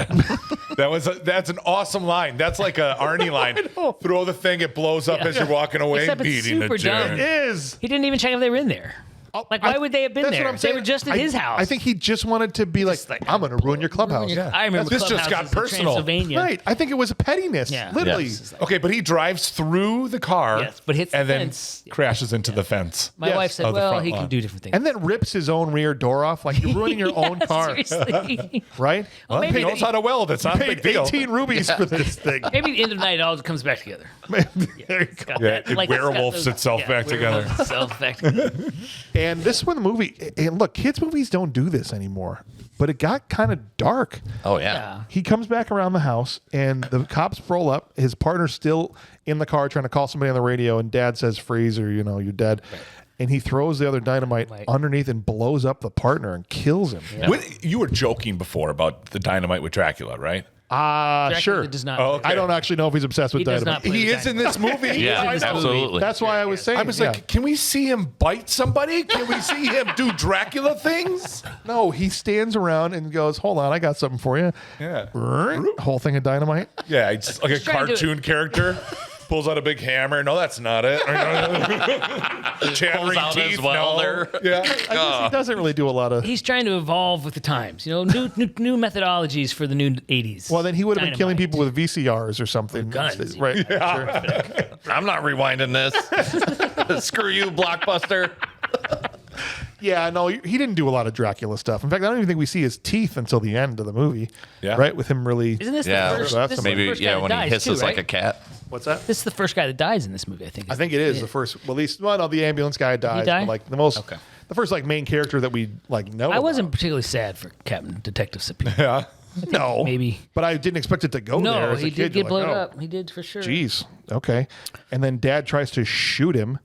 That's an awesome line. That's like a Arnie line. Throw the thing, it blows up as you're walking away. Except it's Meeting super dumb. adjourned. is. He didn't even check if they were in there. Like, why would they have been That's there? what I'm saying. They were just at his house. I think he just wanted to be like, I'm going to ruin your clubhouse. I remember This just got clubhouses in personal. Transylvania. Right. I think it was a pettiness. Yeah. Literally. Yes. Okay, but he drives through the car. Yes, but hits the and then fence. crashes into the fence. My Yes. wife said, Oh, the well, front he lawn. can do different things. And then rips his own rear door off. Like, you're ruining your own car. Seriously. Right? Well, maybe he knows how to weld. It's not a Paid big deal. 18 rubies for this thing. Maybe at the end of the night, it all comes back together. There you go. Got Yeah, that. it Like, it's got werewolves those- itself back together. werewolves itself back together. And this one, the movie, and look, kids' movies don't do this anymore, but it got kind of dark. Oh, yeah. Yeah. He comes back around the house, and the cops roll up. His partner's still in the car trying to call somebody on the radio, and Dad says, freeze, or, you're dead. Right. And he throws the other dynamite Right. underneath and blows up the partner and kills him. You were joking before about the dynamite with Dracula, right? Dracula Sure. does not. Oh, okay. I don't actually know if he's obsessed with He does dynamite. not play He the is in dynamite. this movie. Yeah, I know. absolutely. That's why I was saying. I was yeah. like, can we see him bite somebody? Can we see him do Dracula things? No, he stands around and goes, hold on, I got something for you. Yeah. Whole thing of dynamite. Yeah, it's like a trying to do it. cartoon character. Pulls out a big hammer. No, that's not it. Chattering Pulls out his teeth. welder. No. Yeah. I guess he doesn't really do a lot of. He's trying to evolve with the times. New methodologies for the new 80s. Well, then he would have been killing Dynamite. people with VCRs or something. guns. Right. Sure. I'm not rewinding this. Screw you, Blockbuster. Yeah, no, he didn't do a lot of Dracula stuff. In fact, I don't even think we see his teeth until the end of the movie. Yeah. Right? With him really. Isn't this Yeah, the first? that's This is Maybe, the first guy yeah, that when dies he hisses too, like a right? cat. What's that? This is the first guy that dies in this movie. I think. I think it is the first. Well, at least, well, no, the ambulance guy dies. die? But like the most. Okay. The first like main character that we like know. I wasn't about. particularly sad for Captain Detective Sapir. Yeah. No. Maybe. But I didn't expect it to go there. No, As a he kid. did You're get like, blown oh, up. He did for sure. Jeez. Okay. And then Dad tries to shoot him,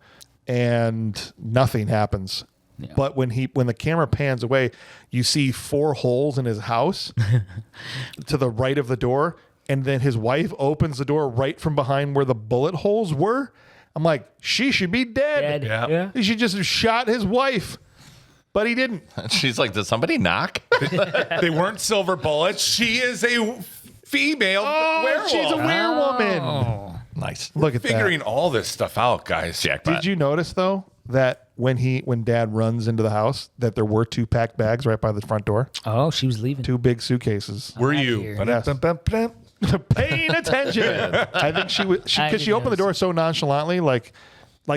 and nothing happens. Yeah. But when the camera pans away, you see 4 holes in his house to the right of the door, and then his wife opens the door right from behind where the bullet holes were. I'm like, she should be dead. Dead. Yeah. He should just have shot his wife, but he didn't. She's like, did somebody knock? They weren't silver bullets. She is a female werewolf. She's a werewoman. Oh. Nice. Look at Figuring all this stuff out, guys. Jackpot. Did you notice though that when Dad runs into the house, that there were 2 packed bags right by the front door, Oh, she was leaving. 2 big suitcases. Were outta you? here. Yes. Ba-dum-bum-bum. Paying attention. I think she was I because she didn't opened the door so nonchalantly, like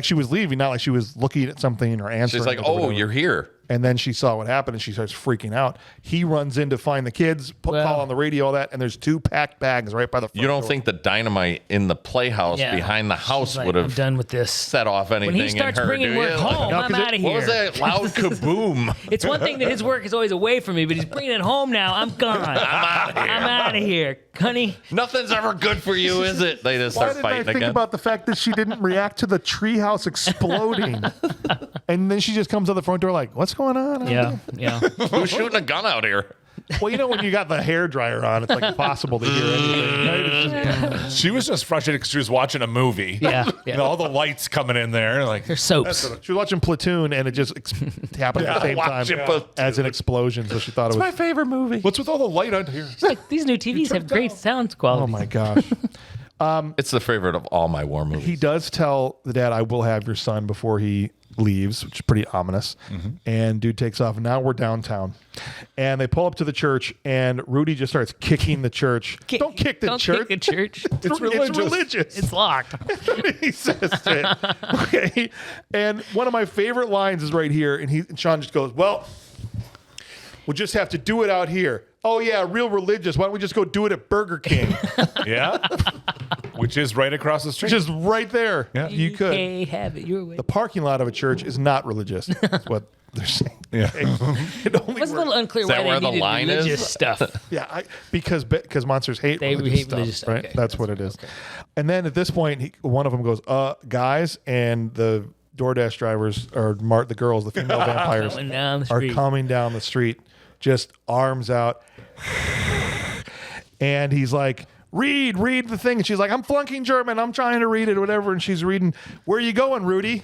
she was leaving, not like she was looking at something or answering. She's like, it or oh, whatever. you're here. And then she saw what happened and she starts freaking out. He runs in to find the kids, Well- call on the radio, all that, and there's 2 packed bags right by the front You don't door. think the dynamite in the playhouse Yeah. behind the She's house like, would I'm have done with this. set off anything When he starts in her? bringing do work you? home, No, I'm 'cause out of here. What was that loud kaboom? It's one thing that his work is always away from me, but he's bringing it home now. I'm gone. I'm out of here, honey. Nothing's ever good for you, is it? They just Why start didn't I fighting think again. about the fact that she didn't react to the treehouse exploding? And then she just comes out the front door like, what's going on? Yeah. Who's shooting a gun out here? Well, you know when you got the hair dryer on, it's like impossible to hear anything. Right? It's just- She was just frustrated because she was watching a movie. Yeah. You know, all the lights coming in there. Like, They're soaps. She was watching Platoon, and it just happened at the same time watching Platoon. as an explosion. So she thought it was. favorite movie. what's with all the light out here? It's like these new TVs have great sound quality. Oh my gosh! It's the favorite of all my war movies. He does tell the dad, "I will have your son," before he leaves, which is pretty ominous. And dude takes off. And now we're downtown, and they pull up to the church, and Rudy just starts kicking the church. Don't kick the Don't church. Kick the church. It's religious. It's locked. He says it. Okay. And one of my favorite lines is right here. And Sean just goes, well, we'll just have to do it out here. Oh, yeah, real religious. Why don't we just go do it at Burger King? Yeah. Which is right across the street. Just right there. Yeah. You could. Okay, have it your way. The parking lot of a church is not religious. That's what they're saying. Yeah. It only It was a little works- unclear Is that why where they the needed line is? religious stuff. Yeah, because monsters hate They religious hate stuff, religious stuff. right? Okay. That's what it is. And then at this point, one of them goes, guys, and the DoorDash drivers, or the girls, the female vampires, Coming down the are street. coming down the street, just arms out. And he's like, read the thing. And she's like, I'm flunking German. I'm trying to read it or whatever. And she's reading, where are you going, Rudy?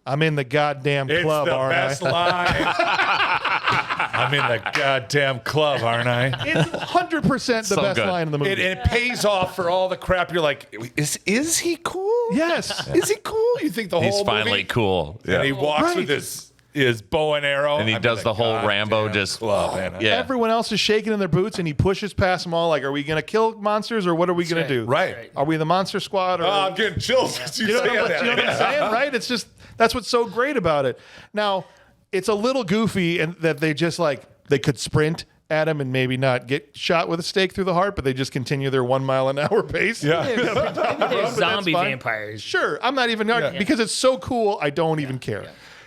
I'm in the goddamn It's club, the aren't best I? line. I'm in the goddamn club, aren't I? It's 100% the So best good. line in the movie. It pays off for all the crap. You're like, is he cool? Yes. Is he cool? You think the He's whole finally movie? cool. And he walks Right. with his bow and arrow. And he I'm does in the whole goddamn Rambo just- club, man. Yeah. Everyone else is shaking in their boots, and he pushes past them all. Like, are we going to kill monsters, or what are we going to do? Right. Are we the monster squad? Or Oh, I'm getting chills. as you know say what that. I'm saying, right? It's just that's what's so great about it. Now, it's a little goofy, and that they just they could sprint at him and maybe not get shot with a stake through the heart, but they just continue their 1 mile an hour pace. Yeah. They're zombie fine. vampires. Sure, I'm not even because it's so cool. I don't even care.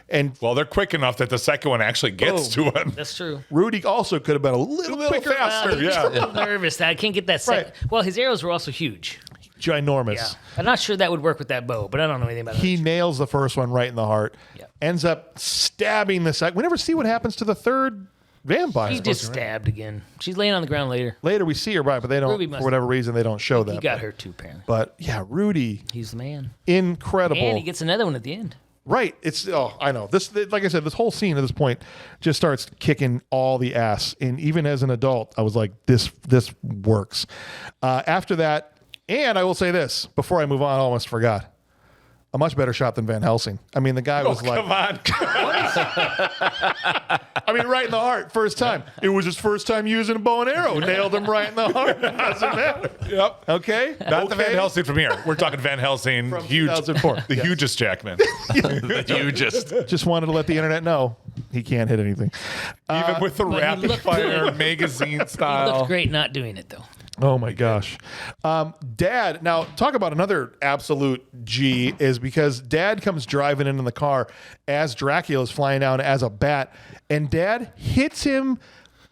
And Well, they're quick enough that the second one actually gets to him. That's true. Rudy also could have been a little quicker, faster. He's Yeah. a little nervous. I can't get that Right. Well, his arrows were also huge. ginormous. Yeah. I'm not sure that would work with that bow, but I don't know anything about He it. nails the first one right in the heart. Yeah. Ends up stabbing the second. We never see what happens to the third vampire. He just stabbed again. She's laying on the ground later. Later we see her, right? But they don't, Ruby for must- whatever reason, they don't show that. He got her too, apparently. But yeah, Rudy, He's the man. incredible. And he gets another one at the end. Right. It's I know. This, like I said, this whole scene at this point just starts kicking all the ass. And even as an adult, I was like, this works. After that, and I will say this before I move on, I almost forgot. A much better shot than Van Helsing. I mean, the guy was like, Come on. I mean, right in the heart, first time. It was his first time using a bow and arrow. Nailed him right in the heart. Doesn't matter. Yep. Okay? Not the Van Okay? Helsing from here. We're talking Van Helsing, From huge, 2004. the Yes. hugest Jackman. You just Just wanted to let the internet know he can't hit anything. Even with the but he rapid looked fire good. magazine He looked style. great not doing it, though. Oh my gosh. Dad, now talk about another absolute G is because Dad comes driving in the car as Dracula is flying down as a bat, and Dad hits him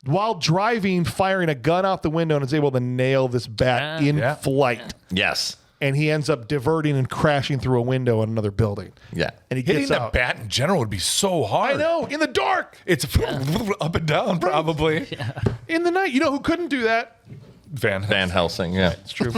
while driving, firing a gun out the window, and is able to nail this bat in Yeah. flight. yes, And he ends up diverting and crashing through a window in another building. yeah. And he Hitting gets a out. bat in general would be so hard. I know, in the dark, It's up and down, probably. in the night. You know who couldn't do that? Van Helsing, yeah. It's true.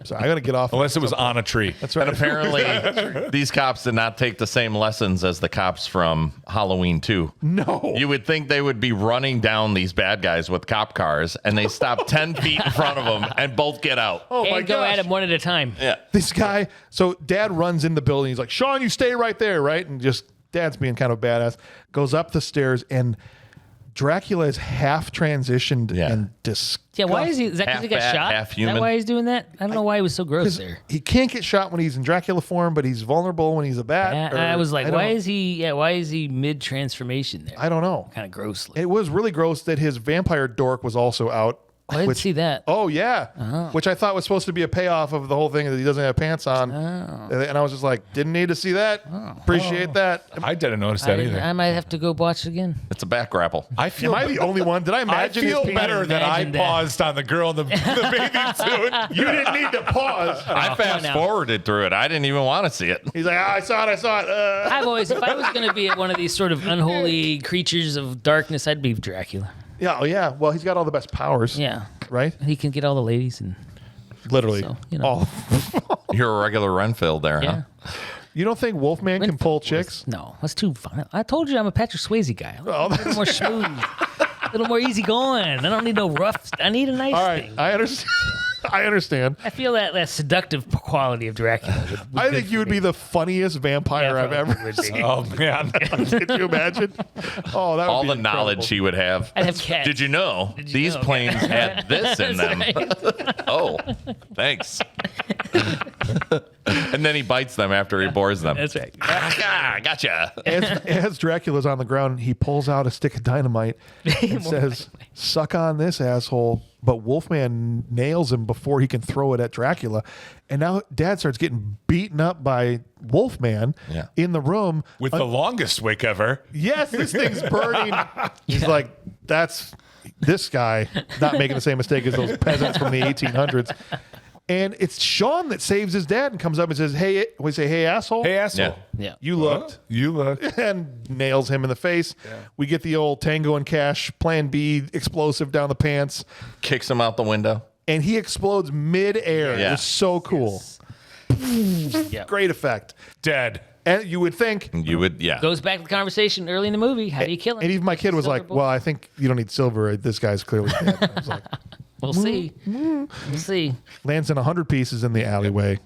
Sorry, I got to get off. Unless it was on a tree. That's right. And apparently, these cops did not take the same lessons as the cops from Halloween 2. No. You would think they would be running down these bad guys with cop cars, and they stop 10 feet in front of them and both get out. Oh my And go gosh. at him one at a time. Yeah. This guy, so Dad runs in the building. He's like, Sean, you stay right there, right? And just Dad's being kind of badass. Goes up the stairs, and Dracula is half transitioned Yeah. and disgusting. Yeah, why is he? Is that because he got Half bat, shot? half Is human. that why he's doing that? I don't know why he was so gross there. He can't get shot when he's in Dracula form, but he's vulnerable when he's a bat. I was like, why don't- is he? Yeah, why is he mid transformation there? I don't know. Kind of gross. looking. It was really gross that his vampire dork was also out. I didn't see that. Oh yeah, which I thought was supposed to be a payoff of the whole thing that he doesn't have pants on, and I was just like, didn't need to see that. Appreciate that. I didn't notice that either. I might have to go watch it again. It's a back grapple. I feel Am I the only one? Did I I imagine? feel his penis? better that I Imagine that. paused on the girl in the bathing suit. You didn't need to pause. I fast now. forwarded through it. I didn't even want to see it. He's like, I saw it. I've always, if I was going to be one of these sort of unholy creatures of darkness, I'd be Dracula. Yeah, oh yeah. Well, he's got all the best powers. Yeah, Right? he can get all the ladies and Literally. So, you know. All. You're a regular Renfield there, yeah. huh? You don't think Wolfman can pull chicks? No, that's too fun. I told you I'm a Patrick Swayze guy. Oh, A little more smooth, a little more easy going. I don't need no rough. I need a nice All right. thing. I understand. I understand. I feel that seductive quality of Dracula. I think you would be the funniest vampire I've ever seen. Oh man. Could you imagine? Oh, that would All be the knowledge incredible. he would have. I'd have cats. Did you know Did you these know? planes had this in them? That's Oh, thanks. And then he bites them after he bores them. That's right. Ah, gotcha. As Dracula's on the ground, he pulls out a stick of dynamite and says, "Suck on this, asshole." But Wolfman nails him before he can throw it at Dracula. And now Dad starts getting beaten up by Wolfman Yeah. in the room. With the longest wick ever. Yes, this thing's burning. He's like, that's this guy not making the same mistake as those peasants from the 1800s. And it's Sean that saves his dad and comes up and says, "Hey," we say, "Hey, asshole." Hey asshole. Yeah. Yeah. You looked. You look. And nails him in the face. We get the old Tango and Cash Plan B explosive down the pants, Kicks him out the window. and he explodes mid-air. It Yeah. was so cool. Great effect. Dead. And you would think, You would, yeah. Goes back to the conversation early in the movie. How do you kill him? and even my kid was Silver like, bullet? well, I think you don't need silver. This guy's clearly dead. I was like, We'll see. We'll see. lands in 100 pieces in the alleyway.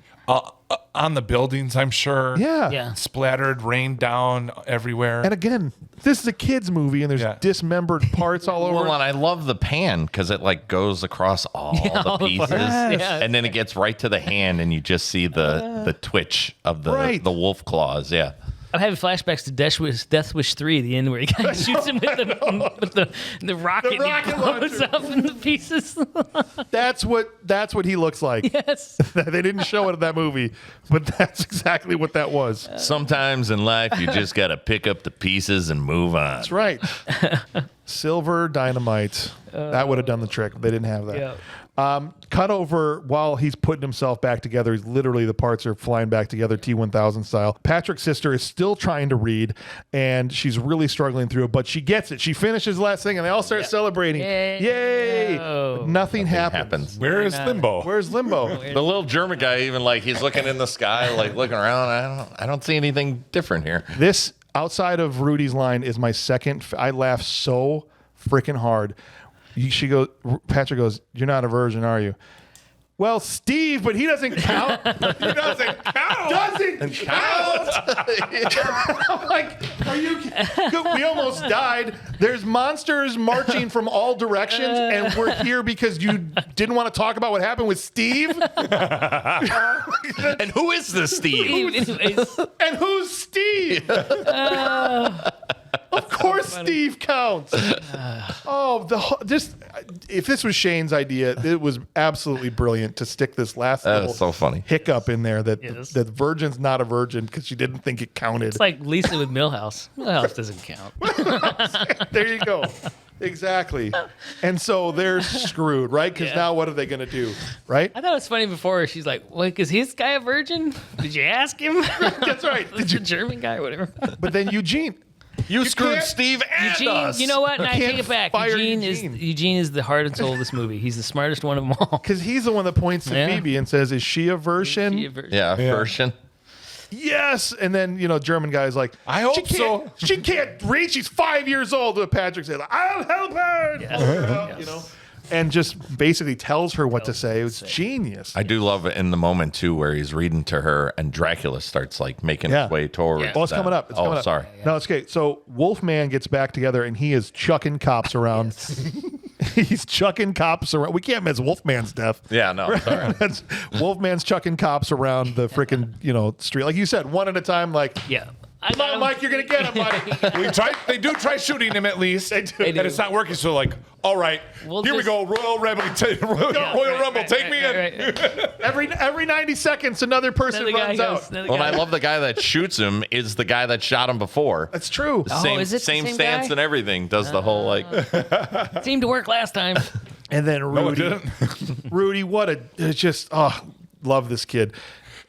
On the buildings, I'm sure. Yeah. Yeah. Splattered, rained down everywhere. And again, this is a kid's movie, and there's Yeah. dismembered parts all over. Well, and I love the pan because it like goes across all all the the pieces, parts. Yeah. and then it gets right to the hand, and you just see the twitch of the Right. the wolf claws. Yeah, I'm having flashbacks to Death Wish 3, the end where he kind of shoots him with the rocket, The rocket and he blows launcher. up into pieces. That's what he looks like. Yes. They didn't show it in that movie, but that's exactly what that was. sometimes in life you just got to pick up the pieces and move on. That's right. Silver dynamite. That would have done the trick. But they didn't have that. Yeah. Cut over while he's putting himself back together. He's literally, the parts are flying back together, T-1000 style. Patrick's sister is still trying to read, and she's really struggling through it, but she gets it. She finishes the last thing, and they all start celebrating. Yay! No. But nothing happens. Where is Limbo? Where's Limbo? The little German guy, even like he's looking in the sky, like looking around. I don't see anything different here. This, outside of Rudy's line, is my second. I laugh so freaking hard. Patrick goes, "You're not a virgin, are you?" Well, Steve, but he doesn't count. He doesn't count. Doesn't count. I'm like, are you? We almost died. There's monsters marching from all directions, and we're here because you didn't want to talk about what happened with Steve. And who is this Steve? Anyways, And who's Steve? Of course, Steve counts. If this was Shane's idea, it was absolutely brilliant to stick this last That little is so funny. hiccup in there that Yes. that virgin's not a virgin because she didn't think it counted. it's like Lisa with Millhouse. Millhouse doesn't count. There you go. Exactly. And so they're screwed, right? Because Yeah. now what are they going to do, right? I thought it was funny before. She's like, "Wait, is his guy a virgin? Did you ask him?" That's right. Did you German guy or whatever? But then Eugene. You screwed can't- Steve and Eugene, us. you know what? And I can't take it back. fire Eugene is the heart and soul of this movie. He's the smartest one of them all. Because he's the one that points to Yeah. Phoebe and says, "Is she a virgin?" Yeah, version. Yes. And then, German guy's like, I hope "She can't- so." She can't read. She's 5 years old." But Patrick said, "I'll help her." Yes. And just basically tells her what to say. It was genius. I do love it in the moment too, where he's reading to her and Dracula starts like making Yeah. his way towards. Yeah. Oh, it's them. coming up. It's oh, coming up. sorry. No, it's okay. So Wolfman gets back together and he is chucking cops around. He's chucking cops around. We can't miss Wolfman's death. Yeah, no, sorry. That's, Wolfman's chucking cops around the freaking, street. Like you said, one at a time, like, Yeah. come on, Mike, you're going to get him, Mike. They do try shooting him at least. They do. And it's not working. So like, all right, We'll here we just- go. Royal Rumble, take me in. Every 90 seconds, another person Another guy runs goes. out. Another Well, and guy. I love the guy that shoots him is the guy that shot him before. That's true. Same, is it the same same stance guy? and everything. Does the whole like. Seemed to work last time. And then No, it Rudy, didn't. Rudy, love this kid.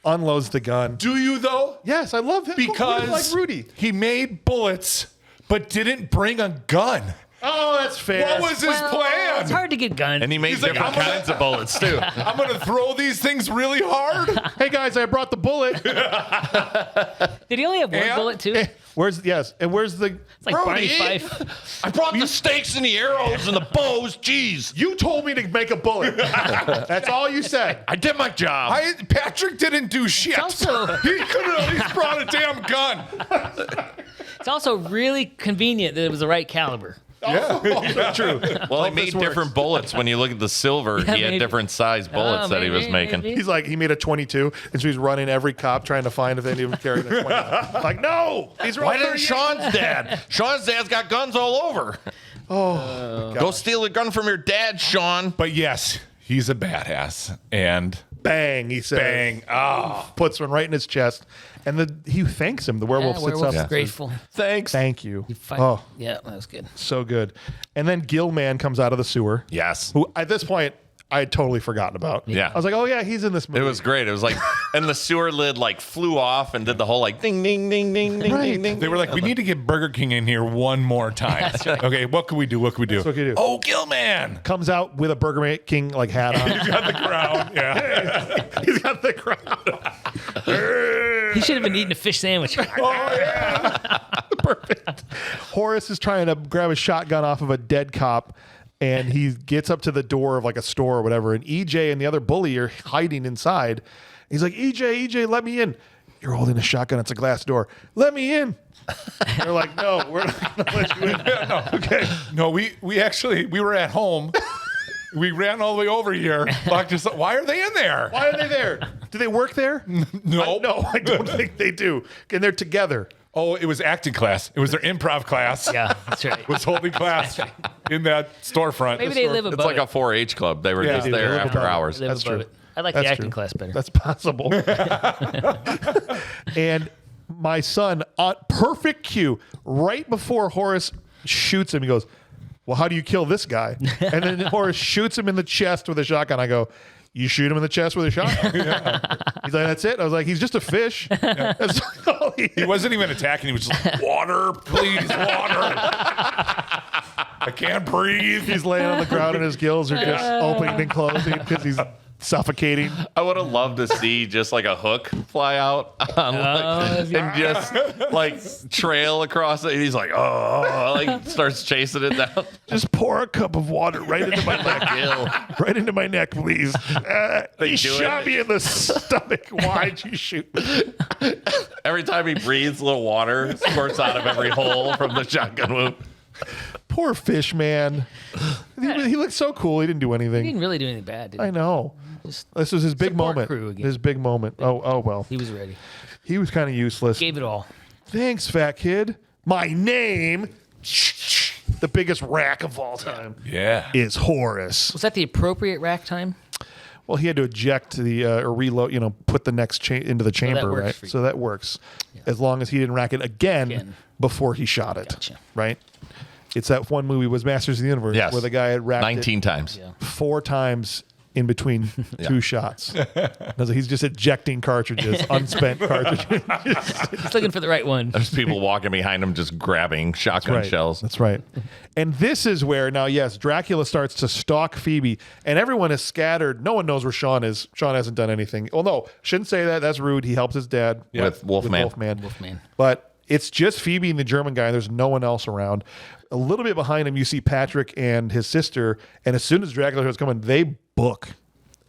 Unloads the gun. Do you though? Yes, I love him. Because like Rudy. he made bullets, but didn't bring a gun. Oh, that's fair. What was his plan? It's hard to get guns. And he made He's like, different I'm gonna- kinds of bullets too. I'm gonna throw these things really hard. Hey guys, I brought the bullet. Did he only have one And- bullet too? Where's the It's like Barney Fife. I brought the stakes and the arrows and the bows. Jeez, You told me to make a bullet. That's all you said. I did my job. Patrick didn't do shit. also- He could have at least brought a damn gun. It's also really convenient that it was the right caliber. Also true. Well, he All made this works. different bullets. When you look at the silver, Yeah, he had maybe. different size bullets that he was maybe, making. maybe. He's like, he made a 22, and so he's running every cop trying to find if any of them carry the 20. Like, no, these are all Why didn't 38. Sean's dad? Sean's dad's got guns all over. Go steal a gun from your dad, Sean. But yes, he's a badass. And Bang, he says. bang. Oh. Puts one right in his chest, and he thanks him. The werewolf sits Werewolf's up. grateful. Thanks. Thank you. Fight. Oh, Yeah, that was good. so good. And then Gilman comes out of the sewer. Yes. Who at this point I had totally forgotten about. Yeah. I was like, oh yeah, he's in this movie. It was great. It was like, and the sewer lid like flew off and did the whole like ding, ding, ding, ding, ding, Right. ding, ding. They were like, we need to get Burger King in here one more time. Okay, what can we do? What can we do? what can you do. Oh, Gilman. Comes out with a Burger King like hat on. He's got the crown. Yeah. He's got the crown. He should have been eating a fish sandwich. Perfect. Horace is trying to grab a shotgun off of a dead cop, and he gets up to the door of like a store or whatever, and EJ and the other bully are hiding inside. He's like, EJ, let me in. You're holding a shotgun. It's a glass door. Let me in. They're like, no, we're not going to let you in. No. Okay. No, we were at home. We ran all the way over here. Why are they in there? Why are they there? Do they work there? No. No, I don't think they do. And they're together. Oh, it was acting class. It was their improv class. Yeah, that's right. Was holding class in that storefront. Maybe they live above It's like it. a 4-H club. They were Yeah, just they do. there They live after above it. hours. They live That's above true. it. I like That's the acting true. class better. That's possible. And my son, on perfect cue, right before Horace shoots him, he goes, well, how do you kill this guy? And then Horace shoots him in the chest with a shotgun. I go, you shoot him in the chest with a shotgun? He's like, that's it? I was like, he's just a fish. That's all he He wasn't even attacking. He was just like, water, please, water. I can't breathe. He's laying on the ground and his gills are just opening and closing because he's suffocating. I would have loved to see just like a hook fly out on and just like trail across it. And he's like, oh, like starts chasing it down. Just pour a cup of water right into my neck. Kill. Right into my neck, please. They You do shot it. me in the stomach. Why'd you shoot me? Every time he breathes, a little water squirts out of every hole from the shotgun wound. Poor fish, man. He looked so cool. He didn't do He anything. didn't really do anything bad, did he? I know. Just This was his big support moment. crew again. His big moment. Oh well. He was ready. He was kind of useless. Gave it all. Thanks, fat kid. My name, the biggest rack of all time, Yeah. is Horace. Was that the appropriate rack time? Well, he had to eject the or reload, put the next into the chamber, works right? for you. So that works, as long as he didn't rack it again before he shot it, Gotcha. right? It's that one movie was Masters of the Universe Yes. where the guy had racked 19 times. Yeah. it 4 times in between 2 shots. He's just ejecting cartridges, unspent cartridges. He's looking for the right one. There's people walking behind him just grabbing shotgun shells. That's right. And this is where now, yes, Dracula starts to stalk Phoebe, and everyone is scattered. No one knows where Sean is. Sean hasn't done anything. Well, no, shouldn't say that. That's rude. He helps his dad With Wolfman. Wolfman. But it's just Phoebe and the German guy. There's no one else around. A little bit behind him, you see Patrick and his sister. And as soon as Dracula starts coming, they book.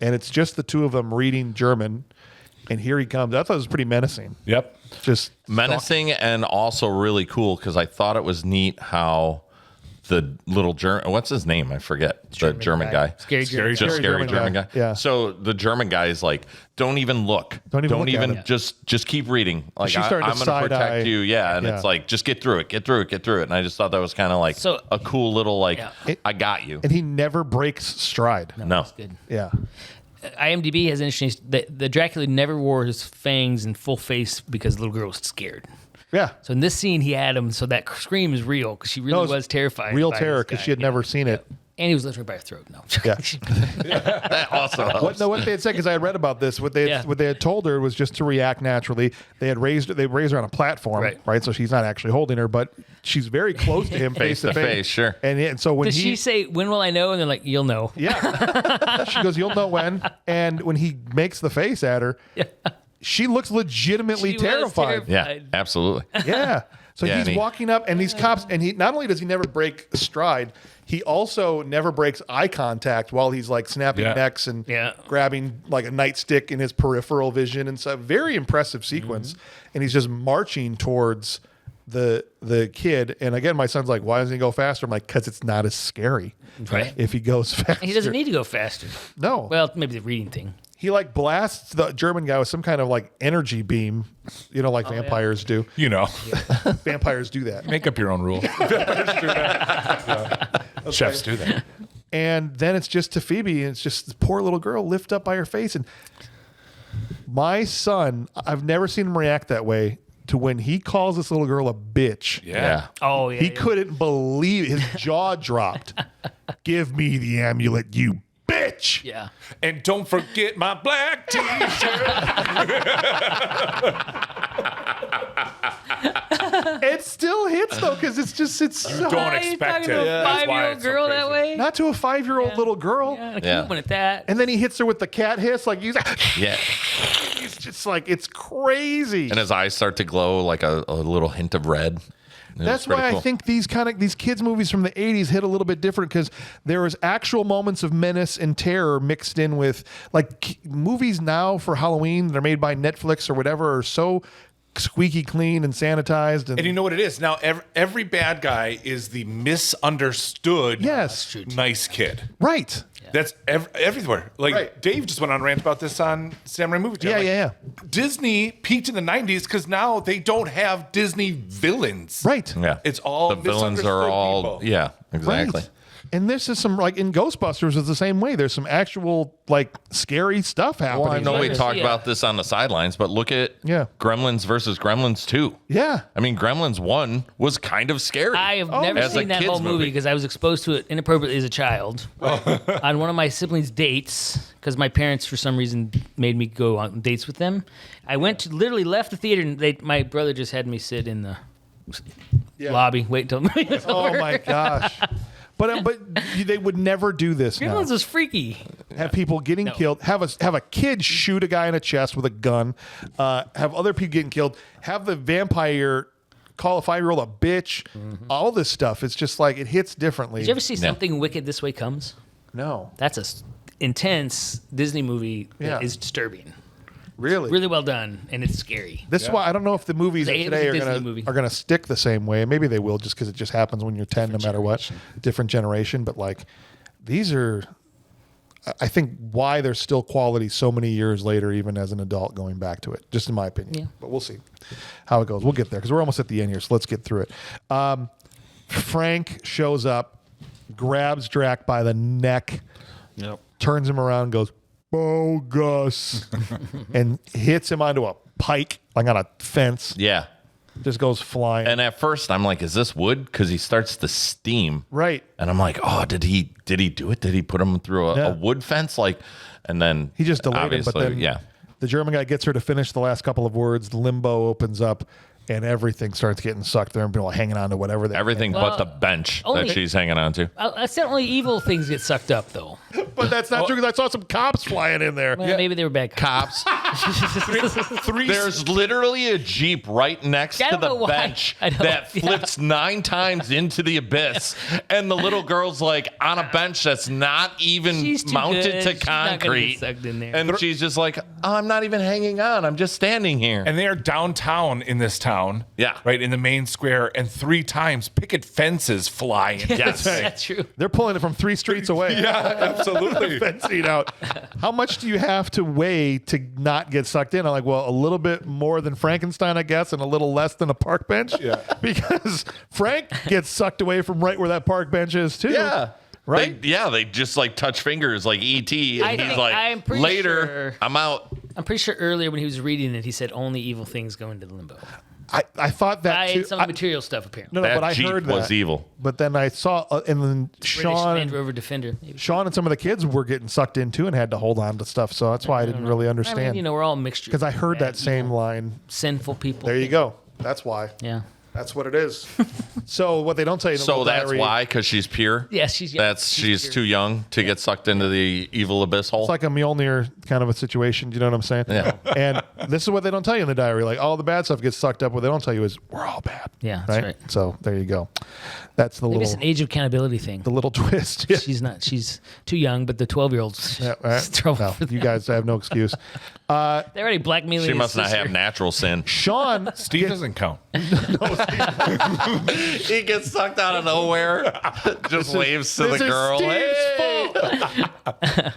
And it's just the two of them reading German. And here he comes. I thought it was pretty menacing. Yep. Just Menacing and also really cool because I thought it was neat how the little German, what's his name? I forget. The German guy. Scary German Just Scary scary German German guy. guy. Yeah. So the German guy is like, don't even look. Don't even look at him. just keep reading. Like She's starting to I'm going to side-eye. protect you. Yeah. And Yeah. it's like, just get through it. And I just thought that was kind of like So- a cool little like, Yeah. I got you. and he never breaks stride. No. That's good. Yeah. IMDb has an interesting. The Dracula never wore his fangs in full face because the little girl was scared. Yeah. So in this scene, he had him. So that scream is real because she really No, it's was terrified. Real by terror this because guy. she had never seen it. And he was lifted by her throat. No. Yeah. That also helps. What they had said, because I had read about this, what they had told her was just to react naturally. They raised her on a platform, Right. So she's not actually holding her, but she's very close to him face to face. Sure. And so when Did she say, "When will I know?" And they're like, "You'll know." yeah, she goes, "You'll know when." And when he makes the face at her, she looks legitimately She was terrified. Yeah, absolutely. Yeah. So Yeah, he's and he- walking up, and these cops, and he not only does he never break stride, he also never breaks eye contact while he's like snapping Yeah. necks and Yeah. grabbing like a nightstick in his peripheral vision, and so very impressive sequence. And he's just marching towards the kid. And again, my son's like, "Why doesn't he go faster?" I'm like, "Because it's not as scary Right. if he goes faster." He doesn't need to go faster. No. Well, maybe the reading thing. He like blasts the German guy with some kind of like energy beam, like vampires do. You know, Vampires do that. make up your own rule. Chefs do that. And then it's just to Phoebe, and it's just this poor little girl lift up by her face. And my son, I've never seen him react that way to when he calls this little girl a bitch. Yeah. Oh yeah. He couldn't believe it. His jaw dropped. Give me the amulet, you bitch. Yeah. And don't forget my black t-shirt. It still hits nuts though, because it's so Don't Why are you expect talking it. to a That's why 5-year-old it's so girl crazy. that way? not to a 5-year-old little girl. Yeah, a Yeah. cute one at that. And then he hits her with the cat hiss, like he's Yeah. just like it's crazy. And his eyes start to glow like a little hint of red. It was That's pretty why cool. I think these kids movies from the 80s hit a little bit different because there was actual moments of menace and terror mixed in with like movies now for Halloween that are made by Netflix or whatever are so squeaky clean and sanitized And you know what it is? Now, every bad guy is the misunderstood yes, nice kid. right. That's everywhere. Like, Right. Dave just went on a rant about this on Samurai Movie Time. Yeah, Like, yeah. Disney peaked in the 90s because now they don't have Disney villains. Right. Yeah. It's all the villains are misunderstood all people. yeah, exactly. Right. And this is some like in Ghostbusters is the same way. There's some actual like scary stuff happening. Well, I know we Right. talked Yeah. about this on the sidelines, but look at Yeah. Gremlins versus Gremlins 2. Yeah. I mean, Gremlins 1 was kind of scary. I have never As a seen that kid's whole movie movie. because I was exposed to it inappropriately as a child on one of my siblings' dates because my parents, for some reason, made me go on dates with them. I literally left the theater and my brother just had me sit in the lobby, wait until the movie was Oh over. my gosh. But they would never do this now. Gremlins was freaky. Have people getting killed. Have a kid shoot a guy in the chest with a gun. Have other people getting killed. Have the vampire call a 5-year-old a bitch. All this stuff. It's just like it hits differently. Did you ever see Something Wicked This Way Comes? No, That's a intense Disney movie Yeah. that is disturbing. really. Really well done, and it's scary. This is why I don't know if the movies of It was a today Disney movie. are gonna stick the same way. Maybe they will, just because it just happens when you're 10, no matter what. Different generation, but like these are. I think why there's still quality so many years later, even as an adult, going back to it. Just in my opinion, Yeah. but we'll see how it goes. We'll get there because we're almost at the end here, so let's get through it. Frank shows up, grabs Drac by the neck, turns him around, goes bogus, and hits him onto a pike, like on a fence. Yeah. Just goes flying. And at first, I'm like, is this wood? Because he starts to steam. Right. And I'm like, oh, did he do it? Did he put him through Yeah. a wood fence? Like, and then He just delayed it, but obviously, then yeah. the German guy gets her to finish the last couple of words. Limbo opens up, and everything starts getting sucked there, and people are hanging on to whatever they Everything Well, but the bench only- that she's hanging on to. I said only evil things get sucked up, though. But that's not true because I saw some cops flying in there. Well, maybe they were bad cops. Cops. There's literally a Jeep right next I to don't know the why. bench I know, that yeah. flips 9 times into the abyss. And the little girl's like on a bench that's not even She's too mounted good. to She's not gonna get concrete. sucked in there. And she's just like, oh, I'm not even hanging on. I'm just standing here. And they are downtown in this town. Yeah. Right in the main square. And 3 times picket fences fly in. Yes. That's true. They're pulling it from 3 streets away. Yeah, absolutely. Fencing out. How much do you have to weigh to not get sucked in? I'm like, well, a little bit more than Frankenstein, I guess, and a little less than a park bench. Yeah. Because Frank gets sucked away from right where that park bench is, too. Yeah. Right? They just like touch fingers like E.T. I And he's think- like, I'm pretty later, sure- I'm out. I'm pretty sure earlier when he was reading it, he said only evil things go into the limbo. I thought that, too. It's some material stuff, apparently. No, That but I Jeep heard was that. evil. But then I saw, and then British Land Sean Rover Defender. Maybe. and some of the kids were getting sucked in, too, and had to hold on to stuff. So that's why I didn't really I understand. mean, we're all mixtures. Because I heard Bad, that same evil, line. sinful people. There you go. That's why. Yeah. That's what it is. So what they don't tell you in the So little that's diary, why, because she's pure. Yeah, she's young. She's pure. too young to get sucked into the evil abyss hole. it's like a Mjolnir kind of a situation. Do you know what I'm saying? Yeah. And this is what they don't tell you in the diary. Like all the bad stuff gets sucked up. What they don't tell you is we're all bad. Yeah, that's right. So there you go. That's the Maybe it's an age of accountability thing. little twist. Yeah. She's too young, but the 12-year-old's Yeah, right? No, you guys have no excuse. They're already blackmailing she his must not sister. have natural sin. Sean, Steve doesn't count. He gets sucked out of nowhere, just waves to the this is girl. Steve's fault.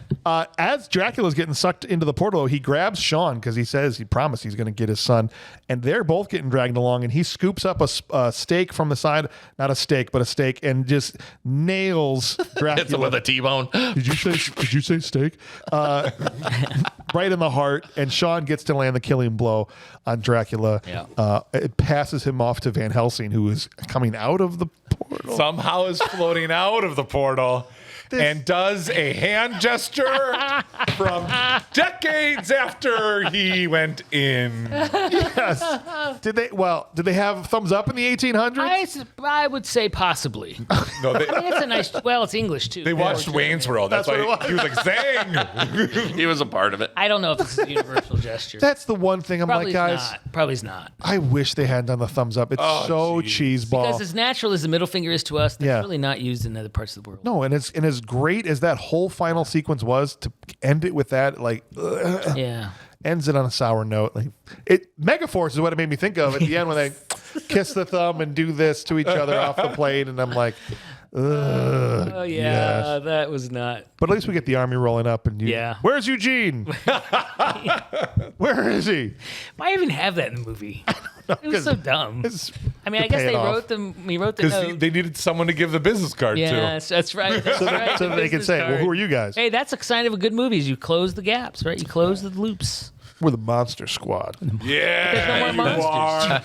As Dracula's getting sucked into the portal, he grabs Sean because he says he promised he's going to get his son, and they're both getting dragged along. And he scoops up a steak from the side, not a steak, but a steak, and just nails Dracula. Hits him with a T-bone. Did you say steak? Right in the heart, and Sean gets to land the killing blow on Dracula. Yeah. It passes him off to Van Helsing, who is coming out of the portal. Somehow is floating out of the portal. and does a hand gesture from decades after he went in. Yes. Did they have thumbs up in the 1800s? I would say possibly. No, I mean, it's a nice. Well, it's English too. they watched Wayne's World. That's That's why what it he was like, "Zang!" He was a part of it. I don't know if this is a universal gesture. That's the one thing I'm Probably like, guys. not. Probably is not. I wish they hadn't done the thumbs up. It's so cheeseball. Because as natural as the middle finger is to us, that's Yeah. really not used in other parts of the world. No, and as great as that whole final sequence was, to end it with that, like, Yeah. ends it on a sour note. Like, Megaforce is what it made me think of at the end when they kiss the thumb and do this to each other off the plane, and I'm like, ugh. Oh yeah, that was not. But at least we get the army rolling up, and Yeah. Where's Eugene? Where is he? Why even have that in the movie? It was so dumb. I mean, I guess pay it they off. wrote them. We wrote the Because note. they needed someone to give the business card to. Yes, that's right. That's right. So the they can business say, well, card. who are you guys? Hey, that's a sign of a good movie. Is you close the gaps, right? You close the loops. We're the Monster Squad. Yeah, There's no more you are.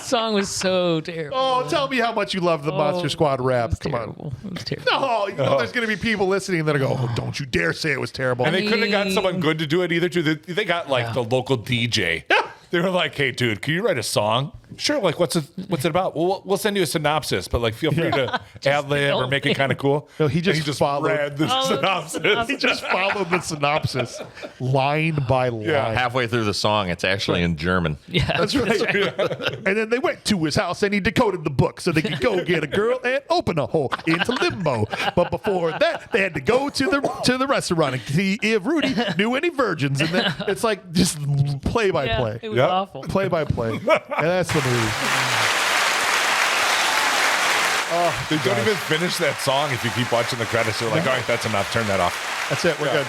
Song was so terrible. Oh, tell me how much you love the Monster Squad rap. Come on. It was terrible. No, you know there's going to be people listening that are going, oh, don't you dare say it was terrible. And they couldn't have gotten someone good to do it either. Too. They got like the local DJ. They were like, "Hey, dude, can you write a song?" Sure. Like, what's it about? Well, we'll send you a synopsis, but like, feel free to ad lib or make it kind of cool. No, he just And he just followed- read the synopsis. He just followed the synopsis line by line. Yeah. Halfway through the song, it's actually in German. Yeah, That's right. And then they went to his house and he decoded the book so they could go get a girl and open a hole into limbo. But before that, they had to go to the restaurant and see if Rudy knew any virgins. And then it's like just play by play. It was Yep. awful. Play by play. And that's the movie. They don't even finish that song if you keep watching the credits. They're like, all right, that's enough. Turn that off. That's it. We're Yeah. good.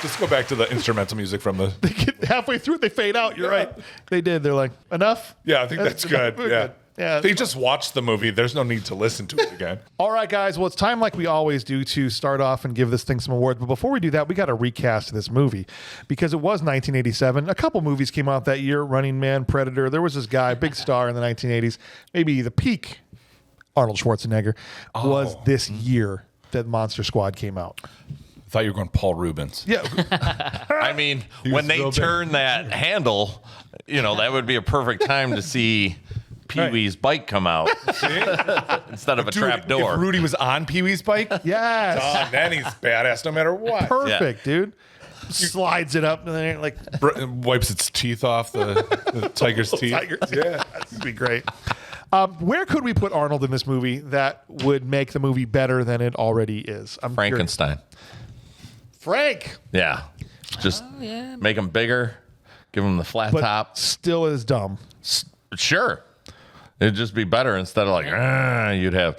Just go back to the instrumental music from the. They get halfway through, they fade out. You're right. They did. They're like, enough? Yeah, I think that's good. We're Yeah. good. Yeah. They just watched the movie. There's no need to listen to it again. All right, guys. Well, it's time, like we always do, to start off and give this thing some awards. But before we do that, we got to recast this movie because it was 1987. A couple movies came out that year: Running Man, Predator. There was this guy, big star in the 1980s. Maybe the peak, Arnold Schwarzenegger, was this year that Monster Squad came out. I thought you were going Paul Rubens. Yeah, I mean, when they real big. turn that handle, that would be a perfect time to see Pee Wee's bike come out instead of a trap If door. Rudy was on Pee Wee's bike, yes, then he's badass no matter what. perfect, dude. Slides it up and then like Wipes its teeth off the tiger's teeth. tiger. Yeah. That'd be great. Where could we put Arnold in this movie that would make the movie better than it already is? I'm curious. Frankenstein. Frank, Yeah. Just make him bigger, give him the flat but top. still is dumb. Sure. It'd just be better instead of like, you'd have,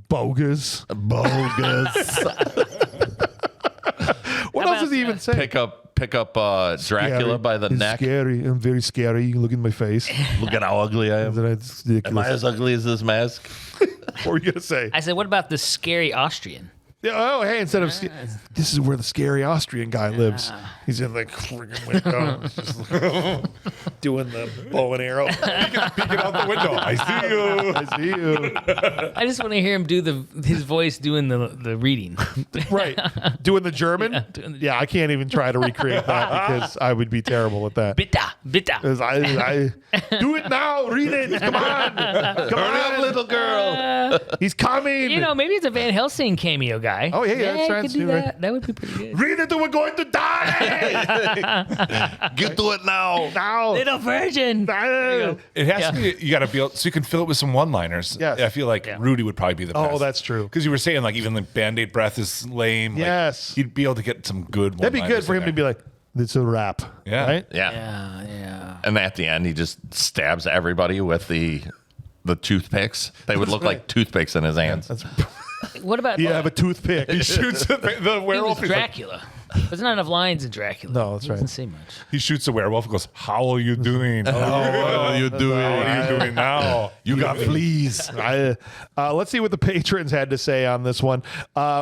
Bogus. What else does he even say? pick up Dracula Scary. by the It's neck. Scary. I'm very scary. You look in my face. Look at how ugly I am. That's Am I ridiculous. as ugly as this mask? What were you gonna say? I said, what about the scary Austrian? Yeah, oh, hey, instead of this is where the scary Austrian guy lives. He's in the friggin' window, just doing the bow and arrow. Peeking out the window. I see you. I see you. I just want to hear him do his voice doing the reading. Right, doing the German. Yeah, doing the- I can't even try to recreate that because I would be terrible at that. Bitte. 'Cause I do it now. Read it. Come on, Little girl. He's coming. Maybe it's a Van Helsing cameo guy. Oh, yeah, that's you right, could do too, that. right. That would be pretty good. Read it or we're going to die. Get to it now. Now. Little virgin. It has to be, you got to be able, so you can fill it with some one-liners. Yes. I feel like Rudy would probably be the best. Oh, that's true. Because you were saying like even the Band-Aid breath is lame. Like, Yes. he'd be able to get some good That'd be good for him to be like, it's a wrap. Yeah. Right? Yeah. Yeah. And at the end, he just stabs everybody with the toothpicks. They would look like toothpicks in his hands. What about You have a toothpick. He shoots the he was werewolf. He's like, Dracula? There's not enough lines in Dracula. No, that's He right. doesn't say much. he shoots the werewolf and goes, "How are you doing? What are you doing? What are you doing now? You got fleas. Let's see what the patrons had to say on this one.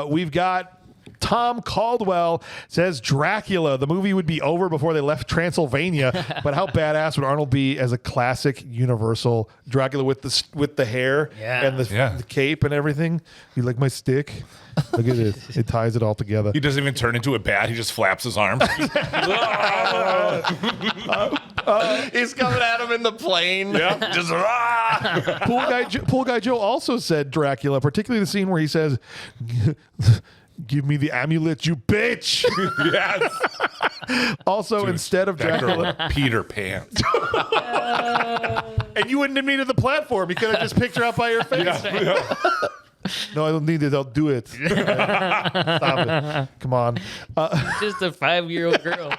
We've got Tom Caldwell says Dracula. The movie would be over before they left Transylvania, but how badass would Arnold be as a classic Universal Dracula with the hair and the cape and everything? You like my stick? Look at it. It ties it all together. He doesn't even turn into a bat. He just flaps his arms. He's coming at him in the plane. Yeah. Just Pool guy Joe also said Dracula, particularly the scene where he says, "Give me the amulet, you bitch." Yes. Also, instead of That Dracula, girl, Peter Pan. and you wouldn't have needed the platform. You could have just picked her up by your face. No, I don't need it. I'll do it. Stop it. Come on. Just a 5-year-old girl.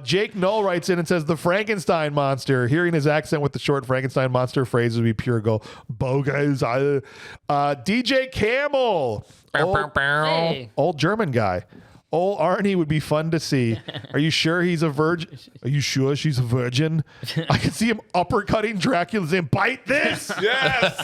Jake Null writes in and says, the Frankenstein monster. Hearing his accent with the short Frankenstein monster phrase would be pure gold. Bogus. DJ Camel. Hey. Old German guy. Old Arnie would be fun to see. Are you sure he's a virgin? Are you sure she's a virgin? I can see him uppercutting Dracula saying, bite this. Yes.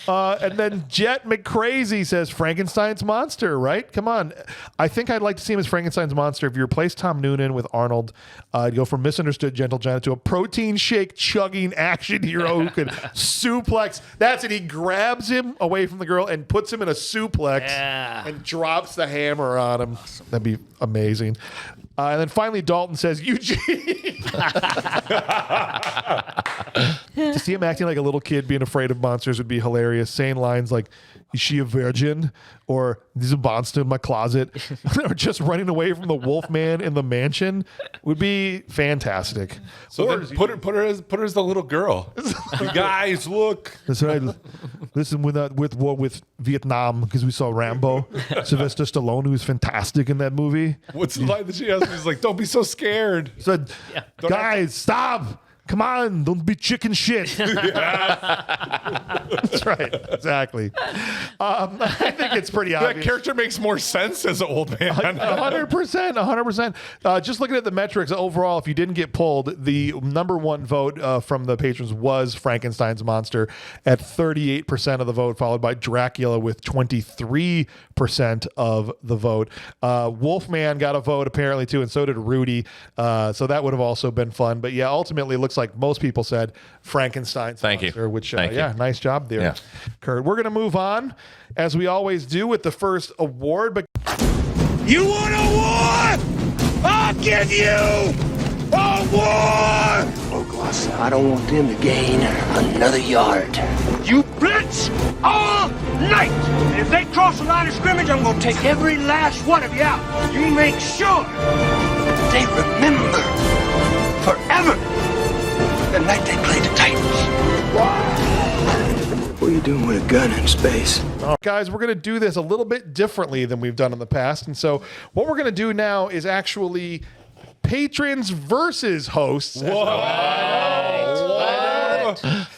And then Jet McCrazy says Frankenstein's monster, right? Come on. I think I'd like to see him as Frankenstein's monster. If you replace Tom Noonan with Arnold, you go from misunderstood gentle giant to a protein shake chugging action hero who could suplex. That's it. He grabs him away from the girl and puts him in a suplex and drops the hammer on him. That'd be amazing. And then finally, Dalton says, Eugene. To see him acting like a little kid being afraid of monsters would be hilarious. Saying lines like, is she a virgin? Or there's a monster in my closet. Or just running away from the Wolfman in the mansion would be fantastic. So then put her as the little girl. Guys, look. That's right. Listen, with Vietnam, because we saw Rambo. Sylvester Stallone, who was fantastic in that movie. What's the line that she has? He's like, don't be so scared. Said, guys, stop. Come on, don't be chicken shit. That's right, exactly. I think it's pretty obvious. That character makes more sense as an old man. 100%. Just looking at the metrics overall, if you didn't get pulled, the number one vote from the patrons was Frankenstein's monster at 38% of the vote, followed by Dracula with 23% of the vote. Wolfman got a vote apparently too, and so did Rudy. So that would have also been fun. But yeah, ultimately, it looks like most people said Frankenstein's monster, which nice job there, Curt. We're gonna move on as we always do with the first award. But you want a war? I'll give you a war. Oh, Gloss, I don't want them to gain another yard. You blitz all night. And if they cross the line of scrimmage, I'm gonna take every last one of you out. You make sure they remember forever the night they played the Titans. What are you doing with a gun in space? Guys, we're going to do this a little bit differently than we've done in the past. And so what we're going to do now is actually patrons versus hosts.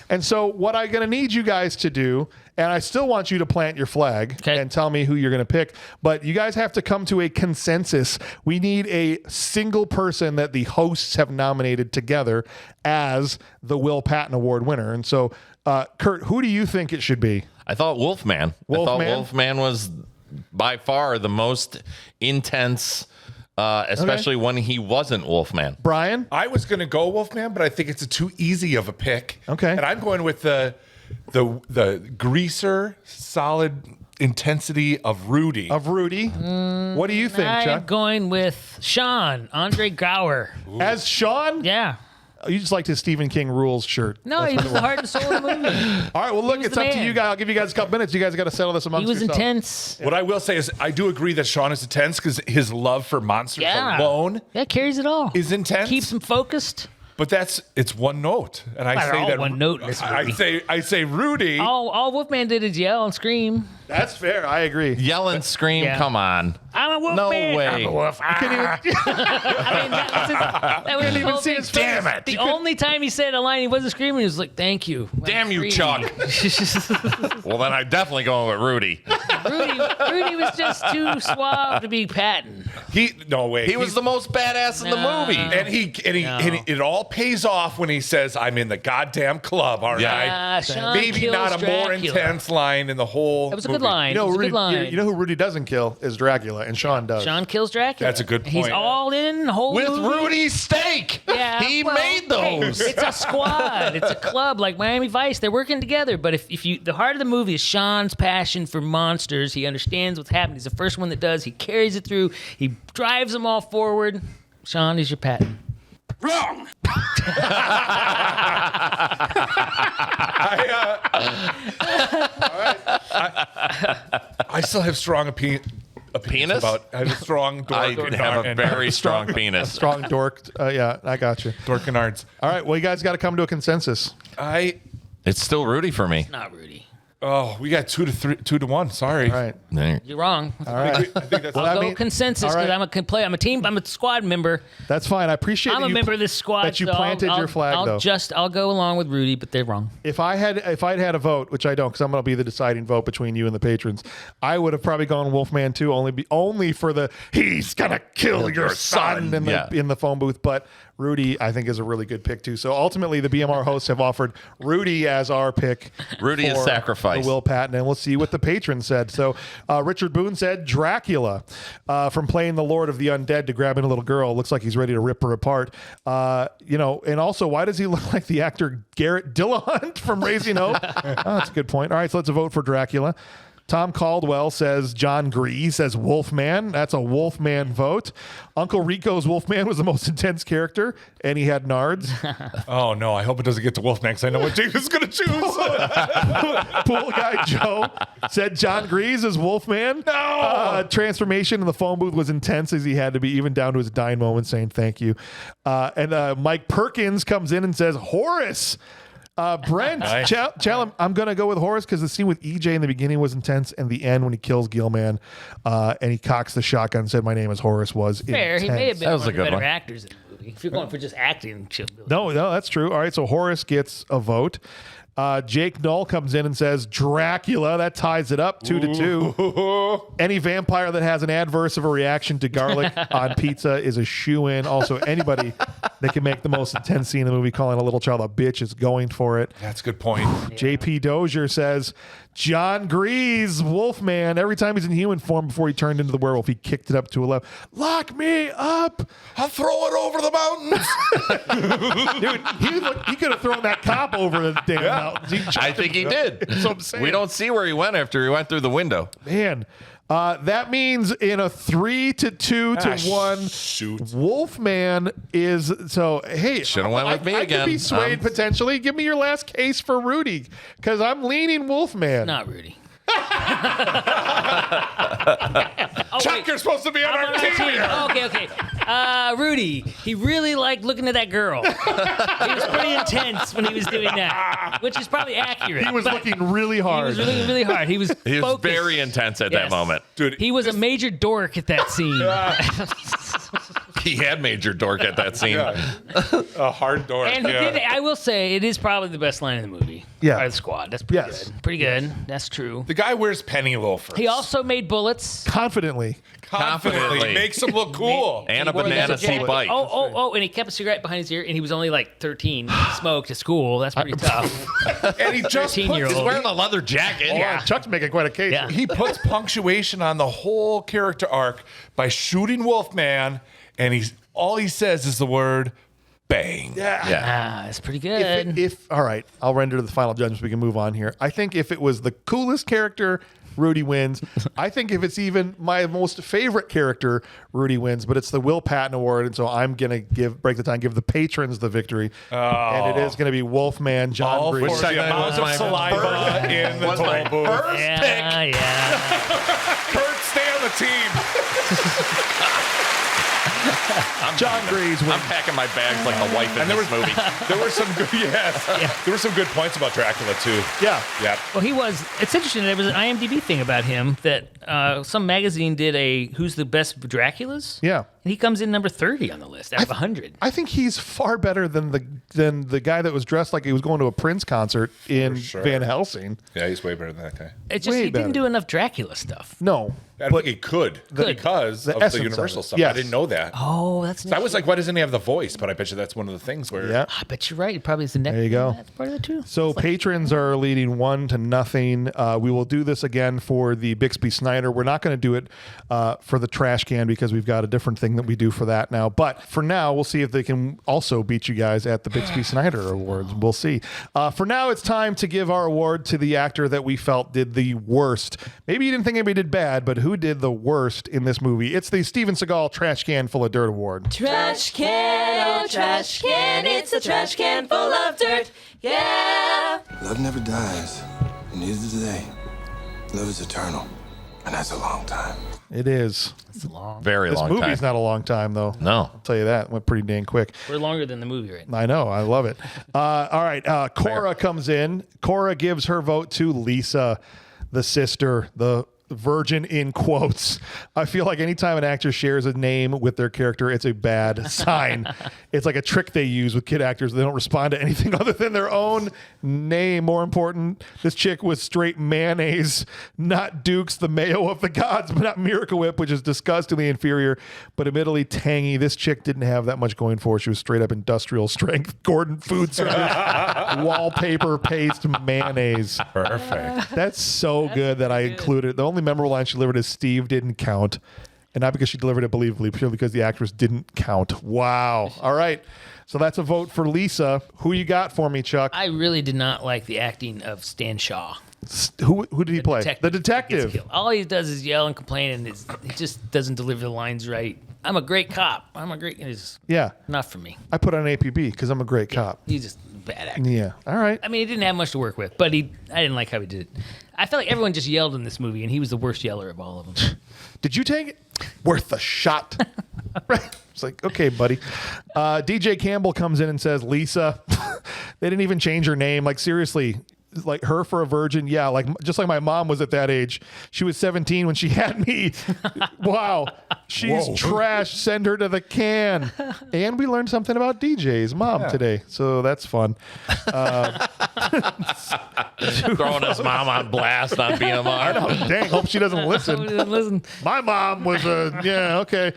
And so what I'm going to need you guys to do, and I still want you to plant your flag and tell me who you're going to pick, but you guys have to come to a consensus. We need a single person that the hosts have nominated together as the Will Patton Award winner. And so, Curt, who do you think it should be? I thought Wolfman. I thought Wolfman was by far the most intense, especially when he wasn't Wolfman. Brian? I was going to go Wolfman, but I think it's too easy of a pick. Okay. And I'm going with the greaser, solid intensity of Rudy. What do you think, I'm Chuck? going with Sean, Andre Gower. As Sean? Yeah. You just like his Stephen King rules shirt. No, he was the heart and soul of the movie. All right, well, look, it's up to you guys. I'll give you guys a couple minutes. You guys got to settle this amongst He was yourselves. intense. What I will say is I do agree that Sean is intense because his love for monsters alone That carries it all. is intense. Keeps him focused. But it's one note. And I They're say all that one note in this movie. I say Rudy. All Wolfman did is yell and scream. That's fair. I agree. Yell and scream, Yeah. come on. I'm a wolf No man. way. I'm a wolf. Couldn't even- I mean, that was even see his face. Damn it. The only time he said a line he wasn't screaming, he was like, "Thank you." Damn you, Chuck. Well, then I'm definitely going with Rudy. Rudy was just too suave to be Patton. No way. He was the most badass in the movie. And it all pays off when he says, "I'm in the goddamn club, aren't I?" Sean Maybe kills not a more Dracula. intense line in the whole. That was a movie. good line. You know, It was a Rudy, good line. you know who Rudy doesn't kill is Dracula, and Sean does. Sean kills Dracula. That's a good He's point. all in. Whole With movie. Rudy's steak. Yeah, He well, made those. hey, it's a squad. It's a club like Miami Vice. They're working together. But if you, the heart of the movie is Sean's passion for monsters. He understands what's happening. He's the first one that does. He carries it through. He drives them all forward. Sean is your Patton. Wrong! I still have strong opinions Penis? about. I have a strong dork. I have a and very strong penis. Strong dork. Yeah, I got you. dork and arts. All right, well, you guys got to come to a consensus. It's still Rudy for me. Not Rudy. We got 2-1. Sorry. All right. There. You're wrong. All right. I think that's. Well, I'll I go mean- consensus all because right. I'm a team. I'm a squad member. That's fine. I appreciate I'm that a you member of this squad. that you so planted I'll, your flag, I'll though. I'll go along with Rudy, but they're wrong. If I'd had a vote, which I don't, because I'm going to be the deciding vote between you and the patrons, I would have probably gone Wolfman 2, only for the he's gonna kill your son in the phone booth. But Rudy, I think, is a really good pick too. So ultimately, the BMR hosts have offered Rudy as our pick. Rudy is for sacrificed. the Will Patton, and we'll see what the patrons said. So Richard Boone said Dracula, from playing the Lord of the Undead to grabbing a little girl. Looks like he's ready to rip her apart. And also, why does he look like the actor Garrett Dillahunt from Raising Hope? That's a good point. All right, so let's vote for Dracula. Tom Caldwell says John Gree says Wolfman. That's a Wolfman vote. Uncle Rico's Wolfman was the most intense character, and he had nards. Oh no! I hope it doesn't get to Wolfman because I know what Jake is going to choose. Pool guy Joe said John Grease as Wolfman. No! Transformation in the phone booth was intense as he had to be, even down to his dying moment, saying thank you. And Mike Perkins comes in and says Horace. Brent, Nice. tell him I'm going to go with Horace because the scene with EJ in the beginning was intense, and the end when he kills Gilman and he cocks the shotgun and said, "My name is Horace," was Fair. intense. He may have been That was one a of the good better one. actors in the movie. If you're going for just acting, No, that's true. All right, so Horace gets a vote. Jake Knoll comes in and says Dracula. That ties it up 2-2. Any vampire that has an adverse of a reaction to garlic on pizza is a shoe-in. Also, anybody that can make the most intense scene in the movie calling a little child a bitch is going for it. That's a good point. JP Dozier says John Grease, Wolfman. Every time he's in human form before he turned into the werewolf, he kicked it up to 11. Lock me up. I'll throw it over the mountains. Dude, he could have thrown that cop over the damn mountains. I think he did. That's what I'm saying. We don't see where he went after he went through the window. Man, that means in a 3-2 to 1, shoot. Wolfman is so. Hey, Should've went with me I again. could be swayed potentially. Give me your last case for Rudy because I'm leaning Wolfman. not Rudy. Chuck, you're supposed to be on I'm our on our team. team. here. Okay. Rudy, he really liked looking at that girl. He was pretty intense when he was doing that, which is probably accurate. He was but looking really He hard. was really, really hard. He was He was focused. very intense at that Yes. moment. Dude, He was a major dork at that scene. He had major dork at that scene. a hard door. And he did, I will say, it is probably the best line in the movie. Yeah. By the squad. That's pretty Yes. good. Pretty good. That's true. The guy wears penny loafers. He also made bullets. Confidently. confidently makes him look cool. And a He wore banana leather seat jacket. bike. Oh, and he kept a cigarette behind his ear, and he was only like 13. He smoked at school. That's pretty tough. And he just 13-year-old. He's wearing a leather jacket. Chuck's making quite a case. Yeah. he puts punctuation on the whole character arc by shooting Wolfman, and all he says is the word bang. Ah, that's pretty good. All right, I'll render to the final judgment so we can move on here. I think if it was the coolest character, Rudy wins. I think if it's even my most favorite character, Rudy wins, but it's the Will Patton Award, and so I'm going to give the patrons the victory. And it is going to be Wolfman, John All Brees. for the second amount was of my saliva in the toll booth. yeah. Curt, stay on the team. John Brees I'm wins. packing my bags like a wife in And there this was- movie. There were some good, there were some good points about Dracula too. Yeah. Yeah. Well, it's interesting. There was an IMDb thing about him that some magazine did a Who's the Best Draculas? Yeah. And he comes in number 30 on the list out of 100. I think he's far better than the guy that was dressed like he was going to a Prince concert in Van Helsing. Yeah, he's way better than that guy. It's just way he didn't better. do enough Dracula stuff. No. I think he could because The of essence the of Universal it. stuff. Yes. I didn't know that. Oh, that's So I was like, why doesn't he have the voice? But I bet you that's one of the things where. Yeah. I bet you're right. It probably is the next. There you go. That's part of it too. So patrons are leading 1-0. We will do this again for the Bixby Snyder. We're not going to do it for the trash can because we've got a different thing that we do for that now. But for now, we'll see if they can also beat you guys at the Bixby Snyder Awards. We'll see. For now, it's time to give our award to the actor that we felt did the worst. Maybe you didn't think anybody did bad, but who did the worst in this movie? It's the Steven Seagal Trash Can Full of Dirt Award. Trash can, oh trash can, it's a trash can full of dirt, yeah. Love never dies, and neither do they. Love is eternal, and that's a long time. It is. Very This long movie's time. not a long time, though. No. I'll tell you that. It went pretty dang quick. We're longer than the movie right now. I know. I love it. All right. Cora comes in. Cora gives her vote to Lisa, the sister, the virgin in quotes. I feel like anytime an actor shares a name with their character, it's a bad sign. It's like a trick they use with kid actors. They don't respond to anything other than their own name. More important, this chick was straight mayonnaise, not Duke's, the mayo of the gods, but not Miracle Whip, which is disgustingly inferior, but admittedly tangy. This chick didn't have that much going for her. She was straight up industrial strength Gordon food service wallpaper paste mayonnaise. Perfect. That's so good that I included it. The only memorable line she delivered is Steve didn't count. And not because she delivered it believably, purely because the actress didn't count. Wow. All right. So that's a vote for Lisa. Who you got for me, Chuck? I really did not like the acting of Stan Shaw. Who did he play? The Gets detective. killed. All he does is yell and complain, and he just doesn't deliver the lines right. I'm a great cop. I'm a great. It's Yeah. not for me. I put on APB because I'm a great cop. He's just a bad actor. Yeah. All right. I mean, he didn't have much to work with, but I didn't like how he did it. I felt like everyone just yelled in this movie, and he was the worst yeller of all of them. Did you take it? Worth a shot. Right. It's like, okay, buddy. DJ Campbell comes in and says, Lisa. They didn't even change her name. Like, seriously. Like her for a virgin, yeah, like just like my mom was at that age. She was 17 when she had me. Wow, she's trash. Send her to the can. And we learned something about DJ's mom today, so that's fun. Throwing his mom on blast on BMR. Oh, dang, hope she doesn't listen. Listen, My mom was okay.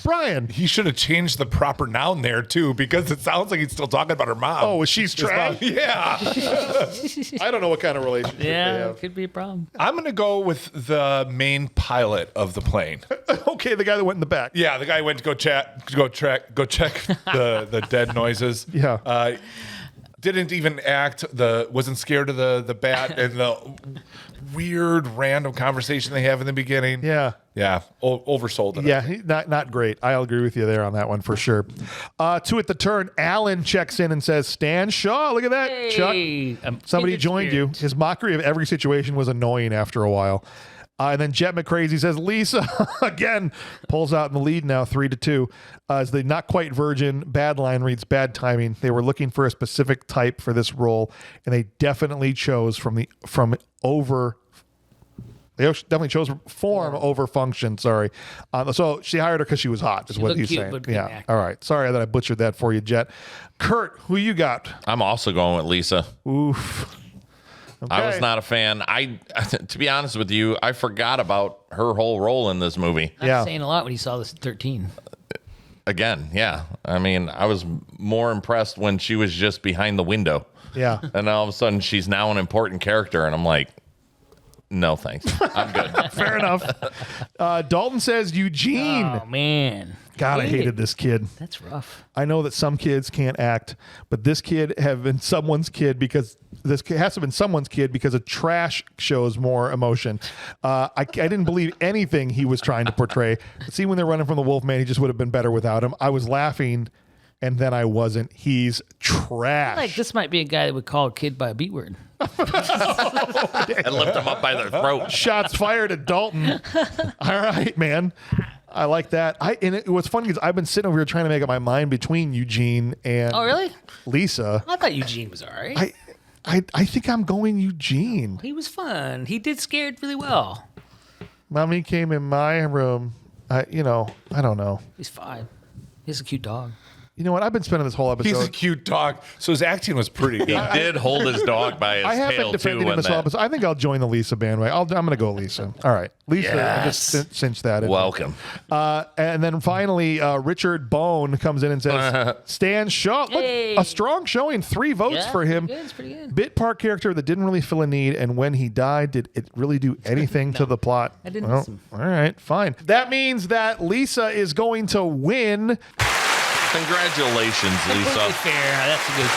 Brian. He should have changed the proper noun there too, because it sounds like he's still talking about her mom. Oh, she's trash. Yeah. I don't know what kind of relationship they yeah, have. it could be a problem. I'm gonna go with the main pilot of the plane. Okay, the guy that went in the back. Yeah, the guy went to go check the dead noises. Yeah. Didn't even act. Wasn't scared of the bat and the weird random conversation they have in the beginning. Yeah. Yeah. Oversold it. Yeah, not great. I'll agree with you there on that one for sure. Two at the turn, Alan checks in and says, Stan Shaw, look at that. Hey, Chuck, somebody kindred joined you. spirit. His mockery of every situation was annoying after a while. And then Jet McCrazy says, Lisa, again, pulls out in the lead now, 3-2. As the not quite virgin, bad line reads, bad timing. They were looking for a specific type for this role, and they definitely chose They definitely chose form over function. Sorry. So she hired her because she was hot, is what looked he's cute, saying. but couldn't Yeah. act. All right. Sorry that I butchered that for you, Jet. Kurt, who you got? I'm also going with Lisa. Oof. Okay. I was not a fan. To be honest with you, I forgot about her whole role in this movie. Not Yeah. saying a lot when he saw this at 13. Again, yeah. I mean, I was more impressed when she was just behind the window. Yeah. And all of a sudden, she's now an important character, and I'm like, no, thanks. I'm good. Fair enough. Dalton says Eugene. Oh man, God, I Hate it. hated this kid. That's rough. I know that some kids can't act, but this kid have been someone's kid because this kid has to have been someone's kid because a trash shows more emotion. I didn't believe anything he was trying to portray. See, when they're running from the Wolfman, he just would have been better without him. I was laughing, and then I wasn't. He's trash. Like this might be a guy that would call a kid by a beat word. And lift them up by their throat. Shots fired at Dalton. All right, man. I like that. What's funny is I've been sitting over here trying to make up my mind between Eugene and Oh really? Lisa. I thought Eugene was all right. I think I'm going Eugene. He was fun. He did scared really well. Mommy came in my room. I don't know. He's 5. He's a cute dog. You know what? I've been spending this whole episode. He's a cute dog. So his acting was pretty good. He did hold his dog by his I have tail been too. defending him this whole episode. I think I'll join the Lisa bandwagon. I'm going to go Lisa. All right. Lisa, Yes. just cinch that in. Welcome. And then finally, Richard Bone comes in and says, Stan Shaw. Look, Hey. a strong showing. 3 votes Yeah, for him. pretty good, it's pretty good. Bit part character that didn't really fill a need. And when he died, did it really do anything to the plot? I didn't miss him. All right, fine. That means that Lisa is going to win. Congratulations, Completely Lisa. fair. That's a good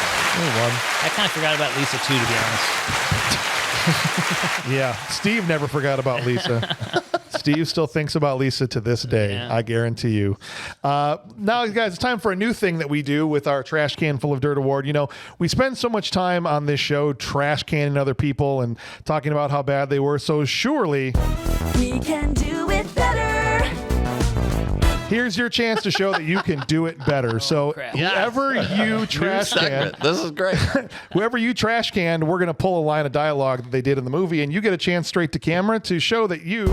one. I kind of forgot about Lisa too, to be honest. Yeah, Steve never forgot about Lisa. Steve still thinks about Lisa to this day. Yeah. I guarantee you. Now, guys, it's time for a new thing that we do with our Trash Can Full of Dirt Award. You know, we spend so much time on this show trash canning other people and talking about how bad they were. So surely, We can do it better. here's your chance to show that you can do it better. So crap. whoever you trash can, Segment. This is great. whoever you trash canned, we're going to pull a line of dialogue that they did in the movie, and you get a chance straight to camera to show that you.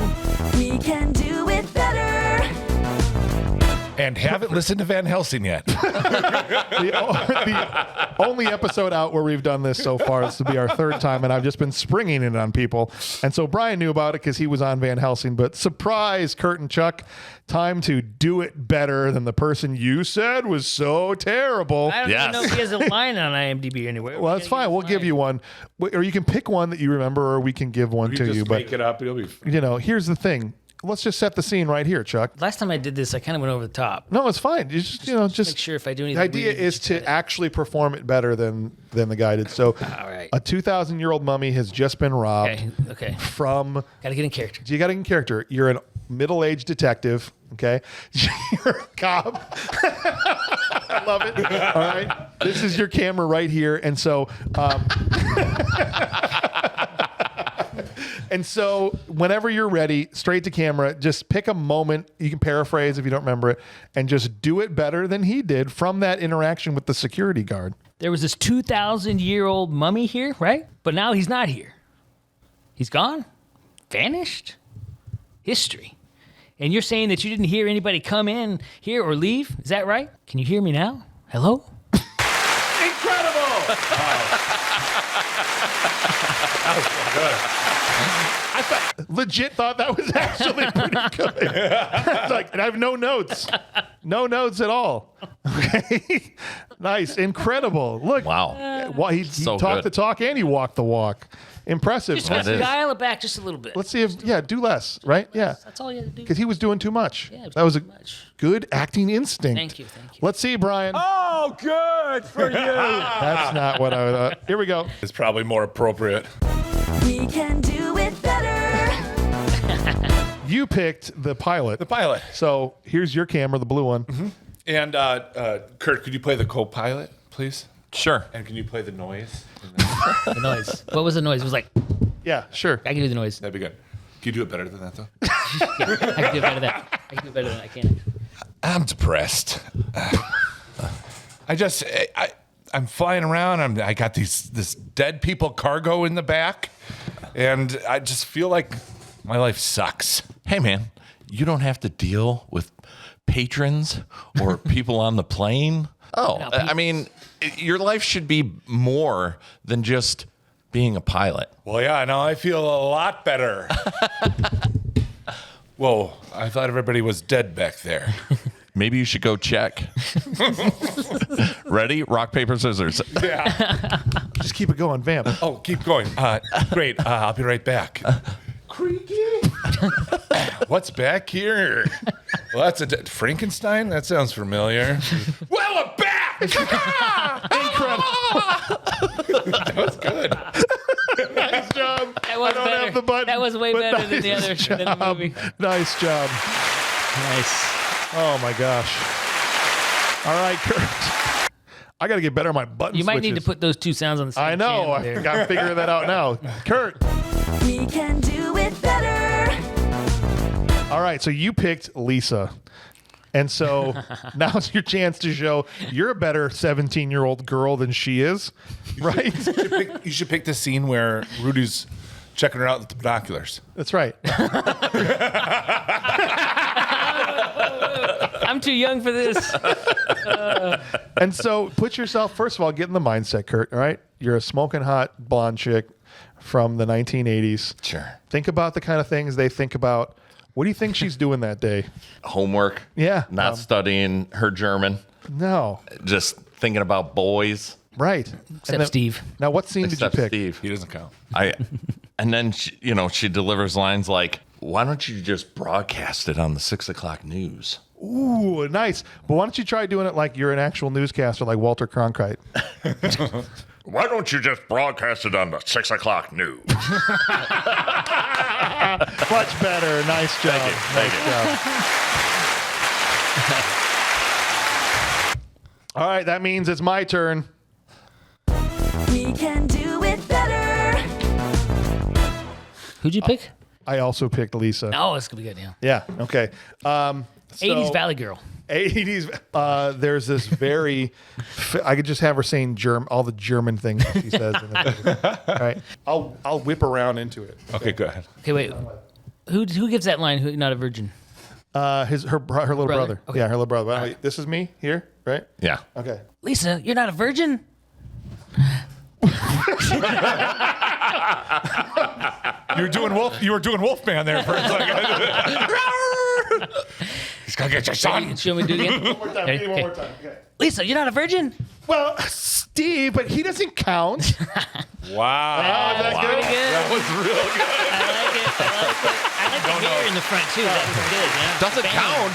We can do it better. And haven't listened to Van Helsing yet. The only episode out where we've done this so far. This will be our 3rd time, and I've just been springing it on people. And so Brian knew about it because he was on Van Helsing. But surprise, Curt and Chuck, time to do it better than the person you said was so terrible. I don't Yes. even know if he has a line on IMDb anywhere. Well, that's fine. We'll give you one, or you can pick one that you remember, or we can give one to you. But it up. It'll be here's the thing. Let's just set the scene right here, Chuck. Last time I did this, I kind of went over the top. No, it's fine. You just Make sure if I do anything the idea weird, is to actually perform it better than the guy did. So, All right. a 2,000-year-old mummy has just been robbed Okay. from. Got to get in character. You got to get in character. You're a middle-aged detective. Okay, you're a cop. I love it. All right, this is your camera right here, and so. And so, whenever you're ready, straight to camera, just pick a moment. You can paraphrase if you don't remember it, and just do it better than he did from that interaction with the security guard. There was this 2,000-year-old mummy here, right? But now he's not here. He's gone? Vanished? History. And you're saying that you didn't hear anybody come in here or leave? Is that right? Can you hear me now? Hello? incredible. I legit thought that was actually pretty good. It's like, and I have no notes. No notes at all. Okay. Nice. Incredible. Look. Wow. He So talked good. the talk and he walked the walk. Impressive. Just That is. dial it back just a little bit. Let's see if, do less, right? Yeah. That's all you had to do. Because he was doing too much. Yeah, it was that was a too much. good acting instinct. Thank you. Let's see, Brian. Oh, good for you. That's not what I thought. Here we go. It's probably more appropriate. We can do it better. You picked the pilot. The pilot. So here's your camera, the blue one. And Curt, could you play the co-pilot, please? Sure. And can you play the noise? The noise. What was the noise? It was like, Yeah, sure. I can do the noise. That'd be good. Can you do it better than that, though? Yeah, I can do it better than that. I can do it better than I can. I'm depressed. I'm flying around. I got this dead people cargo in the back, and I just feel like my life sucks. Hey, man, you don't have to deal with patrons or people on the plane. Oh, No, I mean, your life should be more than just being a pilot. Well, yeah, now I feel a lot better. Whoa, I thought everybody was dead back there. Maybe you should go check. Ready? Rock, paper, scissors. Yeah. Just keep it going, vamp. Oh, keep going. Great. I'll be right back. Creaky. What's back here? Well, that's Frankenstein? That sounds familiar. Well, I'm back! Incredible. That was good. Nice job. That was I don't better. have the button. That was way but better than the nice other than the job. movie. Nice job. Nice. Oh my gosh. All right, Curt. I got to get better at my button You might need to switches. put those two sounds on the same I know. channel I there. think I'm figuring that out now. Curt. We can do it better. All right, so you picked Lisa. And so now's your chance to show you're a better 17-year-old girl than she is, right? You should pick the scene where Rudy's checking her out with the binoculars. That's right. I'm too young for this. And so put yourself, first of all, get in the mindset, Curt, all right? You're a smoking hot blonde chick from the 1980s. Sure. Think about the kind of things they think about. What do you think she's doing that day? Homework. Yeah. Not studying her German. No. Just thinking about boys. Right. Except Steve. Now, what scene Except did you pick? Steve. He doesn't count. And then she delivers lines like, "Why don't you just broadcast it on the 6 o'clock news?" Ooh, nice. But why don't you try doing it like you're an actual newscaster like Walter Cronkite? Why don't you just broadcast it on the 6 o'clock news? Much better. Nice job. Thank you. Nice job. All right, that means it's my turn. We can do it better. Who'd you pick? I also picked Lisa. Oh, it's going to be good, yeah. Yeah, okay. 80s Valley Girl. 80s. There's this very. I could just have her saying all the German things she says. In the movie. All right, I'll whip around into it. Okay, go ahead. Okay, wait. Who gives that line? Who not a virgin? Her little brother. Okay. Yeah, her little brother. Well, this is me here, right? Yeah. Okay. Lisa, you're not a virgin. You were doing Wolfman there for a second. He's gonna get your son. Show me do it again. One more time. Okay. One more time. Okay. Lisa, you're not a virgin. Well, Steve, but he doesn't count. Wow. That's pretty good. That was real good. I like it. I like the hair in the front too. That was good. Yeah. Doesn't count.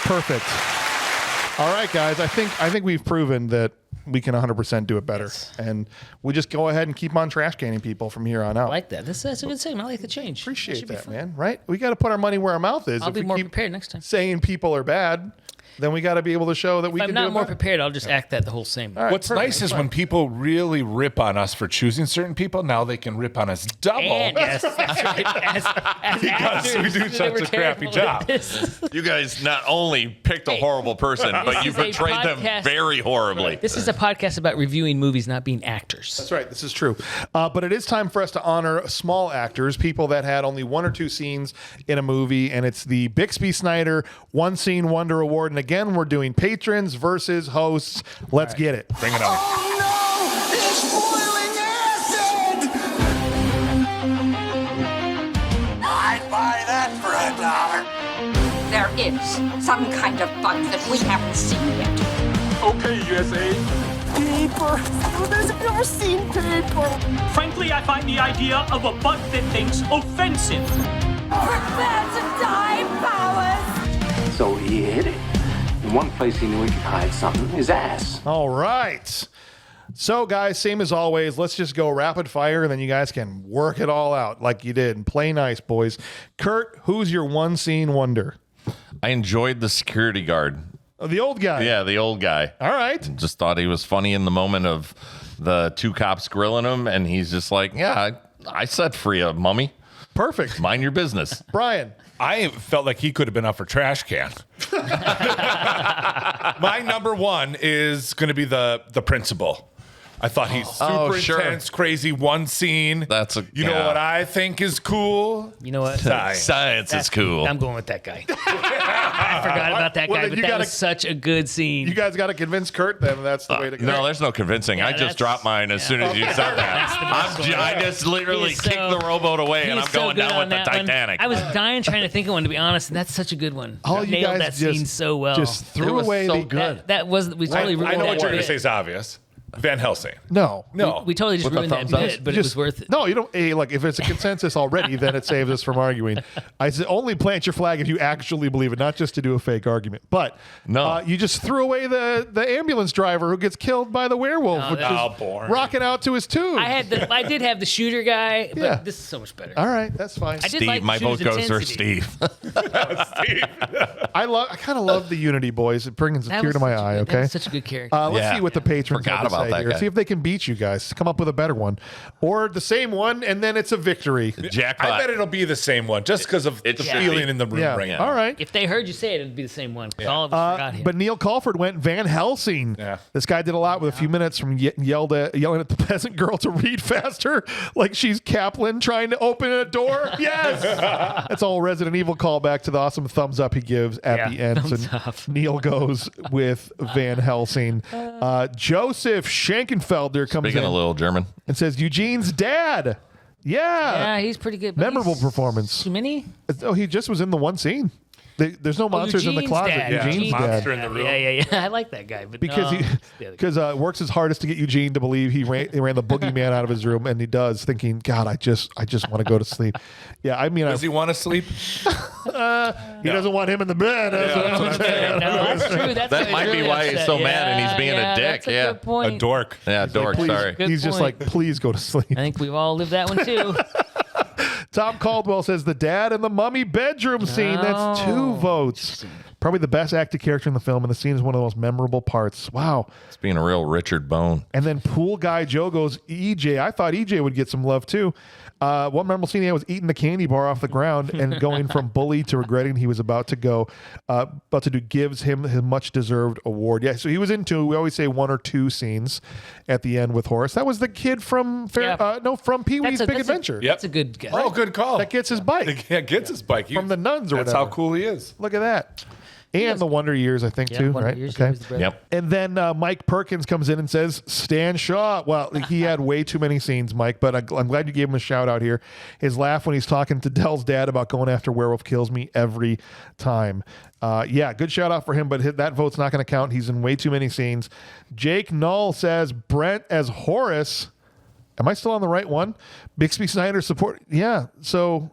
Perfect. All right, guys. I think we've proven that we can 100% do it better, and we just go ahead and keep on trash canning people from here on out. I like that. That's a good segment. I like the change. Appreciate that, man. Right? We got to put our money where our mouth is. I'll If be we more keep prepared next time. saying people are bad, then we got to be able to show that we If can I'm do not it more better. prepared, I'll just act that the whole same. All right, What's perfect. nice is when people really rip on us for choosing certain people, now they can rip on us double. And yes, that's right. As Because we actors, do they such were a crappy terrible at job. this. You guys not only picked a horrible person, but you is a portrayed them podcast. very horribly. This is a podcast about reviewing movies, not being actors. That's right. This is true. But it is time for us to honor small actors, people that had only one or two scenes in a movie, and it's the Bixby Snyder One Scene Wonder Award. And again, we're doing patrons versus hosts. Let's get it. Bring it on. I'd buy that for $1. There is some kind of bug that we haven't seen yet. Okay, USA. Paper. I've never seen paper. Frankly, I find the idea of a bug that thinks offensive. Prepare to die, Powers. So he hid it. In one place he knew he could hide something, his ass. All right. So, guys, same as always. Let's just go rapid fire, and then you guys can work it all out like you did and play nice, boys. Curt, who's your one scene wonder? I enjoyed the security guard. Oh, the old guy. Yeah, the old guy. All right. Just thought he was funny in the moment of the two cops grilling him, and he's just like, yeah, I set free a mummy. Perfect. Mind your business. Brian. I felt like he could have been up for trash can. My number one is going to be the principal. I thought he's super sure. intense, crazy, one scene. That's You know what I think is cool? You know what? Science is cool. I'm going with that guy. I forgot about that Well, guy, then but you that gotta- was such a good scene. You guys got to convince Curt then that's the way to go. No, there's no convincing. I that's- just dropped mine as soon as you said that. I just literally He's kicked so- the rowboat away, and He I'm was so going good down on with the that one. Titanic. I was dying trying to think of one, to be honest, and that's such a good one. All you Nailed guys that just- scene so well. Just It threw was away so the good. that was we totally I ruined know that what you're going to bit. say is obvious. Van Helsing. No. No. We totally just With the ruined that thumbs up? bit, but it was worth it. No, you don't. Hey, look, if it's a consensus already, then it saves us from arguing. I said only plant your flag if you actually believe it, not just to do a fake argument. But No. you just threw away the ambulance driver who gets killed by the werewolf, which that's- is boring. rocking out to his tune. I did have the shooter guy, but Yeah. this is so much better. All right, that's fine. I did Steve, like the my vote shooter's goes for intensity. Steve. I kind of love the Unity boys. It brings a That tear was to my such a eye. good- that Okay, was such a good character. let's Yeah. see what the patrons Forgot have to about about that here. guy. See if they can beat you guys. Come up with a better one, or the same one, and then it's a victory. Jackpot. I bet it'll be the same one, just because of the should feeling be. in the room Yeah. right now. All right. If they heard you say it, it'd be the same one. 'Cause all of us forgot him. But Neil Caulford went Van Helsing. Yeah. This guy did a lot with a few minutes from yelling at the peasant girl to read faster, like she's Kaplan trying to open a door. Yes, that's all Resident Evil callback to the awesome thumbs up he gives at the end. thumbs So up. Neil goes with Van Helsing. Joseph Schenkenfelder comes Speaking in a little German. and says Eugene's dad. Yeah, he's pretty good. but Memorable he's performance. Too many? Oh, he just was in the one scene. There's no monsters in the Eugene's closet. dad. Eugene's monster dad. in the room. Yeah. I like that guy. But Because no, he it's the other guy. works his hardest to get Eugene to believe he ran the boogeyman out of his room, and he does, thinking, God, I just want to go to sleep. Yeah, I mean, Does he want to sleep? he doesn't want him in the bed. That's what I'm saying. No, that's true. That's That might be why he's so mad and he's being a dick. That's a good point. A dork. Yeah, dork. Please, Sorry. Good he's just point. like, please go to sleep. I think we've all lived that one too. Tom Caldwell says the dad in the mummy bedroom scene. That's 2 votes. Probably the best acted character in the film, and the scene is one of the most memorable parts. Wow. It's being a real Richard Bone. And then pool guy Joe goes EJ. I thought EJ would get some love too. One memorable scene he had was eating the candy bar off the ground and going from bully to regretting he was about to do gives him his much deserved award. Yeah, so he was in 2. We always say 1 or 2 scenes at the end with Horace. That was the kid from from Pee Wee's Big Adventure. Yep. That's a good guess. Oh, good call. That gets his bike Yeah, gets his bike. from the nuns or That's whatever. how cool he is. Look at that. And the Wonder Years, I think, Yeah, too, Wonder right? Years, he was the brother. Yep. And then Mike Perkins comes in and says, Stan Shaw. Well, he had way too many scenes, Mike, but I'm glad you gave him a shout out here. His laugh when he's talking to Dell's dad about going after Werewolf kills me every time. Yeah, good shout out for him, but that vote's not going to count. He's in way too many scenes. Jake Null says Brent as Horace. Am I still on the right one? Bixby Snyder support. Yeah, so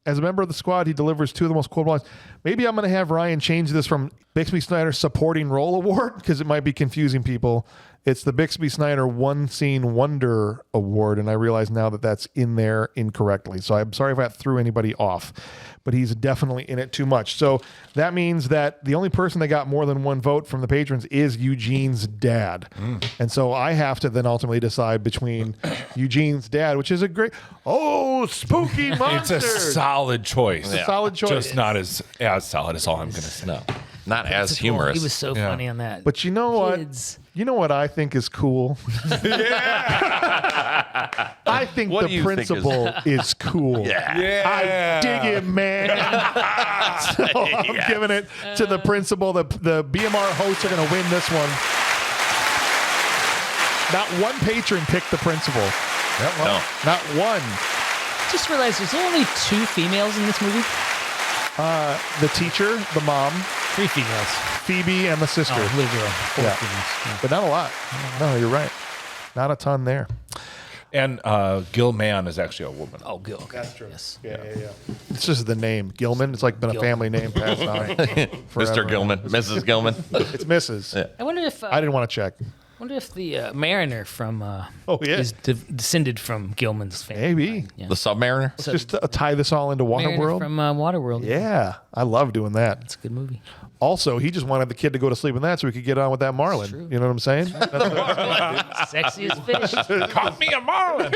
as a member of the squad, he delivers 2 of the most quotable lines. Maybe I'm going to have Ryan change this from Bixby Snyder supporting role award because it might be confusing people. It's the Bixby Snyder One Scene Wonder Award, and I realize now that that's in there incorrectly. So I'm sorry if I threw anybody off, but he's definitely in it too much. So that means that the only person that got more than 1 vote from the patrons is Eugene's dad. And so I have to then ultimately decide between Eugene's dad, which is a great, spooky It's monster. a solid choice. It's a solid choice. Just not as solid as all I'm going to say. No, not as That's cool. humorous. He was so Yeah. funny on that. But you know Kids. what? You know what I think is cool? I think What the do you think is- principal is cool. I dig him, man. So I'm giving it to the principal. The BMR hosts are going to win this one. Not one patron picked the principal. No. Not one. Just realized there's only 2 females in this movie. The teacher, the mom, 3 females. Phoebe, and the sister. Oh, little girl. 4 Yeah. females. But not a lot. No, you're right. Not a ton there. And Gil Mann is actually a woman. Oh, Gil. That's true. Yes. Yeah. It's just the name. Gilman. It's like been a Gilman. family name passed on. Mr. Gilman, Mrs. Gilman. It's Mrs. Yeah. I wonder if I didn't want to check. the Mariner from is descended from Gilman's family. Maybe. Yeah. The Submariner. Let's just tie this all into Mariner Waterworld. from Waterworld. Yeah, I love doing that. It's a good movie. Also, he just wanted the kid to go to sleep in that so he could get on with that Marlin. true. You know what I'm saying? Sexy as fish. Caught me a marlin.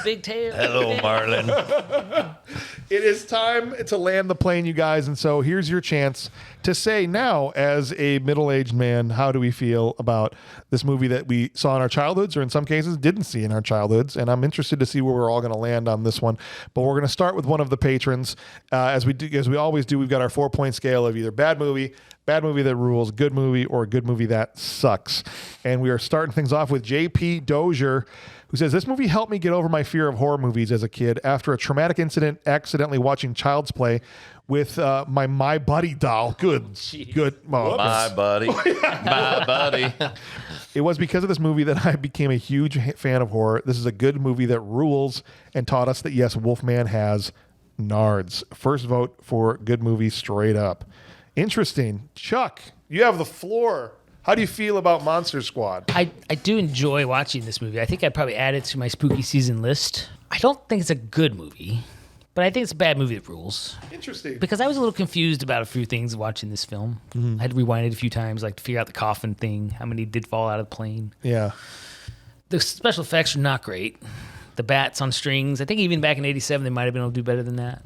Big tail. Hello, Marlin. It is time to land the plane, you guys. And so here's your chance to say now, as a middle-aged man, how do we feel about this movie that we saw in our childhoods, or in some cases didn't see in our childhoods? And I'm interested to see where we're all going to land on this one. But we're going to start with one of the patrons, as we always do. We've got our 4-point scale of either bad movie that rules, good movie, or a good movie that sucks. And we are starting things off with JP Dozier, who says, this movie helped me get over my fear of horror movies as a kid after a traumatic incident accidentally watching Child's Play with my buddy doll. Good. Well, My buddy. My buddy. it was because of this movie that I became a huge fan of horror. This is a good movie that rules and taught us that, yes, Wolfman has nards. First vote for good movie straight up. Interesting. Chuck, you have the floor. How do you feel about Monster Squad? I do enjoy watching this movie. I think I'd probably add it to my spooky season list. I don't think it's a good movie, But I think it's a bad movie that rules. Interesting. Because I was a little confused about a few things watching this film. I had to rewind it a few times, like to figure out the coffin thing, how many did fall out of the plane. Yeah. The special effects are not great. The bats on strings. I think even back in 87, they might have been able to do better than that.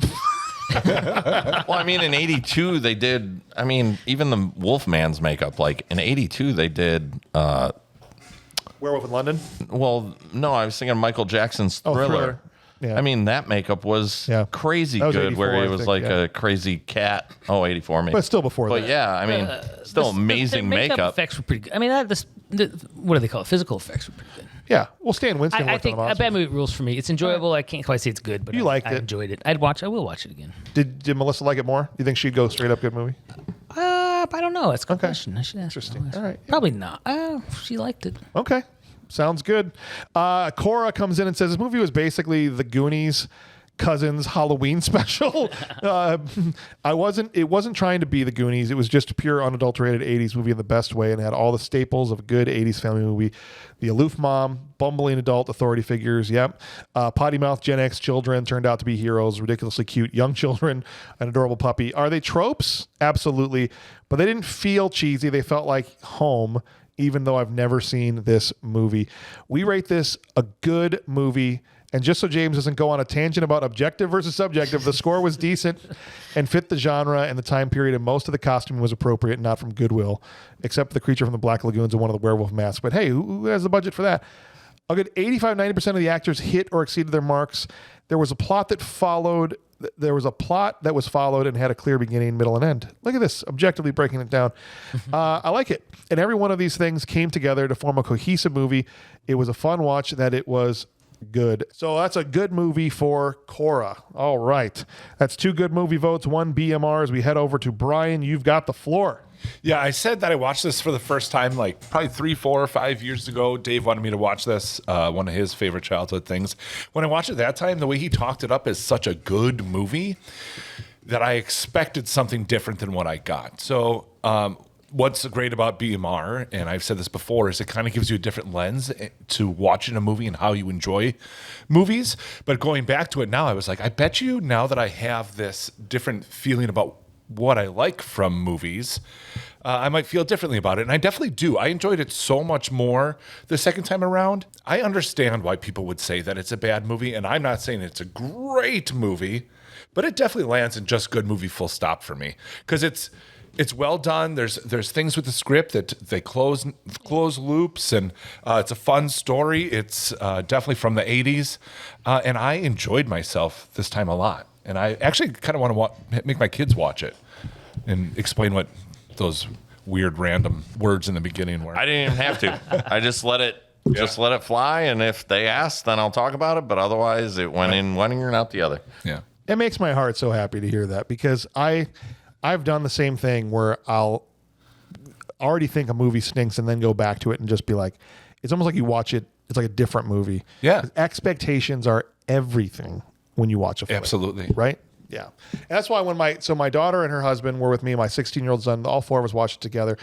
Well, I mean, in 82, they did, I mean, even the Wolfman's makeup, like in 82, they did, Werewolf in London? well, no, I was thinking Michael Jackson's Thriller. Thriller. Yeah. I mean, that makeup was crazy That was good, 84, where he I was think, like yeah. a crazy cat. Oh, 84 maybe. But still before But that. yeah, I mean, still amazing the makeup. effects were pretty good. I mean, what do they call it? Physical effects were pretty good. Yeah. Well, Stan Winston I worked think on a awesome. bad movie rules for me. It's enjoyable. I can't quite say it's good, but You liked I it. enjoyed it. I will watch it again. Did Melissa like it more? Do you think she'd go straight up good movie? I don't know. That's a good question. I should ask. Interesting. All right. Probably not. She liked it. Okay. Sounds good. Cora comes in and says this movie was basically the Goonies Cousins Halloween special. It wasn't trying to be the Goonies. It was just a pure unadulterated 80s movie in the best way and had all the staples of a good 80s family movie. The aloof mom, bumbling adult authority figures, yep. Potty mouth Gen X children turned out to be heroes, ridiculously cute young children, an adorable puppy. Are they tropes? Absolutely. But they didn't feel cheesy. They felt like home, even though I've never seen this movie. We rate this a good movie. And just so James doesn't go on a tangent about objective versus subjective, the score was decent and fit the genre and the time period, and most of the costuming was appropriate, not from Goodwill, except for the creature from the Black Lagoons and one of the werewolf masks. But hey, who has the budget for that? A good 85-90% of the actors hit or exceeded their marks. There was a plot that followed. There was a plot that was followed and had a clear beginning, middle, and end. Look at this, objectively breaking it down. I like it. And every one of these things came together to form a cohesive movie. It was a fun watch that it was good. So that's a good movie for Cora. All right. That's 2 good movie votes, 1 BMR as we head over to Brian. You've got the floor. Yeah, I said that I watched this for the first time like probably 3, 4, 5 years ago. Dave wanted me to watch this, one of his favorite childhood things. When I watched it that time, the way he talked it up as such a good movie that I expected something different than what I got. So what's great about BMR, and I've said this before, is it kind of gives you a different lens to watching a movie and how you enjoy movies. But going back to it now, I was like, I bet you now that I have this different feeling about what I like from movies, I might feel differently about it. And I definitely do. I enjoyed it so much more the second time around. I understand why people would say that it's a bad movie, and I'm not saying it's a great movie, but it definitely lands in just good movie full stop for me. Because it's well done. There's things with the script that they close loops, and it's a fun story. It's definitely from the 80s, and I enjoyed myself this time a lot. And I actually kind of want to make my kids watch it and explain what those weird random words in the beginning were. I didn't even have to. I just let it fly, and if they ask, then I'll talk about it. But otherwise, it went in one ear and out the other. Yeah, It makes my heart so happy to hear that, because I've done the same thing where I'll already think a movie stinks and then go back to it and just be like, it's almost like you watch it, it's like a different movie. Yeah. Expectations are everything when you watch a film. Absolutely. Right? Yeah. And that's why when my daughter and her husband were with me, my 16-year-old son, all 4 of us watched it together.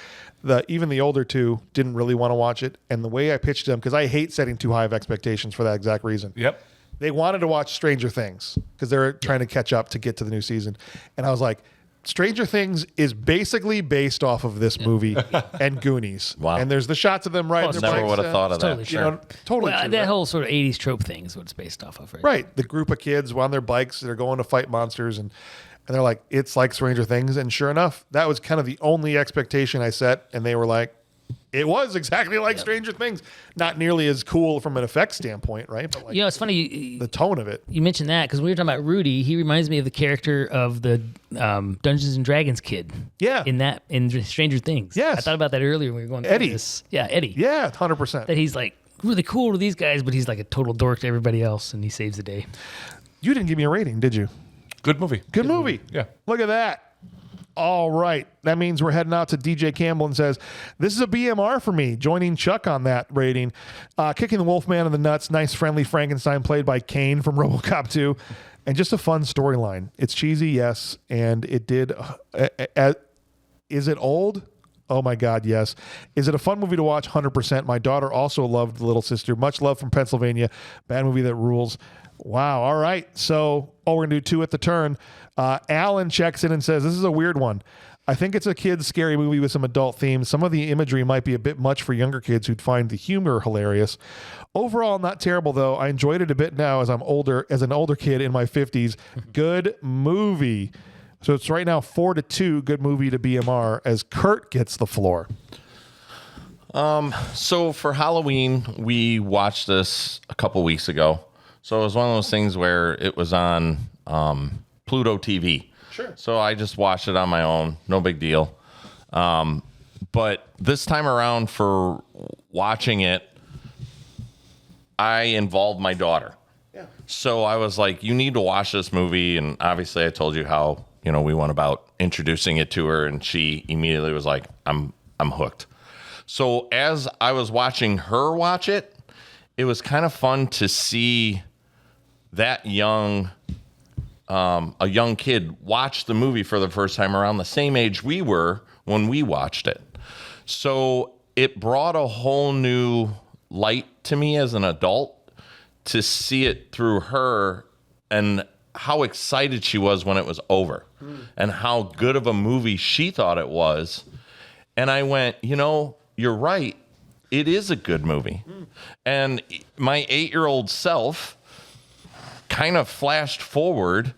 Even the older 2 didn't really want to watch it. And the way I pitched them, because I hate setting too high of expectations for that exact reason. Yep. They wanted to watch Stranger Things because they're trying to catch up to get to the new season. And I was like, Stranger Things is basically based off of this movie and Goonies. Wow. And there's the shots of them riding their Never bikes. would have thought of that. Totally Sure. You know, totally Well, true, that right? whole sort of 80s trope thing is what it's based off of, right? Right. The group of kids on their bikes, they're going to fight monsters, and they're like, it's like Stranger Things. And sure enough, that was kind of the only expectation I set. And they were like, it was exactly like Stranger Things. Not nearly as cool from an effects standpoint, right? But like, It's funny. the tone of it. You mentioned that because when we were talking about Rudy, he reminds me of the character of the Dungeons and Dragons kid. Yeah. In Stranger Things. Yes. I thought about that earlier when we were going through Eddie. this. Yeah, Eddie. Yeah, 100%. That he's like really cool to these guys, but he's like a total dork to everybody else, and he saves the day. You didn't give me a rating, did you? Good movie. Good movie. Yeah. Look at that. All right. That means we're heading out to DJ Campbell and says, this is a BMR for me, joining Chuck on that rating. Kicking the Wolfman in the nuts. Nice, friendly Frankenstein played by Kane from RoboCop 2. And just a fun storyline. It's cheesy, yes. And it did. Is it old? Oh my God, yes. Is it a fun movie to watch? 100%. My daughter also loved Little Sister. Much love from Pennsylvania. Bad movie that rules. Wow. All right. So, we're going to do 2 at the turn. Alan checks in and says, this is a weird one. I think it's a kid's scary movie with some adult themes. Some of the imagery might be a bit much for younger kids who'd find the humor hilarious. Overall, not terrible though. I enjoyed it a bit now as an older kid in my 50s. Good movie. So it's right now 4-2. Good movie to BMR as Curt gets the floor. So for Halloween, we watched this a couple weeks ago. So it was one of those things where it was on Pluto TV. Sure. So I just watched it on my own. No big deal. But this time around for watching it, I involved my daughter. Yeah. So I was like, you need to watch this movie. And obviously I told you how, we went about introducing it to her, and she immediately was like, I'm hooked. So as I was watching her watch it, it was kind of fun to see that a young kid watch the movie for the first time around the same age we were when we watched it. So it brought a whole new light to me as an adult to see it through her and how excited she was when it was over and how good of a movie she thought it was. And I went, you're right. It is a good movie. And my 8-year-old self kind of flashed forward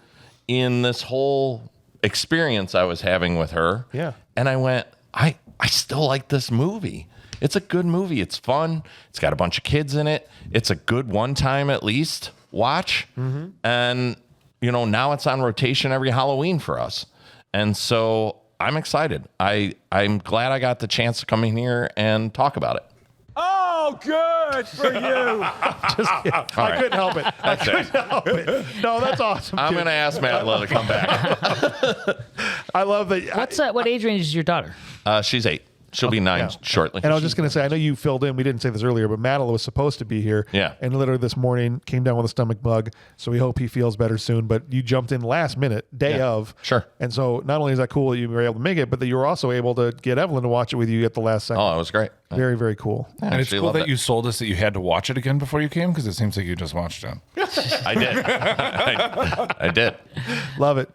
in this whole experience I was having with her. Yeah. And I went, I still like this movie. It's a good movie. It's fun. It's got a bunch of kids in it. It's a good one time at least watch. Mm-hmm. And, now it's on rotation every Halloween for us. And so I'm excited. I'm glad I got the chance to come in here and talk about it. Oh, good for you. I couldn't help it. I couldn't help it. No, that's awesome. I'm going to ask Madeline to come back. I love that. What age range is your daughter? She's 8. She'll be 9 shortly. And I was just going to say, I know you filled in. We didn't say this earlier, but Madeline was supposed to be here. Yeah. And literally this morning came down with a stomach bug. So we hope he feels better soon. But you jumped in last minute, day of. Sure. And so not only is that cool that you were able to make it, but that you were also able to get Evelyn to watch it with you at the last second. Oh, it was great. Very, very cool. Yeah, and it's cool that you sold us that you had to watch it again before you came, because it seems like you just watched it. I did. I did. Love it.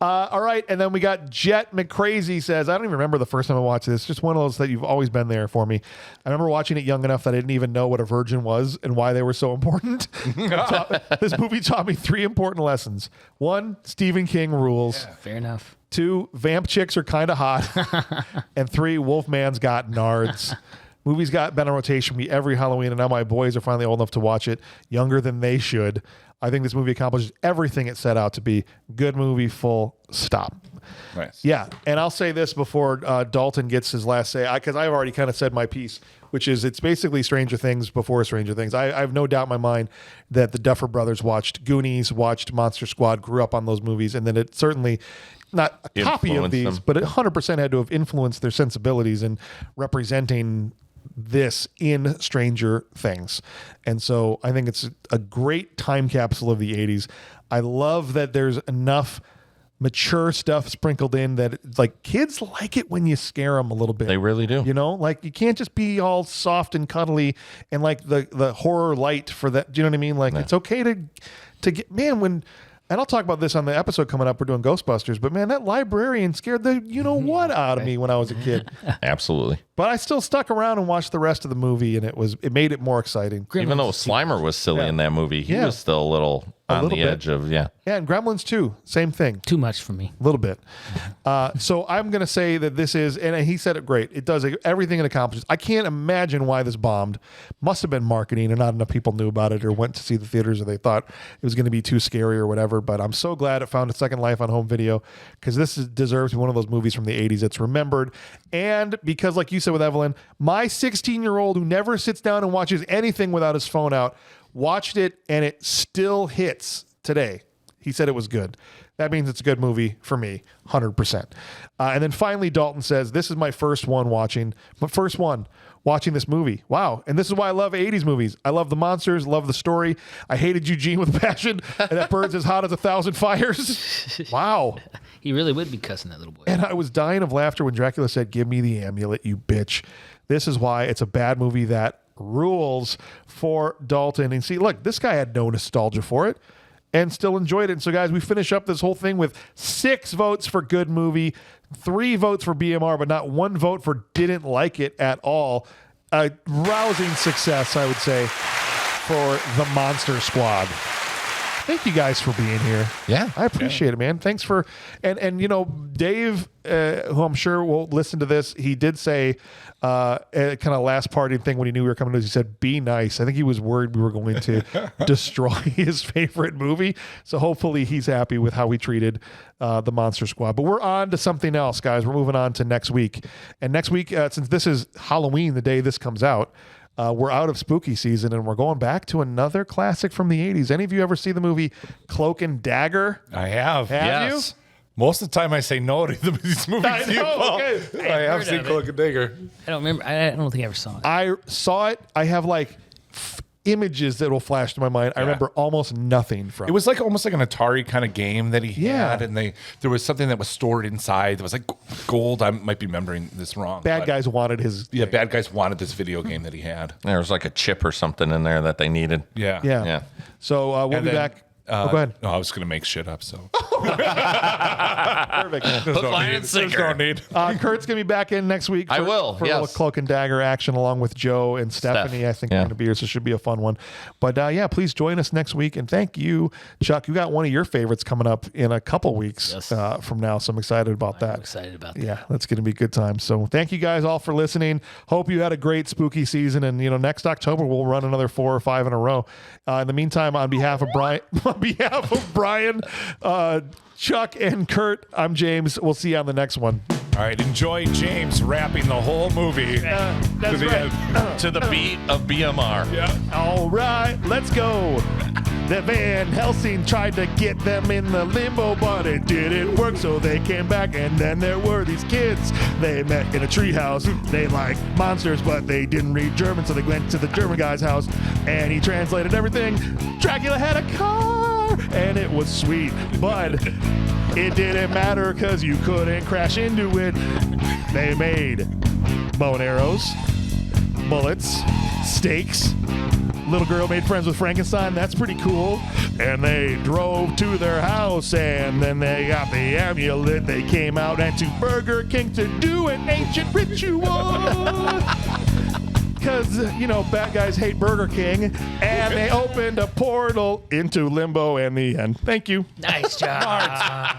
All right. And then we got Jet McCrazy says, I don't even remember the first time I watched this. Just one of those that you've always been there for me. I remember watching it young enough that I didn't even know what a virgin was and why they were so important. This movie taught me 3 important lessons. 1, Stephen King rules. Yeah, fair enough. 2, vamp chicks are kind of hot. And 3, Wolfman's got nards. Movies been on rotation for me every Halloween, and now my boys are finally old enough to watch it, younger than they should. I think this movie accomplishes everything it set out to be. Good movie, full stop. Nice. Yeah, and I'll say this before Dalton gets his last say, because I've already kind of said my piece, which is it's basically Stranger Things before Stranger Things. I have no doubt in my mind that the Duffer Brothers watched Goonies, watched Monster Squad, grew up on those movies, and then it certainly... not a copy of these, them. But it 100% had to have influenced their sensibilities in representing this in Stranger Things. And so I think it's a great time capsule of the 80s. I love that there's enough mature stuff sprinkled in that like kids like it when you scare them a little bit. They really do. Like you can't just be all soft and cuddly and like the horror light for that. Do you know what I mean? Like it's okay to get, man, when... And I'll talk about this on the episode coming up. We're doing Ghostbusters. But, man, that librarian scared the you-know-what out of me when I was a kid. Absolutely. But I still stuck around and watched the rest of the movie, and it made it more exciting. Even though Slimer was silly in that movie, he was still a little on the edge of, Yeah, and Gremlins 2, same thing. Too much for me. A little bit. So I'm going to say that this is, and he said it great, it does everything it accomplishes. I can't imagine why this bombed. Must have been marketing, and not enough people knew about it or went to see the theaters, or they thought it was going to be too scary or whatever. But I'm so glad it found a second life on home video, because this deserves to be one of those movies from the 80s that's remembered. And because, like you said with Evelyn, my 16-year-old who never sits down and watches anything without his phone out watched it, and it still hits today. He said it was good. That means it's a good movie for me, 100%. And then finally, Dalton says, this is my first one watching this movie. Wow. And this is why I love 80s movies. I love the monsters, love the story. I hated Eugene with passion, and that bird's as hot as 1,000 fires. Wow. He really would be cussing that little boy. And I was dying of laughter when Dracula said, "Give me the amulet, you bitch." This is why it's a bad movie that rules for Dalton. And see, look, this guy had no nostalgia for it and still enjoyed it. And so, guys, we finish up this whole thing with 6 votes for good movie, 3 votes for BMR, but not 1 vote for didn't like it at all. A rousing success, I would say, for the Monster Squad. Thank you guys for being here. Yeah. I appreciate it, man. Thanks for, and you know, Dave, who I'm sure will listen to this, he did say a kind of last parting thing when he knew we were coming to us. He said, "Be nice." I think he was worried we were going to destroy his favorite movie. So hopefully he's happy with how we treated the Monster Squad. But we're on to something else, guys. We're moving on to next week. And next week, since this is Halloween, the day this comes out, we're out of spooky season and we're going back to another classic from the 80s. Any of you ever see the movie Cloak and Dagger? I have. Yes. You? Most of the time I say no to these movies. I know, okay. I have seen Cloak and Dagger. I don't remember. I don't think I ever saw it. I saw it. I have like images that will flash to my mind. I remember almost nothing from It was like almost like an Atari kind of game that he Yeah. had, and there was something that was stored inside that was like gold. I might be remembering this wrong. Bad but- guys wanted his. Yeah, bad guys wanted this video game that he had. There was like a chip or something in there that they needed. Yeah. Yeah. Yeah. So we'll And be then, back. Go ahead. No, I was going to make shit up, so. Perfect. Hook, line, and sinker. There's no need. Kurt's going to be back in next week. I will, For a yes. little Cloak and Dagger action along with Joe and Stephanie. I think yeah. they're going to be here, so it should be a fun one. But yeah, please join us next week. And thank you, Chuck. You got one of your favorites coming up in a couple weeks from now, so I'm excited about that. I'm excited about that. Yeah, that's going to be a good time. So thank you guys all for listening. Hope you had a great spooky season. And, you know, next October, we'll run another 4 or 5 in a row. In the meantime, on behalf of Brian, Chuck, and Kurt, I'm James. We'll see you on the next one. All right, enjoy James rapping the whole movie. That's to the right. end. To the beat of BMR. Yeah. All right, let's go. The Van Helsing tried to get them in the limbo, but it didn't work, so they came back. And then there were these kids. They met in a treehouse. They liked monsters, but they didn't read German, so they went to the German guy's house, and he translated everything. Dracula had a car, and it was sweet, but it didn't matter because you couldn't crash into it. They made bow and arrows, bullets, stakes. Little girl made friends with Frankenstein. That's pretty cool. And they drove to their house, and then they got the amulet. They came out and to Burger King to do an ancient ritual. Because, you know, bad guys hate Burger King. And they opened a portal into limbo and the end. Thank you. Nice job.